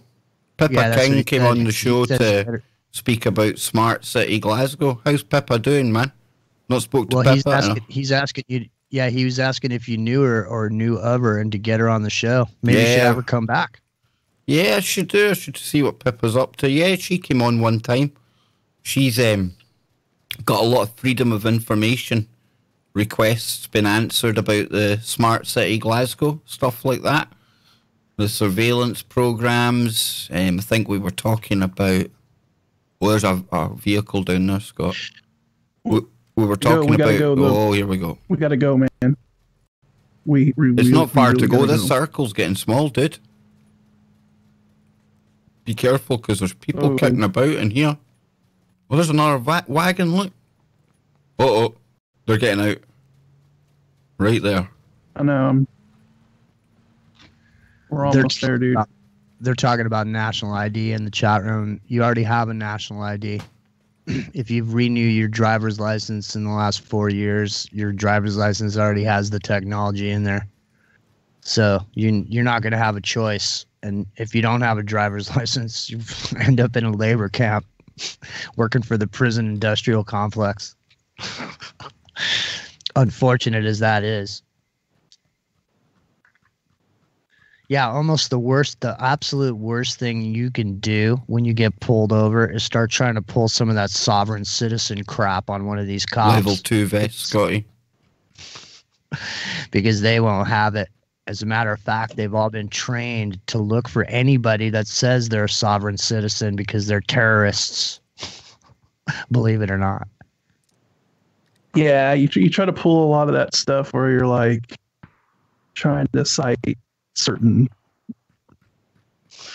Pippa King came on the show to speak about Smart City Glasgow. How's Pippa doing, man? Not spoke to Pippa. He's asking you. Yeah, he was asking if you knew her or knew of her, and to get her on the show. Maybe she should have her come back. Yeah, I should do. I should see what Pippa's up to. Yeah, she came on one time. She's got a lot of freedom of information requests been answered about the Smart City Glasgow, stuff like that. The surveillance programs. I think we were talking about. Well, there's a vehicle down there, Scott. We were talking about. Oh, here we go. We gotta go, man. It's not far to go. This circle's getting small, dude. Be careful, because there's people kicking about in here. Well, there's another wagon. Look. Oh, they're getting out. Right there. I know. We're almost there, dude. They're talking about national ID in the chat room. You already have a national ID. If you've renewed your driver's license in the last 4 years, your driver's license already has the technology in there. So you're not going to have a choice. And if you don't have a driver's license, you end up in a labor camp working for the prison industrial complex. Unfortunate as that is. Yeah, almost the absolute worst thing you can do when you get pulled over is start trying to pull some of that sovereign citizen crap on one of these cops. Level 2 vest, Scotty. Because they won't have it. As a matter of fact, they've all been trained to look for anybody that says they're a sovereign citizen because they're terrorists. Believe it or not. Yeah, you try to pull a lot of that stuff where you're like trying to cite certain.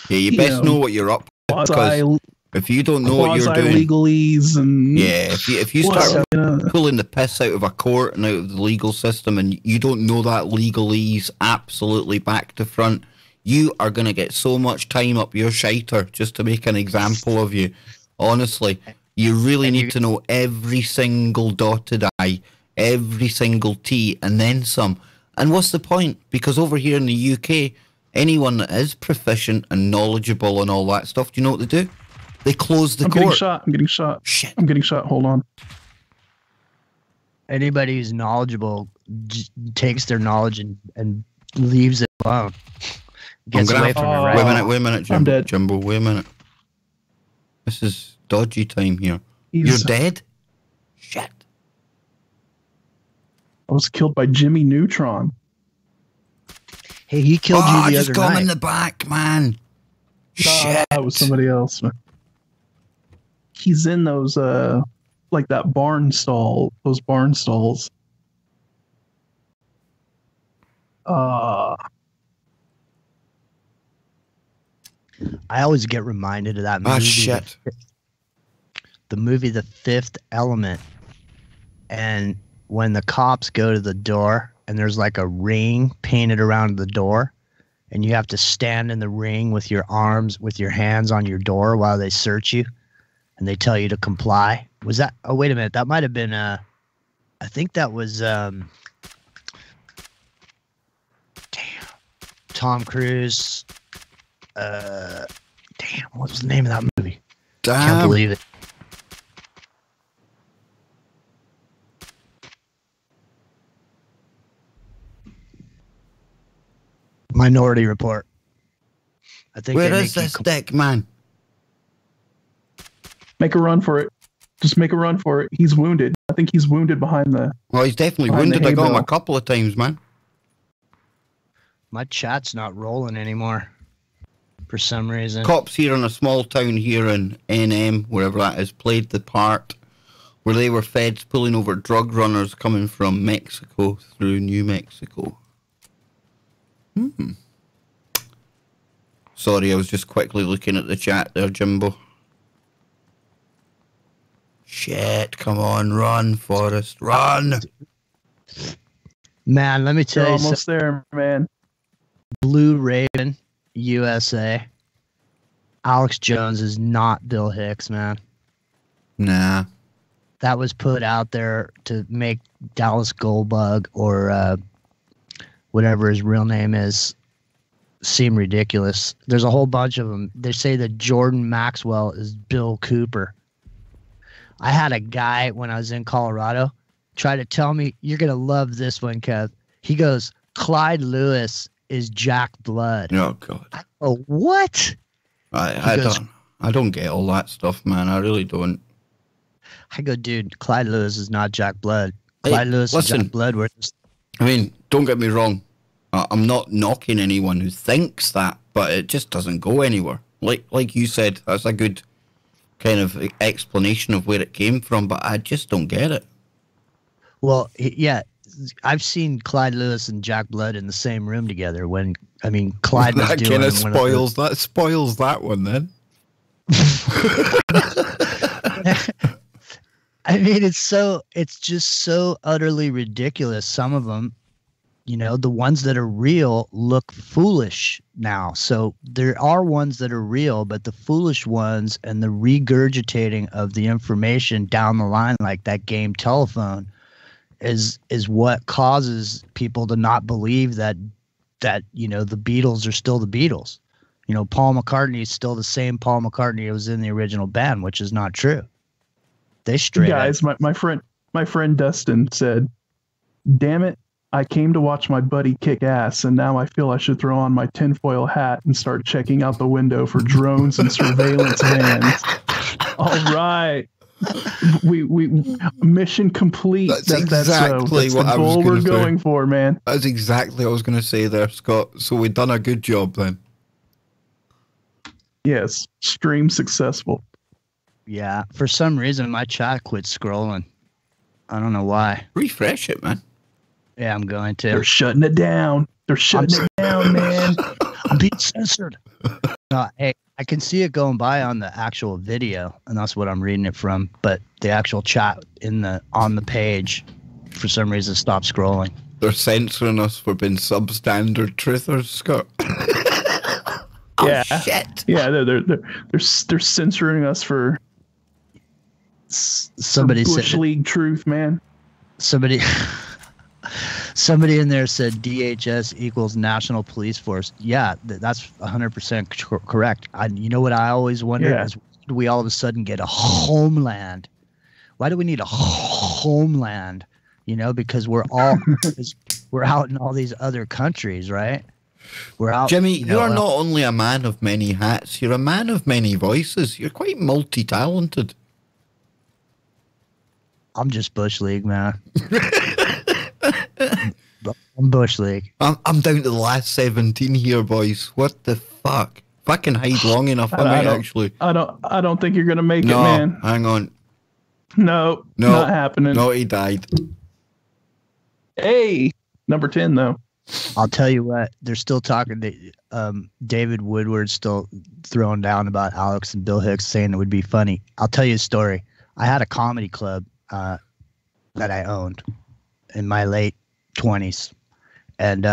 Yeah, you best know what you're up to, because if you don't know what you're doing, legalese and if you start pulling the piss out of a court and out of the legal system, and you don't know that legalese absolutely back to front, you are going to get so much time up your shiter just to make an example of you. Honestly, you really need to know every single dotted I, every single T, and then some. And what's the point? Because over here in the UK, anyone that is proficient and knowledgeable and all that stuff, do you know what they do? They close the court. I'm getting shot. Shit. I'm getting shot. Hold on. Anybody who's knowledgeable takes their knowledge and leaves it alone. Gets away from it, right? Wait a minute, Jimbo. I'm dead. Jimbo, wait a minute. This is dodgy time here. You're dead? Shit. I was killed by Jimmy Neutron. Hey, he killed you the other night. Just got him in the back, man. Shit. That was somebody else. He's in those, like that barn stall, those barn stalls. I always get reminded of that movie. Ah, shit. The movie The Fifth Element. And when the cops go to the door and there's like a ring painted around the door, and you have to stand in the ring with your arms, with your hands on your door while they search you, and they tell you to comply. Was that? Oh, wait a minute. That might have been. I think that was. Damn. Tom Cruise. Damn. What was the name of that movie? Damn. I can't believe it. Minority Report. I think. Where is this dick, man? Make a run for it. Just make a run for it. He's wounded. I think he's wounded behind the... Well, he's definitely wounded. I got him a couple of times, man. My chat's not rolling anymore for some reason. Cops here in a small town here in NM, wherever that is, played the part where they were feds pulling over drug runners coming from Mexico through New Mexico. Sorry, I was just quickly looking at the chat there, Jimbo. Shit, come on, run, Forrest, run! Man, let me tell you almost there, man. Blue Raven, USA. Alex Jones is not Bill Hicks, man. Nah. That was put out there to make Dallas Goldbug or whatever his real name is seem ridiculous. There's a whole bunch of them. They say that Jordan Maxwell is Bill Cooper. I had a guy when I was in Colorado try to tell me, you're going to love this one, Kev. He goes, Clyde Lewis is Jack Blood. Oh, God. Oh, what? I don't get all that stuff, man. I really don't. I go, dude, Clyde Lewis is not Jack Blood. Clyde Lewis is Jack Blood. I mean, don't get me wrong. I'm not knocking anyone who thinks that, but it just doesn't go anywhere. Like you said, that's a good kind of explanation of where it came from, but I just don't get it. Well, yeah, I've seen Clyde Lewis and Jack Blood in the same room together. When Clyde was doing that spoils that one then. I mean, it's just so utterly ridiculous. Some of them, the ones that are real look foolish now. So there are ones that are real, but the foolish ones and the regurgitating of the information down the line, like that game Telephone, is what causes people to not believe that the Beatles are still the Beatles. Paul McCartney is still the same Paul McCartney who was in the original band, which is not true. They straight guys, my friend Dustin said, "Damn it, I came to watch my buddy kick ass, and now I feel I should throw on my tinfoil hat and start checking out the window for drones and surveillance vans." All right. We mission complete. That's exactly what the I was goal we're say. going for, man. That's exactly what I was going to say there, Scott. So we've done a good job then. Yes, stream successful. Yeah, for some reason my chat quit scrolling. I don't know why. Refresh it, man. Yeah, I'm going to. They're shutting it down. They're shutting it down, man. I'm being censored. Hey, I can see it going by on the actual video, and that's what I'm reading it from. But the actual chat on the page, for some reason, stopped scrolling. They're censoring us for being substandard truthers, Scott. Yeah. Oh, shit. Yeah, they're censoring us for somebody Bush said League truth, man. Somebody in there said DHS equals National Police Force. Yeah, that's 100% correct. You know what I always wonder is, why do we all of a sudden get a homeland? Why do we need a homeland? Because we're out in all these other countries, right? We're out. Jimmy, you're not only a man of many hats, you're a man of many voices. You're quite multi-talented. I'm just Bush League, man. I'm Bush League. I'm down to the last 17 here, boys. What the fuck? If I can hide long enough, I might actually. I don't think you're gonna make it, man. Hang on. No, not happening. No, he died. Hey, number 10 though. I'll tell you what, they're still talking. David Woodward's still throwing down about Alex and Bill Hicks, saying it would be funny. I'll tell you a story. I had a comedy club that I owned in my late 20s, and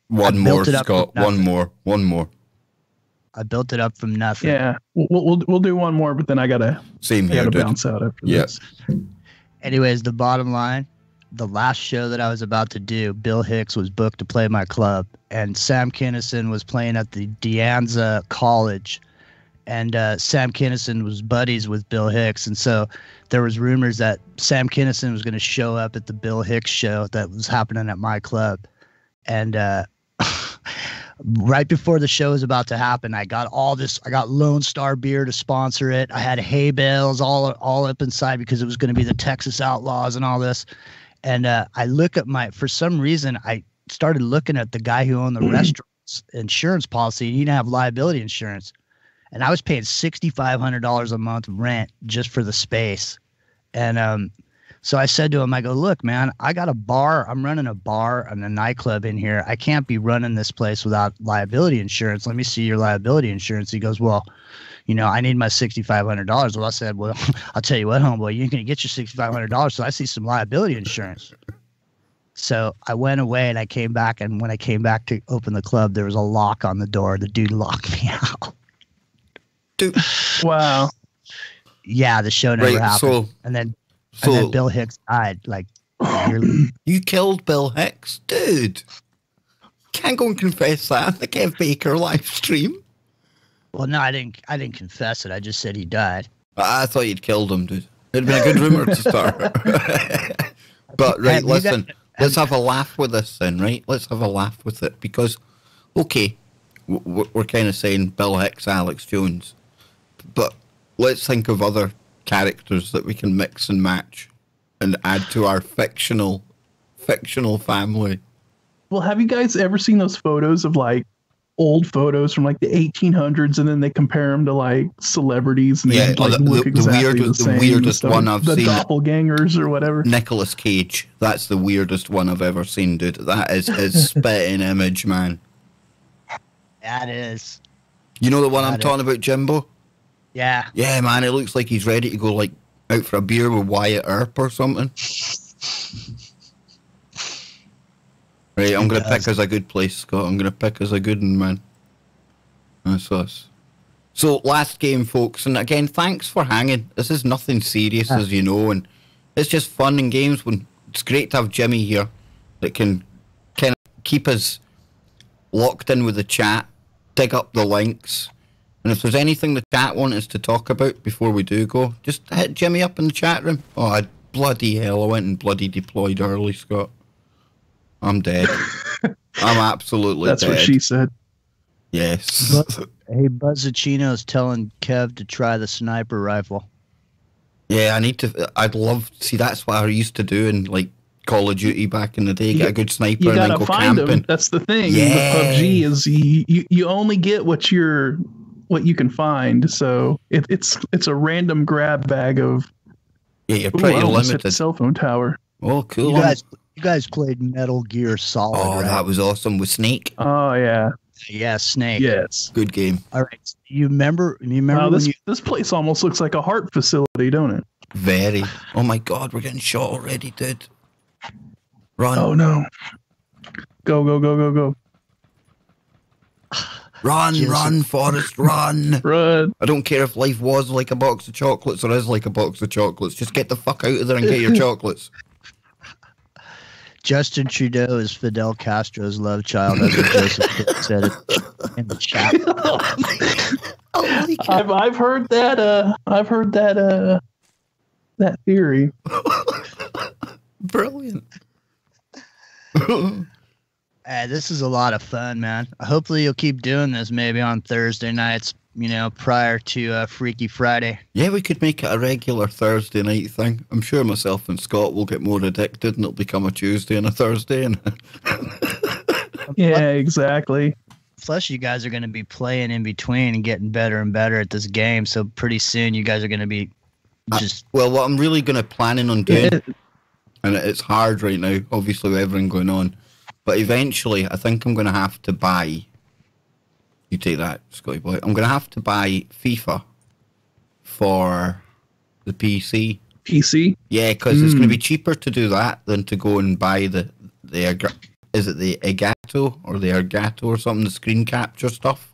one more, Scott. One more. I built it up from nothing. Yeah, we'll do one more, but then I gotta bounce out after this. Anyways, the bottom line. The last show that I was about to do, Bill Hicks was booked to play my club, and Sam Kinison was playing at the De Anza College, and Sam Kinison was buddies with Bill Hicks, and so there was rumors that Sam Kinison was going to show up at the Bill Hicks show that was happening at my club, and right before the show was about to happen, I got all this. I got Lone Star Beer to sponsor it. I had hay bales all up inside because it was going to be the Texas Outlaws and all this. And I look at for some reason, I started looking at the guy who owned the restaurant's insurance policy. He didn't have liability insurance. And I was paying $6,500 a month rent just for the space. And so I said to him, I go, look, man, I got a bar. I'm running a bar and a nightclub in here. I can't be running this place without liability insurance. Let me see your liability insurance. He goes, well, you know, I need my $6,500. Well, I said, well, I'll tell you what, homeboy, you ain't going to get your $6,500. So I see some liability insurance. So I went away and I came back. And when I came back to open the club, there was a lock on the door. The dude locked me out. Dude. Wow. Yeah, the show never happened. And then Bill Hicks died. Like, you killed Bill Hicks, dude. Can't go and confess that on the Kev Baker live stream. Well, no, I didn't confess it. I just said he died. I thought you'd killed him, dude. It'd been a good rumor to start. But right, listen, let's have a laugh with this then, right? Let's have a laugh with it because, okay, we're kind of saying Bill Hicks, Alex Jones. But let's think of other characters that we can mix and match and add to our fictional family. Well, have you guys ever seen those photos of like old photos from like the 1800s and then they compare them to like celebrities and they like look exactly the weirdest one I've seen. The doppelgangers or whatever. Nicolas Cage. That's the weirdest one I've ever seen, dude. That is his spitting image, man. That is. You know the one I'm talking about, Jimbo? Yeah. Yeah, man, it looks like he's ready to go like out for a beer with Wyatt Earp or something. Right, I'm going to pick us a good place, Scott. I'm going to pick us a good one, man. That's us. So, last game, folks. And again, thanks for hanging. This is nothing serious, as you know. And it's just fun and games. It's great to have Jimmy here that can kind of keep us locked in with the chat, dig up the links. And if there's anything the chat want us to talk about before we do go, just hit Jimmy up in the chat room. Oh, bloody hell, I went and bloody deployed early, Scott. I'm dead. I'm absolutely dead. That's what she said. Yes. Hey, Buzzacino's telling Kev to try the sniper rifle. Yeah, I'd love to see. That's what I used to do in like Call of Duty back in the day. Get a good sniper and then go camping. Them. That's the thing. Yeah. The PUBG is you only get what you can find. So it's a random grab bag of. Yeah, you're pretty limited. The cell phone tower. Oh, cool. You guys played Metal Gear Solid, right? That was awesome with Snake. Oh, yeah. Yeah, Snake. Yes. Good game. All right. You remember wow, this place almost looks like a heart facility, don't it? Very. Oh, my God. We're getting shot already, dude. Run. Oh, no. Go. Run, Forrest, run. Run. I don't care if life was like a box of chocolates or is like a box of chocolates. Just get the fuck out of there and get your chocolates. Justin Trudeau is Fidel Castro's love child, as Joseph said it in the chat. I've heard that. I've heard that. That theory. Brilliant. This is a lot of fun, man. Hopefully, you'll keep doing this maybe on Thursday nights. You know, prior to Freaky Friday. Yeah, we could make it a regular Thursday night thing. I'm sure myself and Scott will get more addicted and it'll become a Tuesday and a Thursday. And yeah, exactly. Plus, you guys are going to be playing in between and getting better and better at this game. So pretty soon, you guys are going to be just... well, what I'm really planning on doing, and it's hard right now, obviously with everything going on, but eventually I think I'm going to have to buy... You take that, Scotty boy. I'm going to have to buy FIFA for the PC. PC? Yeah, because it's going to be cheaper to do that than to go and buy is it the Elgato or the Elgato or something, the screen capture stuff.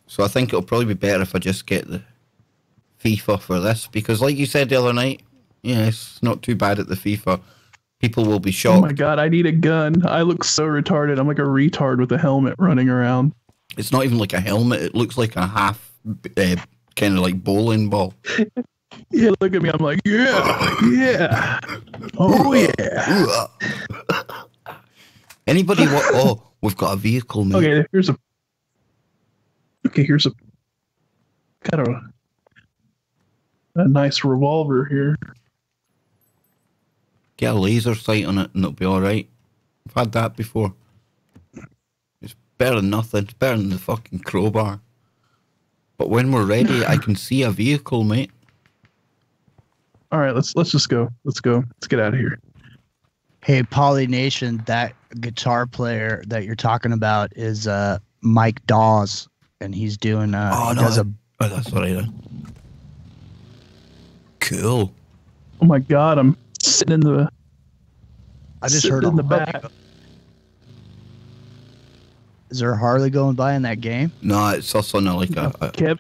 So I think it'll probably be better if I just get the FIFA for this. Because like you said the other night, yeah, it's not too bad at the FIFA. People will be shocked. Oh my God, I need a gun. I look so retarded. I'm like a retard with a helmet running around. It's not even like a helmet. It looks like a half kind of like bowling ball. Yeah, look at me. I'm like, yeah. Oh, yeah. Anybody We've got a vehicle, mate. Okay, here's a kind of a nice revolver here. Get a laser sight on it and it'll be alright. I've had that before. It's better than nothing. It's better than the fucking crowbar. But when we're ready, I can see a vehicle, mate. All right, let's just go. Let's go. Let's get out of here. Hey, Polynation, that guitar player that you're talking about is Mike Dawes, and he's doing that's all right then. Cool. Oh my god, I'm sitting in the I just heard in the back. Is there a Harley going by in that game? No, it's also not like a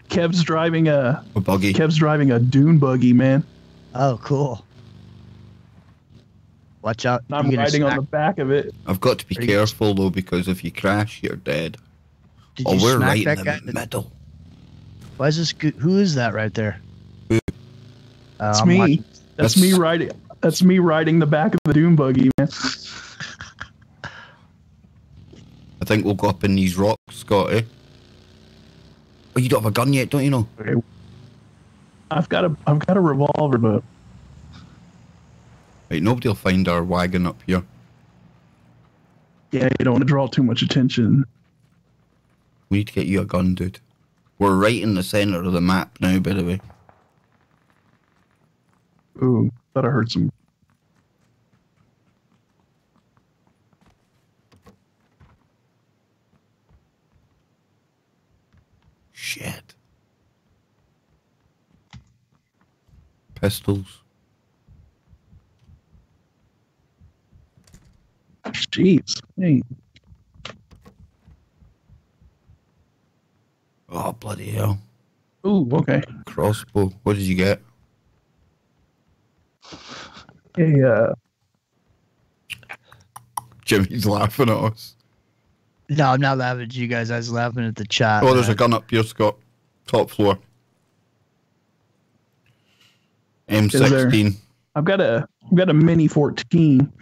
Kev's driving a buggy. Kev's driving a dune buggy, man. Oh, cool. Watch out. I'm riding on the back of it. I've got to be careful though, because if you crash, you're dead. Did you we're smack right that in guy? the middle. Why is this? Who is that right there? Who? That's me. That's me riding. That's me riding the back of the dune buggy, man. I think we'll go up in these rocks, Scotty. Oh, you don't have a gun yet, don't you know? Okay. I've got a revolver, but Right, nobody will find our wagon up here. yeah, you don't want to draw too much attention. We need to get you a gun, dude. We're right in the center of the map now, by the way. Ooh, thought I heard some. Shit. Pistols. Jeez, hey. Oh, bloody hell. Ooh, okay. Crossbow. What did you get? Hey, Jimmy's laughing at us. No, I'm not laughing at you guys. I was laughing at the chat. Oh, there's a gun up here, Scott. Top floor. M16. I've got a mini 14,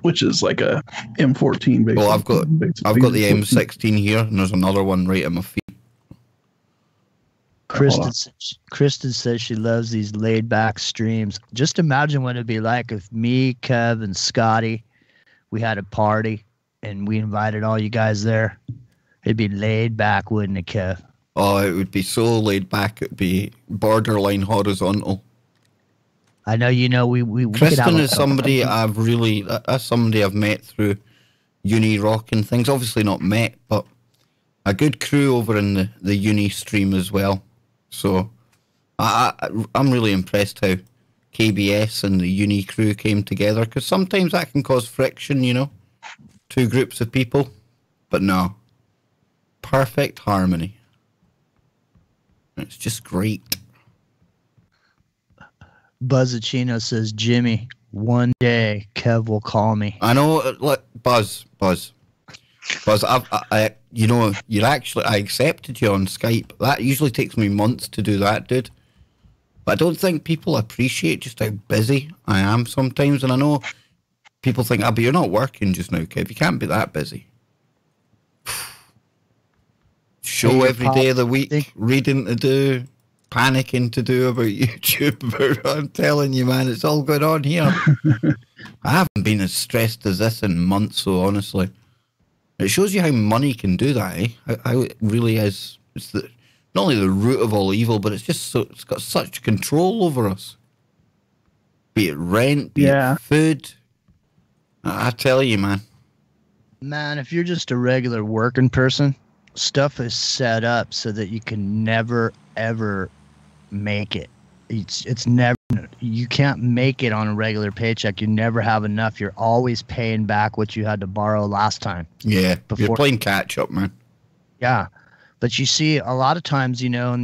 which is like a M14 basically. Well, I've got the M16 here, and there's another one right at my feet. Kristen says she loves these laid back streams. Just imagine what it'd be like if me, Kev, and Scotty, we had a party and we invited all you guys there. It'd be laid back, wouldn't it, Kev? Oh, it would be so laid back. It'd be borderline horizontal. I know, we Kristen is somebody that's somebody I've met through uni rock and things. Obviously not met, but a good crew over in the uni stream as well. So I'm really impressed how KBS and the uni crew came together, because sometimes that can cause friction, two groups of people. But no, perfect harmony. It's just great. Buzzacino says, Jimmy, one day Kev will call me. I know, look, Buzz, I accepted you on Skype. That usually takes me months to do that, dude. But I don't think people appreciate just how busy I am sometimes. And I know people think, but you're not working just now, Kev. You can't be that busy. Show every day of the week, reading to do, panicking to do about YouTube. I'm telling you, man, it's all going on here. I haven't been as stressed as this in months, so honestly. It shows you how money can do that, eh? How it really is. It's not only the root of all evil, but it's got such control over us. Be it rent, be it food. I tell you, man. Man, if you're just a regular working person, stuff is set up so that you can never, ever make it. It's never, you can't make it on a regular paycheck. You never have enough. You're always paying back what you had to borrow last time. Yeah, you're playing catch up, man. Yeah, but you see a lot of times, in a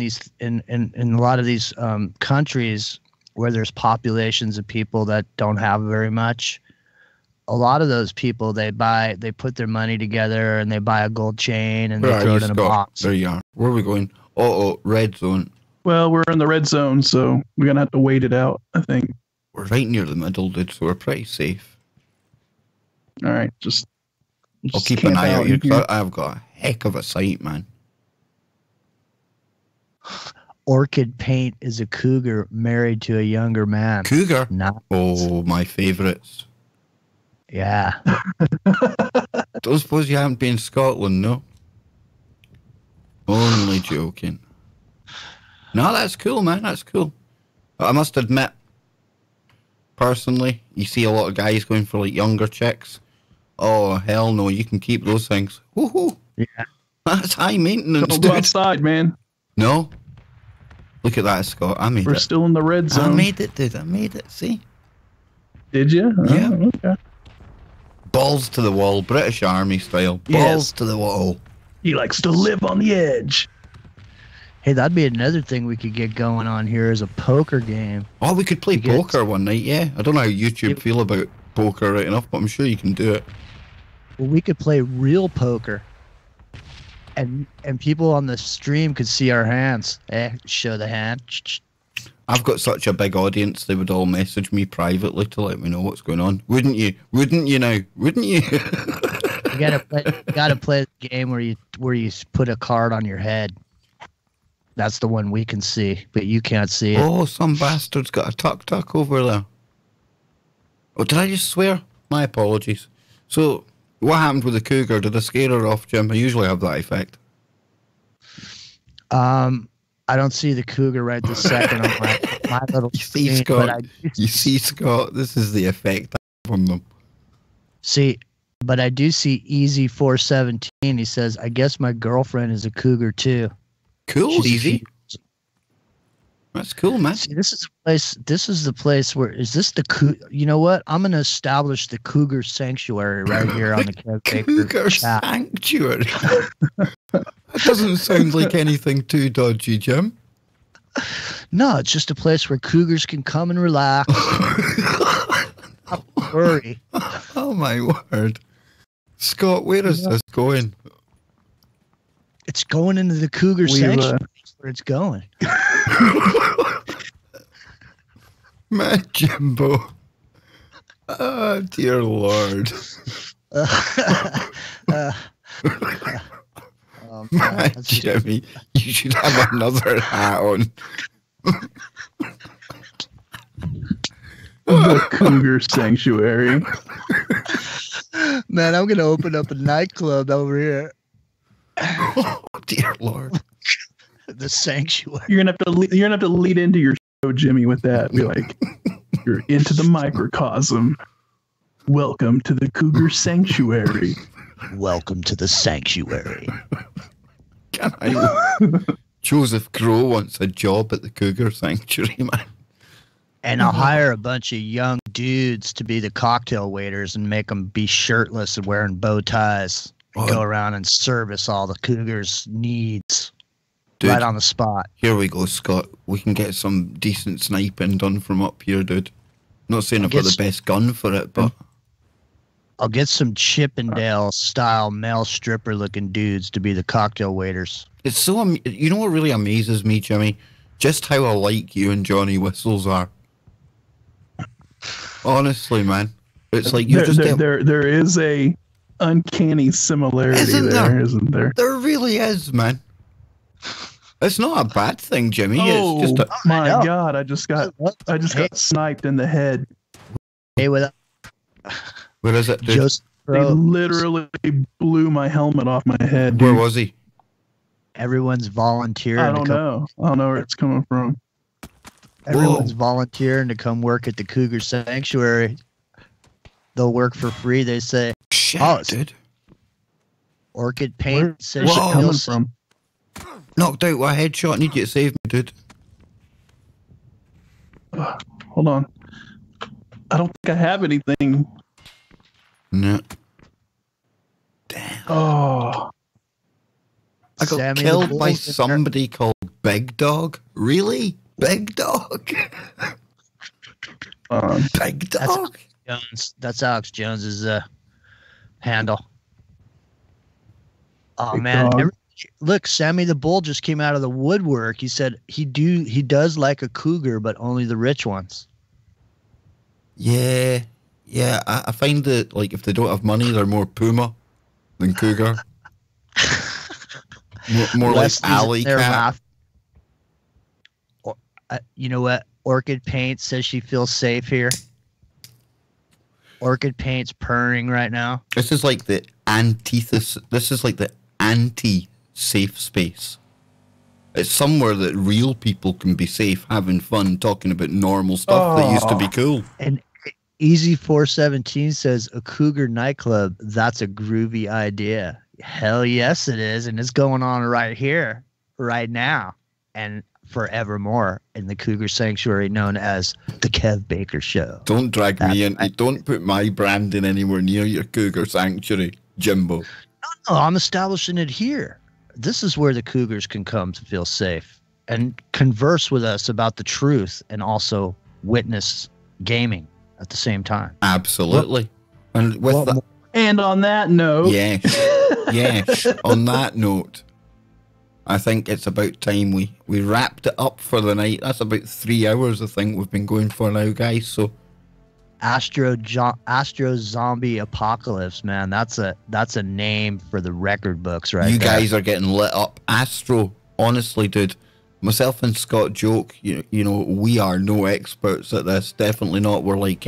lot of these countries where there's populations of people that don't have very much, a lot of those people, they put their money together and they buy a gold chain and they throw it in a box. There you are. Where are we going? Oh, red zone. Well, we're in the red zone, so we're going to have to wait it out, I think. We're right near the middle, dude, so we're pretty safe. All right, just I'll keep an eye out here because I've got a heck of a sight, man. Orchid Paint is a cougar married to a younger man. Cougar? Nice. Oh, my favourites. Yeah. Don't suppose you haven't been in Scotland, no? Only joking. No, that's cool, man. That's cool. I must admit, personally, you see a lot of guys going for like younger chicks. Oh, hell no, you can keep those things. Woohoo! Yeah. That's high maintenance. Don't go outside, man. No. Look at that, Scott. I made it. We're still in the red zone. I made it, dude. I made it. See? Did you? Yeah. Oh, okay. Balls to the wall, British Army style. Balls to the wall. He likes to live on the edge. Hey, that'd be another thing we could get going on here is a poker game. Oh, we could play poker one night, yeah. I don't know how YouTube feel about poker right enough, but I'm sure you can do it. Well, we could play real poker. And people on the stream could see our hands. Show the hand. I've got such a big audience, they would all message me privately to let me know what's going on. Wouldn't you? Wouldn't you now? Wouldn't you? You gotta play the game where you put a card on your head. That's the one we can see, but you can't see it. Oh, some bastard's got a tuk-tuk over there. Oh, did I just swear? My apologies. So, what happened with the cougar? Did I scare her off, Jim? I usually have that effect. I don't see the cougar right this second on my little See, screen, Scott, you see, Scott, this is the effect I have on them. See, but I do see Easy 417. He says, I guess my girlfriend is a cougar too. Cool, Easy. That's cool, man. See, this is the place where, is this the cougar? You know what? I'm going to establish the cougar sanctuary right here on the Kev Baker Cougar chat. sanctuary? That doesn't sound like anything too dodgy, Jim. No, it's just a place where cougars can come and relax. Not worry. Oh, my word. Scott, where is this going? It's going into the cougar sanctuary. That's where it's going. Man, Jimbo. Oh, dear Lord. Man, Jimmy, you should have another hat on. The cougar sanctuary. Man, I'm going to open up a nightclub over here. Oh, dear Lord. The sanctuary. You're gonna have to lead into your show, Jimmy, with that. Be like, you're into the microcosm. Welcome to the cougar sanctuary. Welcome to the sanctuary. Joseph Crow wants a job at the cougar sanctuary, man. And I'll hire a bunch of young dudes to be the cocktail waiters and make them be shirtless and wearing bow ties. Go around and service all the cougars' needs. Dude, right on the spot. Here we go, Scott. We can get some decent sniping done from up here, dude. Not saying I've got the best gun for it, but I'll get some Chippendale-style male stripper-looking dudes to be the cocktail waiters. It's so... you know what really amazes me, Jimmy? Just how alike you and Johnny Whistles are. Honestly, man. It's like you there is a uncanny similarity isn't there? There really is, man. It's not a bad thing, Jimmy. Oh, it's just my God! I just got sniped in the head. Hey, where is it, dude? They literally blew my helmet off my head. Where was he? Everyone's volunteering. I don't know where it's coming from. Everyone's volunteering to come work at the Cougar Sanctuary. They'll work for free, they say. Shit, dude. Orchid Paint. Where's it coming from? Knocked out with a headshot. I need you to save me, dude. Hold on. I don't think I have anything. No. Damn. Oh. I got killed by somebody called Big Dog. Really? Big Dog? Big Dog? That's Alex Jones's handle. Oh, man. Look, Sammy the Bull just came out of the woodwork. He said he does like a cougar, but only the rich ones. Yeah. I find that, like, if they don't have money, they're more puma. than cougar. More like alley cat. You know what? Orchid Paint says she feels safe here. Orchid Paint's purring right now. This is like the antithesis. This is like the anti-safe space. It's somewhere that real people can be safe, having fun, talking about normal stuff that used to be cool. And Easy 417 says a cougar nightclub. That's a groovy idea. Hell yes, it is, and it's going on right here, right now, and forevermore in the cougar sanctuary known as the Kev Baker Show. Don't drag me in. Don't put my branding anywhere near your cougar sanctuary, Jimbo. No, I'm establishing it here. This is where the cougars can come to feel safe and converse with us about the truth and also witness gaming at the same time. Absolutely. And with and on that note, yes, on that note, I think it's about time we wrapped it up for the night. That's about 3 hours, I think, we've been going for now, guys. So, Astro Zombie Apocalypse, man, that's a name for the record books, right? You guys are getting lit up. Astro, honestly, dude. Myself and Scott joke, you know, we are no experts at this. Definitely not. We're like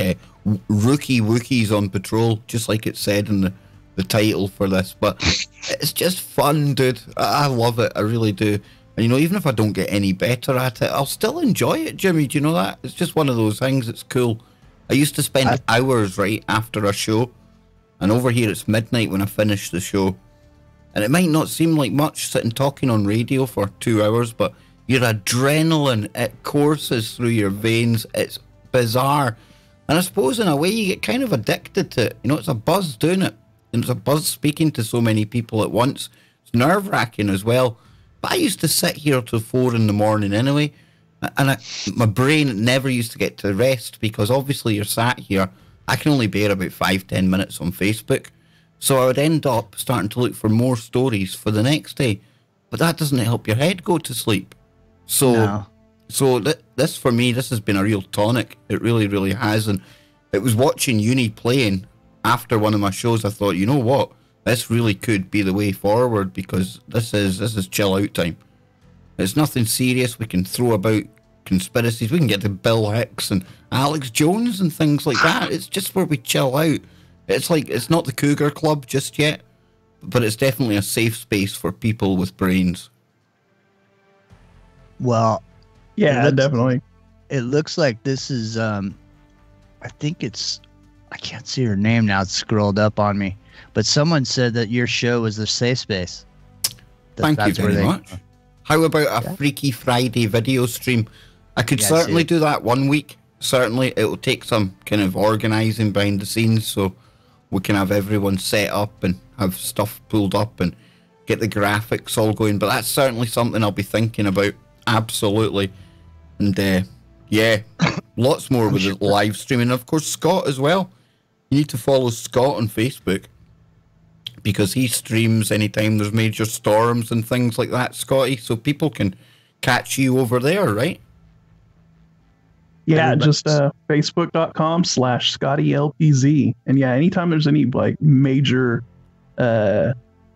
rookie Wookies on patrol, just like it said in the title for this. But it's just fun, dude. I love it. I really do. And, you know, even if I don't get any better at it, I'll still enjoy it, Jimmy. Do you know that? It's just one of those things. It's cool. I used to spend hours right after a show. And over here, it's midnight when I finish the show. And it might not seem like much sitting talking on radio for 2 hours, but your adrenaline, it courses through your veins. It's bizarre. And I suppose in a way you get kind of addicted to it. You know, it's a buzz doing it. And it's a buzz speaking to so many people at once. It's nerve-wracking as well. But I used to sit here till 4 in the morning anyway. And my brain never used to get to rest because obviously you're sat here. I can only bear about 5-10 minutes on Facebook. So I would end up starting to look for more stories for the next day. But that doesn't help your head go to sleep. So, this for me, this has been a real tonic. It really, really has. And it was watching Uni playing after one of my shows. I thought, you know what, this really could be the way forward because this is chill out time. It's nothing serious. We can throw about conspiracies. We can get to Bill Hicks and Alex Jones and things like that. It's just where we chill out. It's like it's not the Cougar Club just yet, but it's definitely a safe space for people with brains. Well, yeah, definitely. It looks like this is, I think it's, I can't see her name now. It's scrolled up on me. But someone said that your show was the safe space. Thank you very much. How about a Freaky Friday video stream? I could certainly do that one week. Certainly, it will take some kind of organising behind the scenes so we can have everyone set up and have stuff pulled up and get the graphics all going. But that's certainly something I'll be thinking about. Absolutely. And yeah, lots more with the live streaming. Of course, Scott as well. You need to follow Scott on Facebook because he streams anytime there's major storms and things like that, Scotty, so people can catch you over there, right? Yeah, just facebook.com/ScottyLPZ. And yeah, anytime there's any like major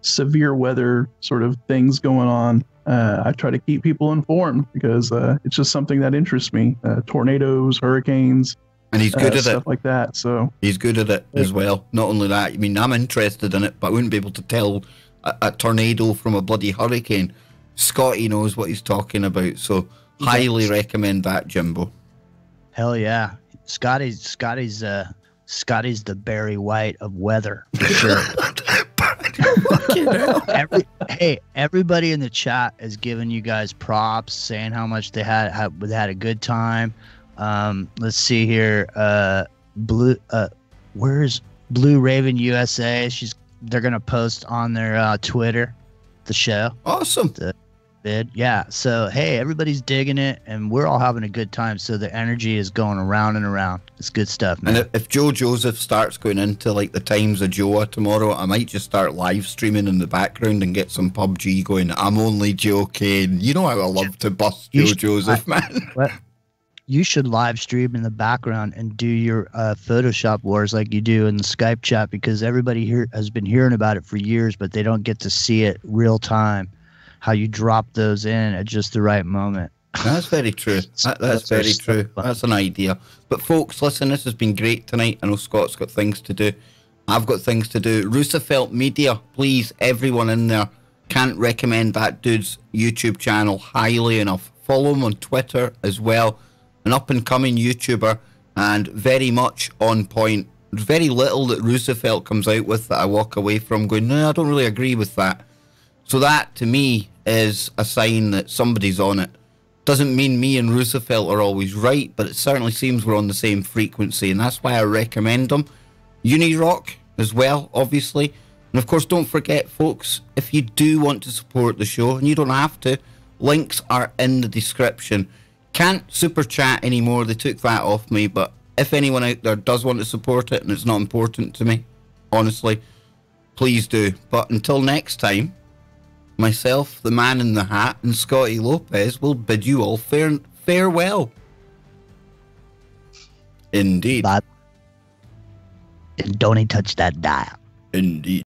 severe weather sort of things going on, I try to keep people informed because it's just something that interests me. Tornadoes, hurricanes, and he's good at stuff it. Like that. So he's good at it as well. Not only that, I mean, I'm interested in it, but I wouldn't be able to tell a tornado from a bloody hurricane. Scotty knows what he's talking about, so highly recommend that, Jimbo. Hell yeah, Scotty's the Barry White of weather for sure. Everybody in the chat is giving you guys props, saying how much they had a good time. Let's see here. Where's Blue Raven USA? They're gonna post on their Twitter the show. Awesome. The vid. Yeah. So hey, everybody's digging it, and we're all having a good time. So the energy is going around and around. It's good stuff, man. And if Joe Joseph starts going into like the Times of Joa tomorrow, I might just start live streaming in the background and get some PUBG going. I'm only joking. You know how I love to bust Joe Joseph, man. What? you should live stream in the background and do your Photoshop wars like you do in the Skype chat, because everybody here has been hearing about it for years, but they don't get to see it real time, how you drop those in at just the right moment. That's very true. That's very true. That's an idea. But folks, listen, this has been great tonight. I know Scott's got things to do. I've got things to do. Roosevelt Media, please, everyone in there, can't recommend that dude's YouTube channel highly enough. Follow him on Twitter as well. An up-and-coming YouTuber, and very much on point. There's very little that Roosevelt comes out with that I walk away from going, no, I don't really agree with that. So that, to me, is a sign that somebody's on it. Doesn't mean me and Roosevelt are always right, but it certainly seems we're on the same frequency, and that's why I recommend them. Unirock as well, obviously. And of course, don't forget, folks, if you do want to support the show, and you don't have to, links are in the description. Can't super chat anymore, they took that off me, but if anyone out there does want to support it and it's not important to me, honestly, please do. But until next time, myself, the man in the hat, and Scotty Lopez will bid you all farewell. Indeed. But don't touch that dial. Indeed.